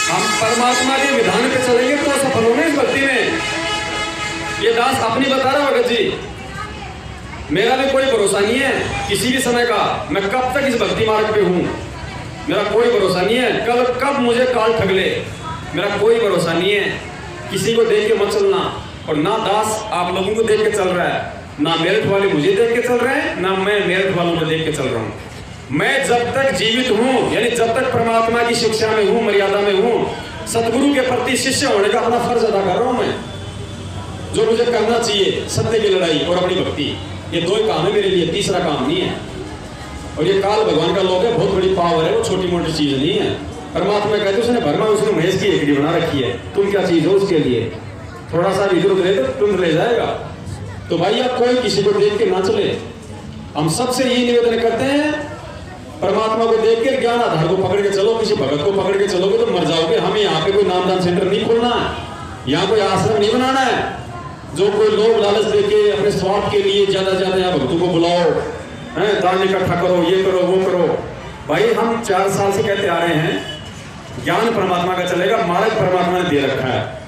हम परमात्मा के विधान पे चलेंगे तो सफल होंगे इस भक्ति में। ये दास अपनी बता रहा भगत जी, मेरा भी कोई भरोसा नहीं है किसी भी समय का, मैं कब तक इस भक्ति मार्ग पे हूँ, मेरा कोई भरोसा नहीं है। कब मुझे काल ठग ले, मेरा कोई भरोसा नहीं है। किसी को देख के मत चलना। और ना दास आप लोगों को देख के चल रहा है, ना मेरठ वाले मुझे देख के चल रहे हैं, ना मैं मेरठ वालों को देख के चल रहा हूँ। मैं जब तक जीवित हूँ, यानी जब तक परमात्मा की शिक्षा में हूँ, मर्यादा में हूँ, सतगुरु के प्रति शिष्य होने का अपना फर्ज अदा कर रहा हूँ मैं। जो मुझे करना चाहिए, सत्य की लड़ाई और अपनी भक्ति, ये 2 ही काम है मेरे लिए, तीसरा काम नहीं है। और ये काल भगवान का लोग है, बहुत बड़ी पावर है, वो छोटी मोटी चीज नहीं है। परमात्मा कहते उसने भरमा उसने महेश की एकड़ी बना रखी है, तुम क्या चीज हो उसके लिए? थोड़ा सा इधर उधर तो तुम ले जाएगा। तो भाई आप कोई किसी को देख के ना चले। हम सबसे यही निवेदन करते हैं, परमात्मा को देख के ज्ञान आधार को पकड़ के चलो। किसी भगत को पकड़ के चलोगे तो मर जाओगे। हमें यहाँ पे कोई नामदान सेंटर नहीं खोलना है, यहाँ कोई आश्रम नहीं बनाना है। जो कोई लोग लालच देके अपने स्वार्थ के लिए ज्यादा यहाँ भक्तों को बुलाओ, दान इकट्ठा करो, ये करो वो करो। भाई हम 4 साल से कहते आ रहे हैं, ज्ञान परमात्मा का चलेगा, मार्ग परमात्मा ने दे रखा है।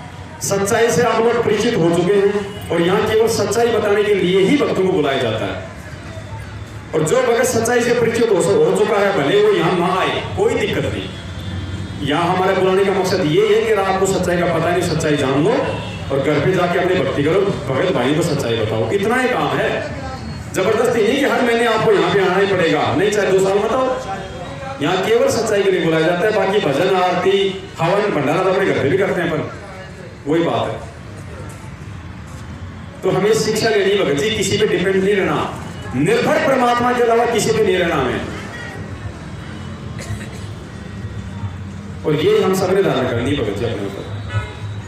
सच्चाई से आप लोग परिचित हो चुके हैं, और यहाँ केवल सच्चाई बताने के लिए ही भक्तों को बुलाया जाता है। और जो भगत सच्चाई से परिचित हो चुका है, भले वो यहाँ ना आए, कोई दिक्कत नहीं। यहाँ हमारे बुलाने का मकसद ये है कि आपको सच्चाई का पता नहीं, सच्चाई जान लो और घर पे जाके अपने भक्ति करो, भगत भाई को सच्चाई बताओ। इतना ही काम है। जबरदस्ती नहीं कि हर महीने आपको यहाँ पे आना ही पड़ेगा, नहीं चाहे 2 साल बताओ। यहाँ केवल सच्चाई के लिए बुलाया जाता है। बाकी भजन आरती हवन भंडारा तो अपने घर पे भी करते हैं, पर वही बात है। तो हमें शिक्षा लेनी भगत जी, किसी पे डिपेंड नहीं रहना, निर्भर परमात्मा के अलावा किसी पे नहीं रहना हमें। और ये हम सबने धारणा करनी भगत जी अपने ऊपर।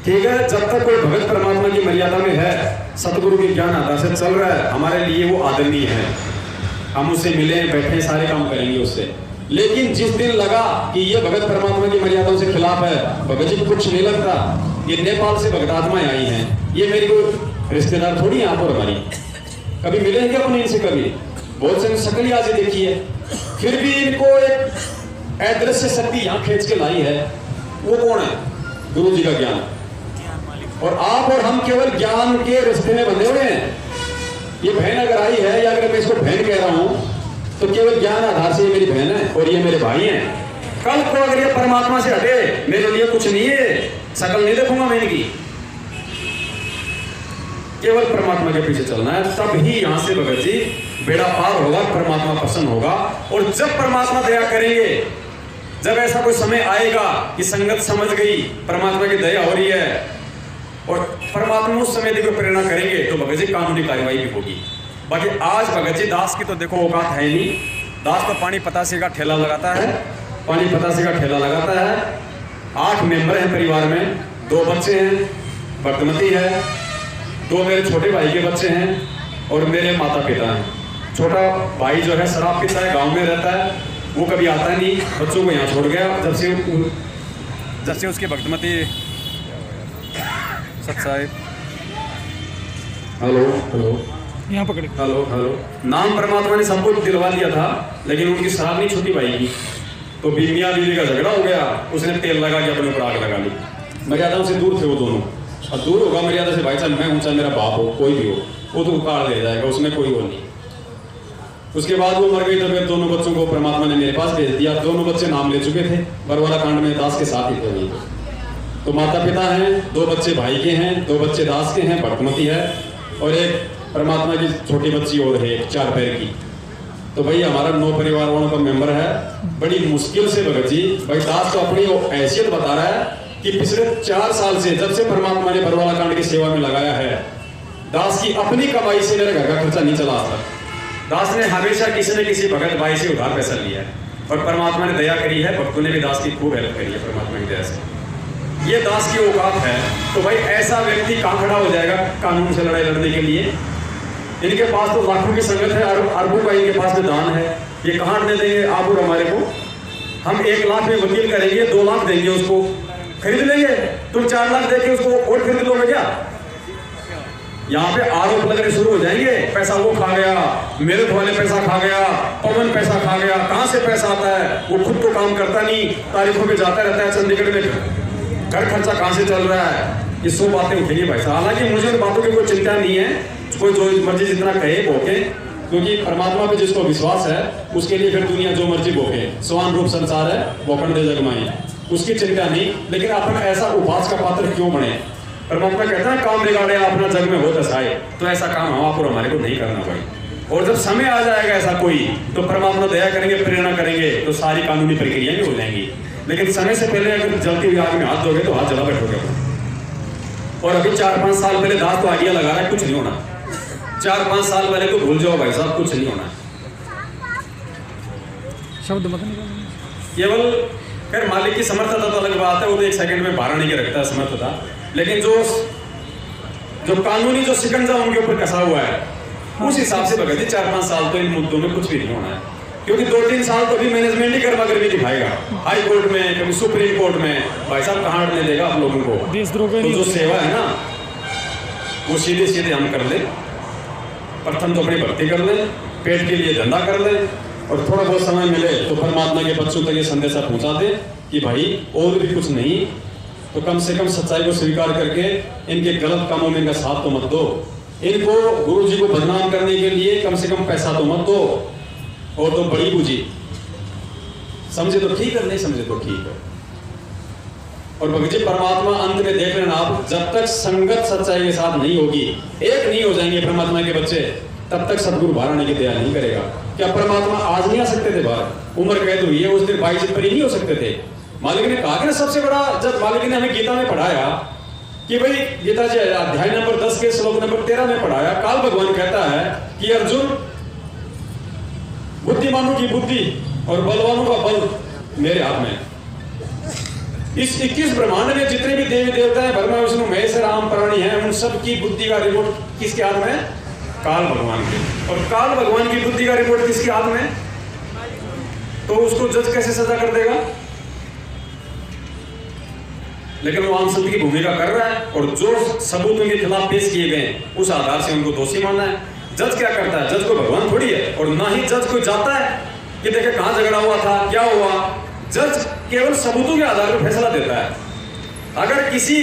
ठीक है, जब तक कोई भगत परमात्मा की मर्यादा में है, सतगुरु के ज्ञान आधार से चल रहा है, हमारे लिए वो आदरणीय है। हम उससे मिले बैठे सारे काम करेंगे उससे। लेकिन जिस दिन लगा कि ये भगत परमात्मा की मर्यादाओं से खिलाफ है, भगत जी को कुछ नहीं लगता, ये नेपाल से भगत आत्माएं आई हैं, ये मेरी कोई रिश्तेदार थोड़ी है आप और हमारी, कभी मिले हैं क्या अपने इनसे? कभी बहुत से शक्ल आज देखी है, फिर भी इनको एक अदृश्य शक्ति यहाँ खींच के लाई है। वो कौन है? गुरु जी का ज्ञान। और आप और हम केवल ज्ञान के रिश्ते में बंधे हुए हैं। ये बहन अगर आई है, या अगर मैं इसको बहन कह रहा हूं, तो केवल ज्ञान आधार से ये मेरी बहन है और ये मेरे भाई हैं। कल को अगर ये परमात्मा से हटे, मेरे लिए कुछ नहीं है, शकल नहीं देखूंगा मैं इनकी, केवल परमात्मा के पीछे चलना है, तब ही यहां से भगत जी बेड़ा पार होगा, परमात्मा प्रसन्न होगा। और जब परमात्मा दया करेंगे, जब ऐसा कोई समय आएगा कि संगत समझ गई परमात्मा की दया हो रही है और परमात्मा उस समय देखो प्रेरणा करेंगे, तो भगत जी कानूनी कार्रवाई भी होगी। बाकी आज भगत जी दास की तो देखो औकात है नहीं, दास तो पानी पतासे का ठेला लगाता है, पानी पतासे का ठेला लगाता है। 8 मेंबर हैं परिवार में, 2 बच्चे हैं, वर्तमती है, 2 मेरे छोटे भाई के बच्चे हैं और मेरे माता पिता हैं। छोटा भाई जो है शराब पीता है, गांव में रहता है, वो कभी आता नहीं, बच्चों को यहाँ छोड़ गया। जब से उसकी भक्तमती सत्साई हेलो यहाँ पकड़े हेलो नाम परमात्मा ने सबको दिलवा दिया था, लेकिन उनकी शराब नहीं छूटी भाई की, तो मियाँ बीवी का झगड़ा हो गया, उसने तेल लगा के अपने ऊपर आग लगा ली। मर्यादा से दूर थे वो दोनों, और दूर होगा मर्यादा से, भाई साहब मैं ऊंचा मेरा बाप हो कोई भी हो, वो तो उखाड़ ले जाएगा, उसमें कोई वो नहीं। उसके बाद वो मर गई, तो फिर दोनों बच्चों को परमात्मा ने मेरे पास भेज दिया। दोनों बच्चे नाम ले चुके थे, बरवाला कांड में दास के साथ ही थे वहीं। तो माता पिता हैं, 2 बच्चे भाई के हैं, 2 बच्चे दास के हैं, भक्तमती है, और एक परमात्मा की छोटी बच्ची और है, 4 पैर की। तो भाई हमारा 9 परिवार वालों का मेंबर है। बड़ी मुश्किल से भगत जी, भाई दास तो अपनी हैसियत बता रहा है कि पिछले 4 साल से, जब से परमात्मा ने बरवाला कांड की सेवा में लगाया है, दास की अपनी कमाई से मेरे घर का खर्चा नहीं चला आता। दास ने हमेशा किसी न किसी भगत भाई से उधार पैसा लिया है, और परमात्मा ने दया करी है, भक्तों ने भी दास की खूब हेल्प करी है परमात्मा की दया से। ये दास की औकात है। तो भाई ऐसा व्यक्ति कहाँ खड़ा हो जाएगा कानून से लड़ाई लड़ने के लिए? इनके पास तो लाखों की संगत है, अरबों का इनके पास में दान है, ये कहाँ दे देंगे आप और हमारे को? हम 1 लाख में वकील करेंगे, 2 लाख देंगे उसको, खरीद लेंगे। तुम 4 लाख देके उसको और खरीद लोगे क्या? यहाँ पे आरोप लगने शुरू हो जाएंगे, पैसा वो खा गया, मेरठ वाले पैसा खा गया, पवन पैसा खा गया। कहाँ से पैसा आता है? वो खुद तो काम करता नहीं, तारीखों में जाता रहता है चंडीगढ़ में, घर खर्चा कहाँ से चल रहा है? ये 100 बातें उठेंगी भाई साहब। हालांकि मुझे उन बातों की कोई चिंता नहीं है, कोई जो मर्जी जितना कहे भोके, क्योंकि परमात्मा पे जिसको विश्वास है उसके लिए फिर दुनिया जो मर्जी भोके, समान रूप संसार है भोकन दे जगमाई, उसकी चिंता नहीं। लेकिन अपन ऐसा उपवास का पात्र क्यों बने? परमात्मा कहता है काम बिगाड़े अपना जग में हो दसाए, तो ऐसा काम हम आप और हमारे को नहीं करना भाई। और जब समय आ जाएगा ऐसा कोई, तो परमात्मा दया करेंगे, प्रेरणा करेंगे, तो सारी कानूनी प्रक्रिया भी हो जाएंगी। लेकिन समय से पहले अगर जलती हुई आग में हाथ दोगे तो हाथ जला बैठोगे। और अभी 4-5 साल पहले दास तो आगिया लगा रहा है, कुछ नहीं होना। 4-5 साल पहले तो भूल जाओ भाई साहब, कुछ नहीं होना। शब्द मत निकालो। केवल खैर मालिक की समर्थता तो अलग बात है, वो तो 1 सेकंड में बाहर नहीं के रखता है समर्थता। लेकिन जो कानूनी जो शिकंजा उनके ऊपर कसा हुआ है, उस हिसाब से भगत जी 4-5 साल तो इन मुद्दों में कुछ भी नहीं होना है। क्योंकि 2-3 साल तो भी मैनेजमेंट ही गर्मा-गर्मी दिखाएगा, हाई कोर्ट में, कभी सुप्रीम कोर्ट में। भाई साहब कहाँ अड़ने देगा आप लोगों को? तो जो सेवा है ना, वो सीधे सीधे हम कर लें। प्रथम तो अपनी भक्ति कर लें, पेट के लिए धंधा कर लें, और थोड़ा बहुत समय मिले तो परमात्मा के बच्चों तक ये संदेशा पहुंचा दें कि भाई और भी कुछ नहीं तो कम से कम सच्चाई को स्वीकार करके इनके गलत कामों में इनका साथ तो मत दो। इनको गुरु जी को बदनाम करने के लिए कम से कम पैसा तो मत दो, और तो बड़ी पूंजी। समझे तो ठीक है, नहीं समझे तो ठीक है। और भगत जी परमात्मा अंत में देख लेना आप, जब तक संगत सच्चाई के साथ नहीं होगी, एक नहीं हो जाएंगे परमात्मा के बच्चे, तब तक सदगुरु बाहर आने की दया नहीं करेगा। क्या परमात्मा आज नहीं आ सकते थे बाहर? उम्र कैद हुई है, उस दिन 22 पर ही नहीं हो सकते थे। मालिक ने कहा कि ना सबसे बड़ा, जब मालिक ने हमें गीता में पढ़ाया कि भाई गीता जी अध्याय नंबर 10 के श्लोक नंबर 13 में पढ़ाया, काल भगवान कहता है कि अर्जुन, बुद्धिमानों की बुद्धि और बलवानों का बल मेरे हाथ में। इस 21 ब्रह्मांड में जितने भी देवी देवता हैं, ब्रह्मा विष्णु महेश राम प्राणी हैं, उन सब की बुद्धि का रिमोट किसके हाथ में? काल भगवान के। और काल भगवान की बुद्धि का रिमोट किसके हाथ में? तो उसको जज कैसे सजा कर देगा? लेकिन वो आम सत्य की भूमिका कर रहा है, और जो सबूत उनके खिलाफ पेश किए गए उस आधार से उनको दोषी मानना है। जज क्या करता है? जज को भगवान थोड़ी है, और ना ही जज को जाता है कि देखे कहां झगड़ा हुआ था, क्या हुआ। जज केवल सबूतों के आधार पर फैसला देता है। अगर किसी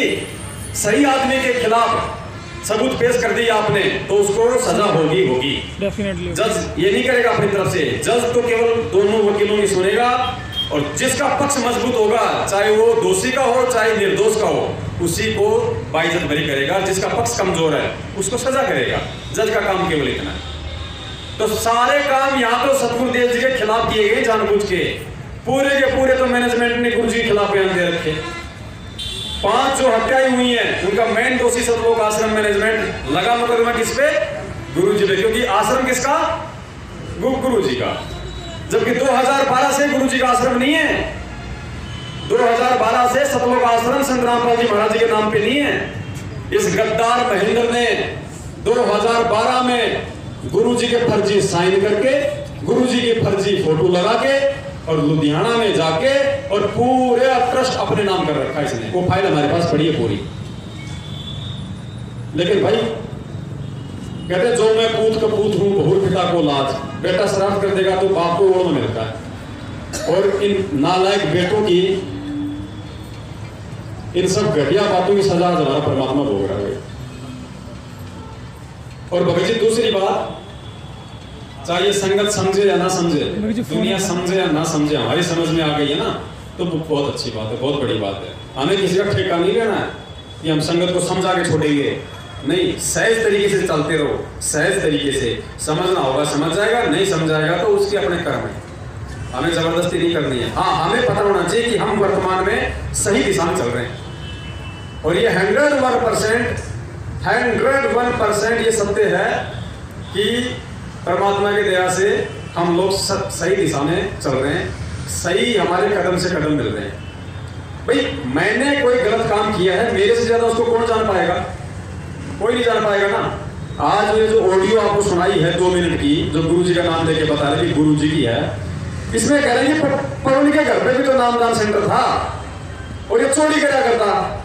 सही आदमी के खिलाफ सबूत पेश कर दिया आपने, तो उसको सजा होगी। डेफिनेटली जज ये नहीं करेगा अपनी तरफ से। जज तो केवल दोनों वकीलों की सुनेगा, और जिसका पक्ष मजबूत होगा, चाहे वो दोषी का हो चाहे निर्दोष का हो, उसी को बाइज्जत बरी करेगा। जिसका पक्ष कमजोर है उसको सजा करेगा। जज का काम केवल इतना है। तो सारे काम यहाँ तो सतगुरुदेव जी के खिलाफ किए गए जानबूझ के। पूरे के पूरे तो मैनेजमेंट ने गुरु जी के खिलाफ बयान दे रखे। 5 जो हत्याएं हुई हैं उनका मेन दोषी सतलोक आश्रम मैनेजमेंट लगा मुकदमा किस पे? गुरु जी पे, क्योंकि आश्रम किसका? गुरु जी का। जबकि 2012 से गुरु जी का आश्रम नहीं है। 2012 से सतलोक आश्रम संत रामपाल जी महाराज जी के नाम पे नहीं है। इस गद्दार महेंद्र ने 2012 में गुरु जी के फर्जी साइन करके, गुरु जी की फर्जी फोटो लगा के और लुधियाना में जाके और पूरे ट्रस्ट अपने नाम कर रखा है इसने। वो फाइल हमारे पास पड़ी है पूरी। लेकिन भाई कहते जो मैं पूत का पूत हूं बहुर पिता को लाज, बेटा श्राद्ध कर देगा तो बाप को ओढ़ मिलता है। और इन नालायक बेटों की इन सब घटिया बातों की सजा हमारा परमात्मा भोग रहा है। और भगत जी दूसरी बात, चाहे संगत समझे या ना समझे, दुनिया समझे या ना समझे, हमारी समझ में आ गई है ना, तो बहुत अच्छी बात है, बहुत बड़ी बात है। हमें किसी का ठेका नहीं लेना है कि हम संगत को समझा के छोड़ेंगे। नहीं, सहज तरीके से चलते रहो। सहज तरीके से समझना होगा समझ जाएगा, नहीं समझाएगा तो उसके अपने कर्म है। हमें जबरदस्ती नहीं करनी है। हाँ, हमें पता होना चाहिए कि हम वर्तमान में सही दिशा में चल रहे हैं। और ये 101% ये सत्य है कि परमात्मा की दया से हम लोग सही दिशा में चल रहे हैं। सही हमारे कदम से कदम मिल रहे हैं। भाई मैंने कोई गलत काम किया है, मेरे से ज्यादा उसको कौन जान पाएगा? कोई नहीं जान पाएगा ना। आज ये जो ऑडियो आपको सुनाई है 2 मिनट की, जो गुरु जी का नाम देके बता रहे कि गुरु जी की है, इसमें कह रहे हैं पवन के घर पे भी तो नामदान सेंटर था और ये चोरी करा करता।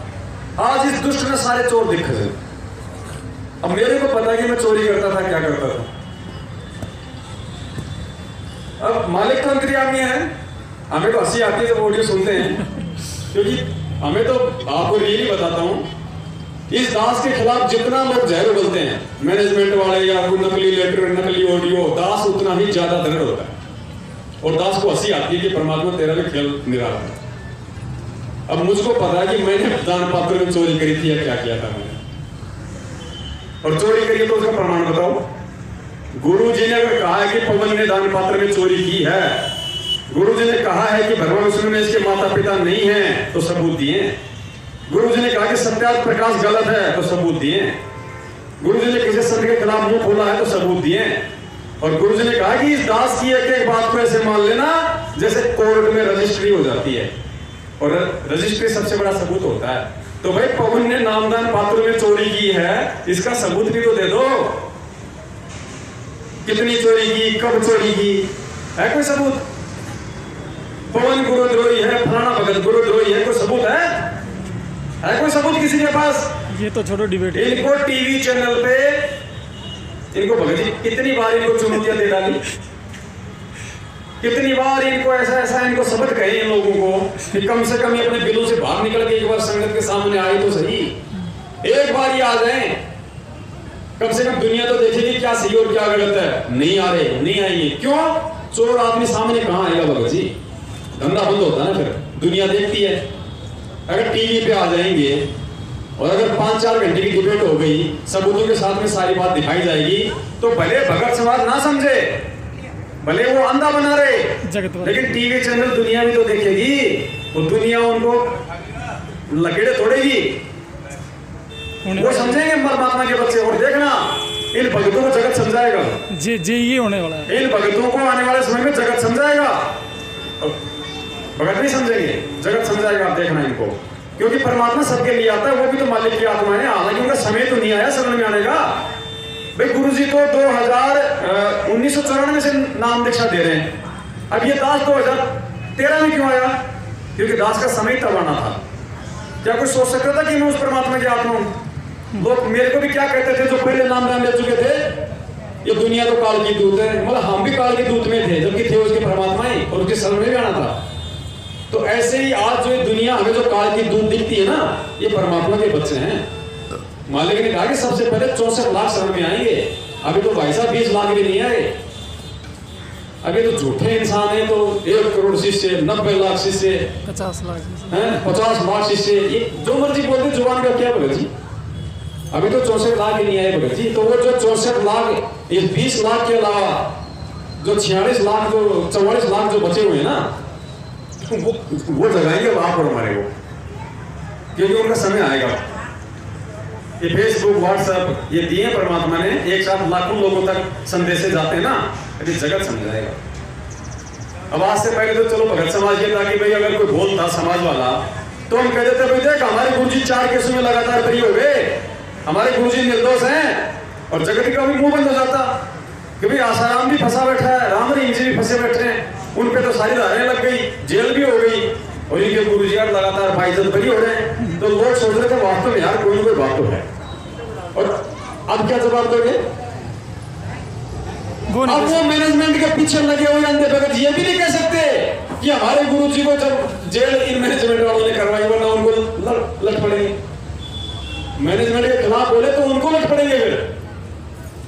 आज इस दुष्ट ने सारे चोर दिखे थे। अब मेरे को पता है कि मैं चोरी करता था, क्या करता था। अब मालिक तो अंतर्यामी है। हमें तो हंसी आती है जब ऑडियो सुनते हैं, क्योंकि हमें तो आपको रियली बताता हूं, इस दास के खिलाफ जितना लोग जहर उगलते हैं, मैनेजमेंट वाले या कोई नकली लेटर, नकली ऑडियो, दास उतना ही ज्यादा दृढ़ होता है। और दास को हंसी आती है कि परमात्मा तेरा भी खेल निराला है। अब मुझको पता है कि मैंने दान पात्र में चोरी करी थी या क्या किया था मैंने, और चोरी करी तो उसका प्रमाण बताओ। गुरु जी ने अगर कहा है कि पवन ने दान पात्र में चोरी की है, गुरु जी ने कहा है कि भगवान विष्णु में इसके माता पिता नहीं है, तो सबूत दिए। गुरु जी ने कहा कि सत्यार्थ प्रकाश गलत है, तो सबूत दिए। गुरु जी ने किसी संत के खिलाफ मुंह खोला है, तो सबूत दिए। और गुरु जी ने कहा कि इस दास की एक बात को ऐसे मान लेना जैसे कोर्ट में रजिस्ट्री हो जाती है, और रजिस्ट्री सबसे बड़ा सबूत होता है। तो भाई पवन ने नामदान पात्र में चोरी की है, इसका सबूत भी तो दे दो। कितनी चोरी की, कब चोरी की, है कोई सबूत? पवन गुरुद्रोही है, फलाना भगत गुरुद्रोही है, कोई सबूत है कोई सबूत किसी के पास? ये तो छोड़ो डिबेट। इनको टीवी चैनल पे, इनको भगत जी कितनी बार इनको चुनौतियां दे डाली, कितनी बार इनको ऐसा इनको सबक कहे इन लोगों को कि कम से कम ये अपने बिलों से बाहर निकल के एक बार संगत के सामने आए तो सही, एक बार ये आ जाए, कम से कम दुनिया तो देखेगी क्या सही और क्या गलत है। नहीं आ रहे, नहीं आएंगे। क्यों? चोर आदमी सामने कहां आएगा भगत जी? धंधा बंद होता है ना, फिर दुनिया देखती है। अगर टीवी पे आ जाएंगे और अगर 5-4 घंटे की डिबेट हो गई, सबूतों के साथ में सारी बात दिखाई जाएगी, तो भले भगत समाज ना समझे, भले वो अंधा बना रहे, लेकिन टीवी चैनल दुनिया भी तो देखेगी। वो दुनिया उनको लकेड़े तोड़ेगी, वो समझेंगे परमात्मा के बच्चे। और देखना, इन भगतों को जगत समझाएगा। जी ये होने वाला है। इन भगतों को आने वाले समय में जगत समझाएगा। भगत नहीं समझेंगे, जगत समझाएगा। आप देखना इनको, क्योंकि परमात्मा सबके लिए आता है, वो भी तो मालिक की आत्मा है। हालांकि उनका समय तो नहीं आया शरण में आने का। भाई गुरु जी तो 1994 से नाम दीक्षा दे रहे हैं। अब ये दास 2013 में क्यों आया? क्योंकि दास का समय तब आना था। क्या कोई सोच सकता था कि मैं उस परमात्मा की आत्मा हूं? लोग मेरे को भी क्या कहते थे जो पहले नाम ले चुके थे, ये दुनिया तो काल की दूत है। मतलब हम भी काल के दूत में थे, जबकि थे उसके परमात्मा ही, और उसके शरण में भी आना था। तो ऐसे ही आज जो दुनिया हमें जो काल की दूत दिखती है ना, ये परमात्मा के बच्चे हैं। मालिक ने कहा कि सबसे पहले 64 लाख शरण में आएंगे। अभी तो भाई साहब 20 लाख भी नहीं आए। अभी तो झूठे इंसान है तो 1 करोड़ शिष्य, 90 लाख शिष्य, 50 लाख 50 लाख शिष्य, ये जो मर्जी बोलते जुबान का क्या भगत जी। अभी तो 64 लाख ही नहीं आए भगत जी। तो वो जो 64 लाख, ये 20 लाख के अलावा जो 46 लाख, जो 44 लाख जो बचे हुए हैं ना, वो जगाएंगे वहां पर हमारे को, क्योंकि उनका समय आएगा। ये फेसबुक, व्हाट्सएप ये दिए परमात्मा ने, एक साथ लाखों लोगों तक संदेशे जाते हैं ना, अभी जगत समझाएगा। अब आज से पहले तो चलो भगत समाज के था कि भाई अगर कोई बोलता समाज वाला तो हम कह देते भाई देख हमारे गुरुजी 4 केसों में लगातार बरी हो गए, हमारे गुरुजी निर्दोष हैं, और जगत का भी मुंह बंद हो जाता कि भाई आसाराम भी फंसा बैठा है, राम रहीम जी भी फंसे बैठे हैं, उन पे तो सारी धारें लग गई, जेल भी हो गई, और इनके गुरुजी यार लगातार बाइज्जत बरी हो रहे हैं। तो लोग सोच रहे थे वास्तव में यार कोई ना कोई बात तो है। और अब क्या जवाब दोगे? अब वो मैनेजमेंट के पीछे लगे हुए अंधे भगत ये भी नहीं कह सकते कि हमारे गुरुजी को जब जेल इन मैनेजमेंट वालों ने करवाई वरना उनको लट पड़ेंगे। मैनेजमेंट के खिलाफ बोले तो उनको लट पड़ेंगे फिर।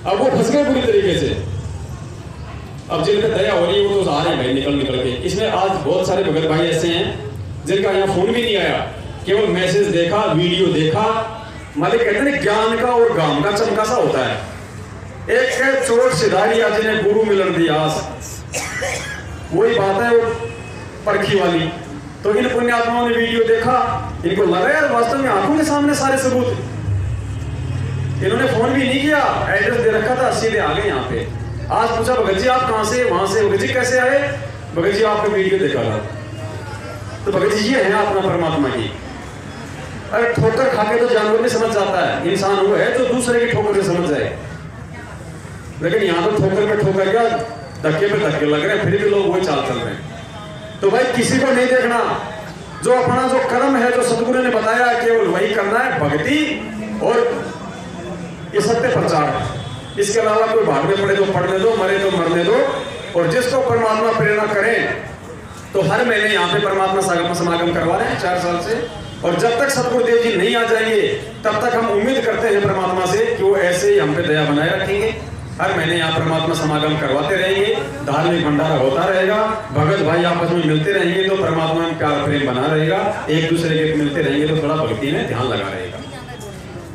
अब वो फंस गए पूरी तरीके से। अब जिन पे दया हो रही है वो तो आ रहे हैं भाई निकल के। इसमें आज बहुत सारे भगत भाई ऐसे हैं जिनका यहाँ फोन भी नहीं आया, केवल मैसेज देखा, वीडियो देखा। मालिक कहते हैं ज्ञान का और गाम का चमका सा होता है। एक है चोर सिधारिया जिन्हें गुरु मिलन दी आस, वही बात है वो परखी वाली। तो इन पुण्यात्माओं ने वीडियो देखा, इनको लगा यार वास्तव में आंखों के सामने सारे सबूत। इन्होंने फोन भी नहीं किया, एड्रेस दे रखा था, सीधे आ गए यहाँ पे। आज पूछा भगत जी आप कहाँ से? वहां से। भगत जी कैसे आए? भगत जी आपका वीडियो देखा था। तो भगत जी ये है अपना परमात्मा की। अरे ठोकर खा के तो जानवर नहीं समझ जाता है, इंसान वो है जो दूसरे की ठोकर से समझ जाए। लेकिन यहाँ तो ठोकर पे ठोकर क्या, धक्के पे धक्के लग रहे हैं, फिर भी लोग वही चाल चल रहे हैं। तो भाई किसी को नहीं देखना, जो अपना जो कर्म है जो सतगुरु ने बताया केवल वही करना है, भक्ति और ये सत्य प्रचार। इसके अलावा कोई भाग में पड़े तो पढ़ने दो, मरे तो मरने दो। और जिसको परमात्मा प्रेरणा करें तो हर महीने यहाँ पे परमात्मा समागम करवा रहे हैं 4 साल से। और जब तक सतगुरुदेव जी नहीं आ जाएंगे तब तक हम उम्मीद करते हैं परमात्मा से कि वो ऐसे ही हम पे दया बनाए रखेंगे। हर महीने यहाँ परमात्मा समागम करवाते रहेंगे, धार्मिक भंडारा होता रहेगा, भगत भाई आपस में मिलते रहेंगे तो परमात्मा में प्यार प्रेम बना रहेगा, एक दूसरे के मिलते रहेंगे तो थोड़ा भक्ति में ध्यान लगा रहेगा।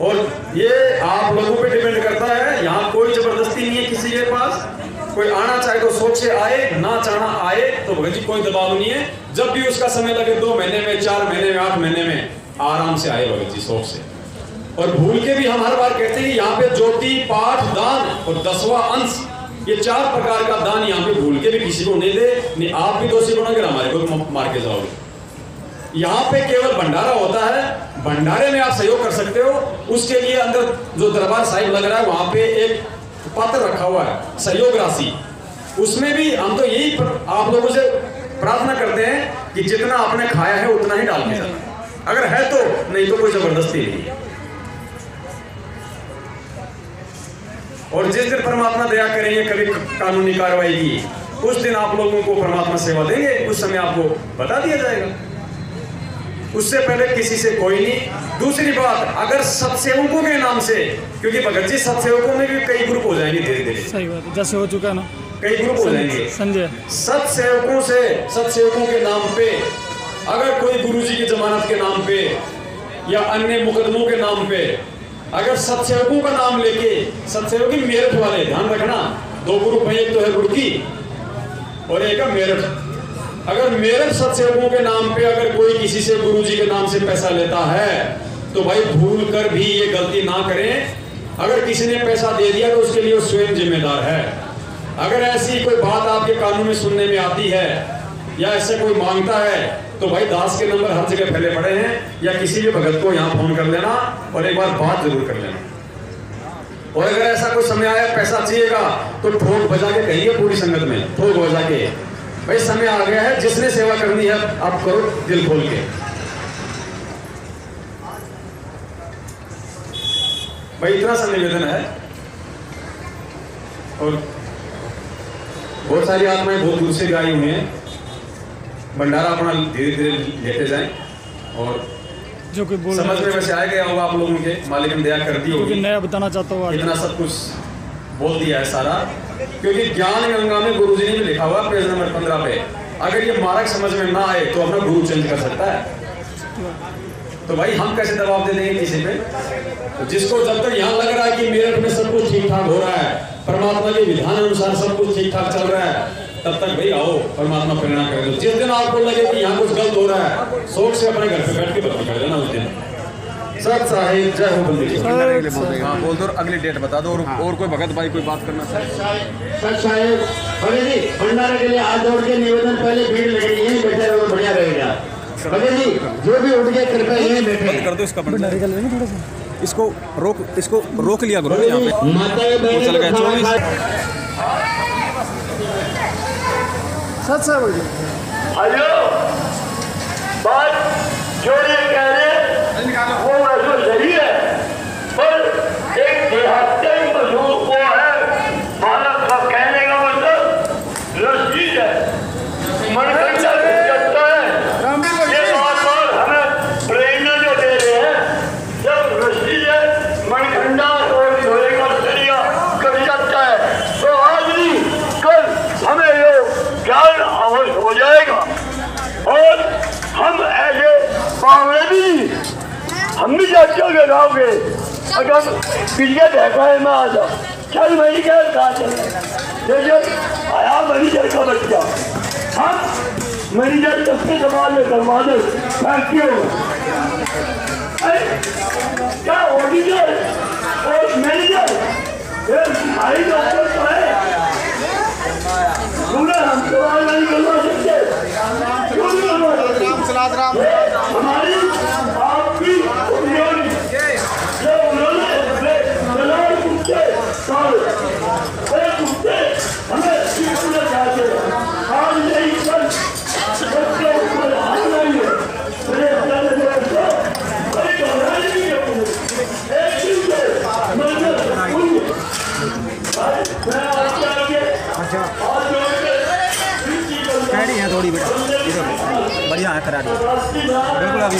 और ये आप लोगों पे डिपेंड करता है, यहाँ कोई जबरदस्ती नहीं है किसी के पास। कोई आना चाहे तो सोच से आए, ना चाहना आए तो भगत जी कोई दबाव नहीं है। जब भी उसका समय लगे 2 महीने में, 4 महीने में, 8 महीने में आराम से आए भगत जी शौक से। और भूल के भी हम हर बार कहते हैं यहाँ पे ज्योति, पाठ, दान और 10वां अंश, ये 4 प्रकार का दान यहाँ पे भूल के भी किसी को नहीं दे। नहीं आप भी दोषी बनोगे, हमारे को मार के जाओगे। यहाँ पे केवल भंडारा होता है, भंडारे में आप सहयोग कर सकते हो। उसके लिए अंदर जो दरबार साहिब लग रहा है वहां पे एक पात्र रखा हुआ है सहयोग राशि, उसमें भी हम तो यही आप लोगों से प्रार्थना करते हैं कि जितना आपने खाया है उतना ही डाल के जाना, अगर है तो, नहीं तो कोई जबरदस्ती नहीं है। और जिस दिन परमात्मा दया करेंगे कभी कानूनी कार्रवाई की, उस दिन आप लोगों को परमात्मा सेवा देंगे, उस समय आपको बता दिया जाएगा। उससे पहले किसी से कोई नहीं। दूसरी बात, अगर सत्सेवकों के नाम से, क्योंकि भगत जी सत्सेवकों में भी कई ग्रुप हो जाएंगे धीरे धीरे, सही बात है, जैसे हो चुका है ना, कई ग्रुप हो जाएंगे संजय। सत्सेवकों से, सत्सेवकों के नाम पे अगर कोई गुरुजी की जमानत के नाम पे या अन्य मुकदमों के नाम पे अगर सत्सेवकों का नाम लेके, सत्सेवक मेरठ वाले ध्यान रखना, 2 ग्रुप है, एक तो है गुड़की और एक है मेरठ। अगर मेरठ सत्सेवकों के नाम पे अगर कोई किसी से गुरुजी के नाम से पैसा लेता है तो भाई भूल कर भी ये गलती ना करें। अगर किसी ने पैसा दे दिया तो उसके लिए वो स्वयं जिम्मेदार है। अगर ऐसी कोई बात आपके कानून में सुनने में आती है या ऐसे कोई मांगता है तो भाई दास के नंबर हर जगह फैले पड़े हैं, या किसी भी भगत को यहाँ फोन कर लेना और एक बार बात जरूर कर लेना। और अगर ऐसा कोई समय आया पैसा चाहिएगा तो ठोक बजा के कहिए पूरी संगत में, ठोक बजा के भाई समय आ गया है, जिसने सेवा करनी है आप करो दिल खोल के। भाई इतना सा निवेदन है। और बहुत सारी आत्माएं बहुत दूर से भी आई हुई हैं, भंडारा अपना धीरे धीरे लेते जाएं और जो कोई बोल समझ में वैसे आ गया होगा आप लोगों के, मालिक ने दया कर दी होगी। नया बताना चाहता हूँ, इतना सब कुछ बोल दिया है सारा। क्योंकि ज्ञान गंगा में गुरुजी ने भी लिखा हुआ पेज नंबर 15 पे, अगर ये मार्ग समझ में ना आए तो अपना गुरु चेंज कर सकता है। तो भाई हम कैसे दबाव दे देंगे किसी पे? तो जिसको जब तक यहाँ लग रहा है कि मेरठ में सब कुछ ठीक ठाक हो रहा है, परमात्मा के विधान अनुसार सब कुछ ठीक ठाक चल रहा है, तब तक भाई आओ परमात्मा प्रेरणा कर दो। जिस दिन आपको लगे कि यहाँ कुछ गलत हो रहा है, शौक से अपने घर पे बैठ के बदली कर देना उस दिन। सत साहिब जय हो बंदी। हाँ बोल दो, अगली डेट बता दो। और कोई भगत भाई कोई बात करना सच साहेब भंडारे के लिए हाथ जोड़ के निवेदन, पहले भीड़ लगेगी, यहीं बैठे रहो, बढ़िया रहेगा। भगत जी जो भी उठ गए कृपया यहीं बैठे कर दो इसका भंडारे का लेना थोड़ा सा। इसको रोक लिया करो यहाँ पे। माता चल गया 24 सच साहब हेलो, बात जो ये कह रहे वो वैसे सही है, पर एक देहाती मजदूर को है, भारत का कहने का मतलब रस्सी है, मनगंडा करता है। ये बार हमें प्रेरणा जो दे रहे हैं, जब रस्सी है मनगंडा और लोहे का सरिया कर सकता है, तो आज नहीं कल हमें ये ज्ञान अवश्य हो जाएगा। और हम ऐसे पावड़े भी, हम भी जातियों के गाँव के, अगर पिछले बहकाए में आ जाओ, चल मही क्या कहा चल जैसे आया मैनेजर का बच्चा, हम मैनेजर सबसे संभाल करवा दे फैक्ट्रियों क्या ऑडिटर और मैनेजर भाई डॉक्टर तो है, हम सवाल नहीं करवा सकते, क्यों नहीं करवा सकते? हमारी आपकी उपयोगी जो उन्होंने दलाल कुत्ते हमें सीखना चाहते हैं। आज नहीं कल बच्चे ऊपर हाथ नहीं है, मेरे चलने बड़ी घबराई नहीं है, एक दिन से मैं आपके आगे हाथ जोड़ के खड़ी है थोड़ी बेटा, बढ़िया है करा दी बिल्कुल अभी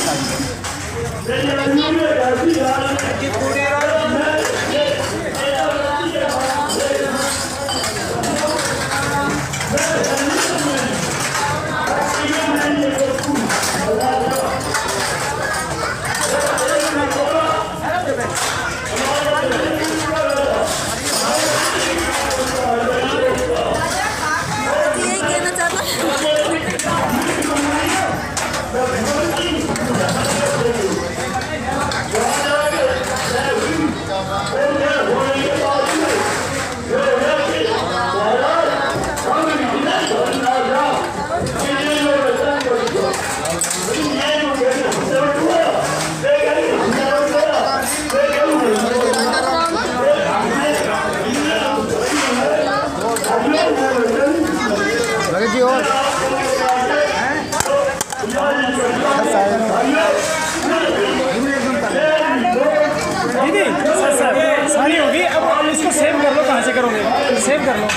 सारी होगी। अब इसको सेव कर लो, कहाँ से करोगे? सेव कर लो,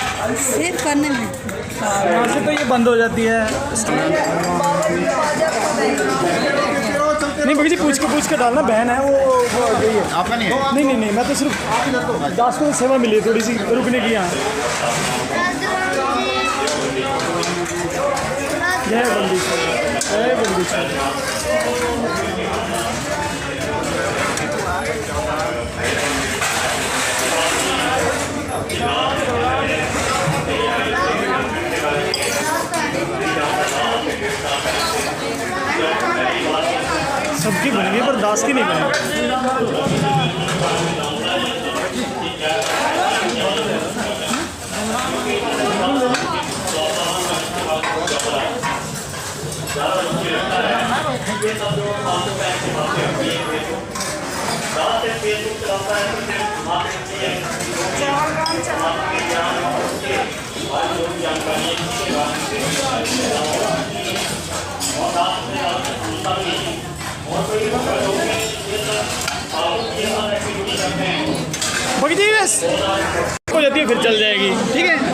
सेव करने में यहाँ से तो ये बंद हो जाती है। नहीं भैया जी पूछ के डालना, बहन है वो यही है आपका नहीं है? नहीं मैं तो सिर्फ दास को सेवा मिली है थोड़ी सी रुकने की यहाँ। जय बंदी जय बंदी सबकी बनेगी पर दास की नहीं बनेगी। हो जाती है फिर चल जाएगी, ठीक है।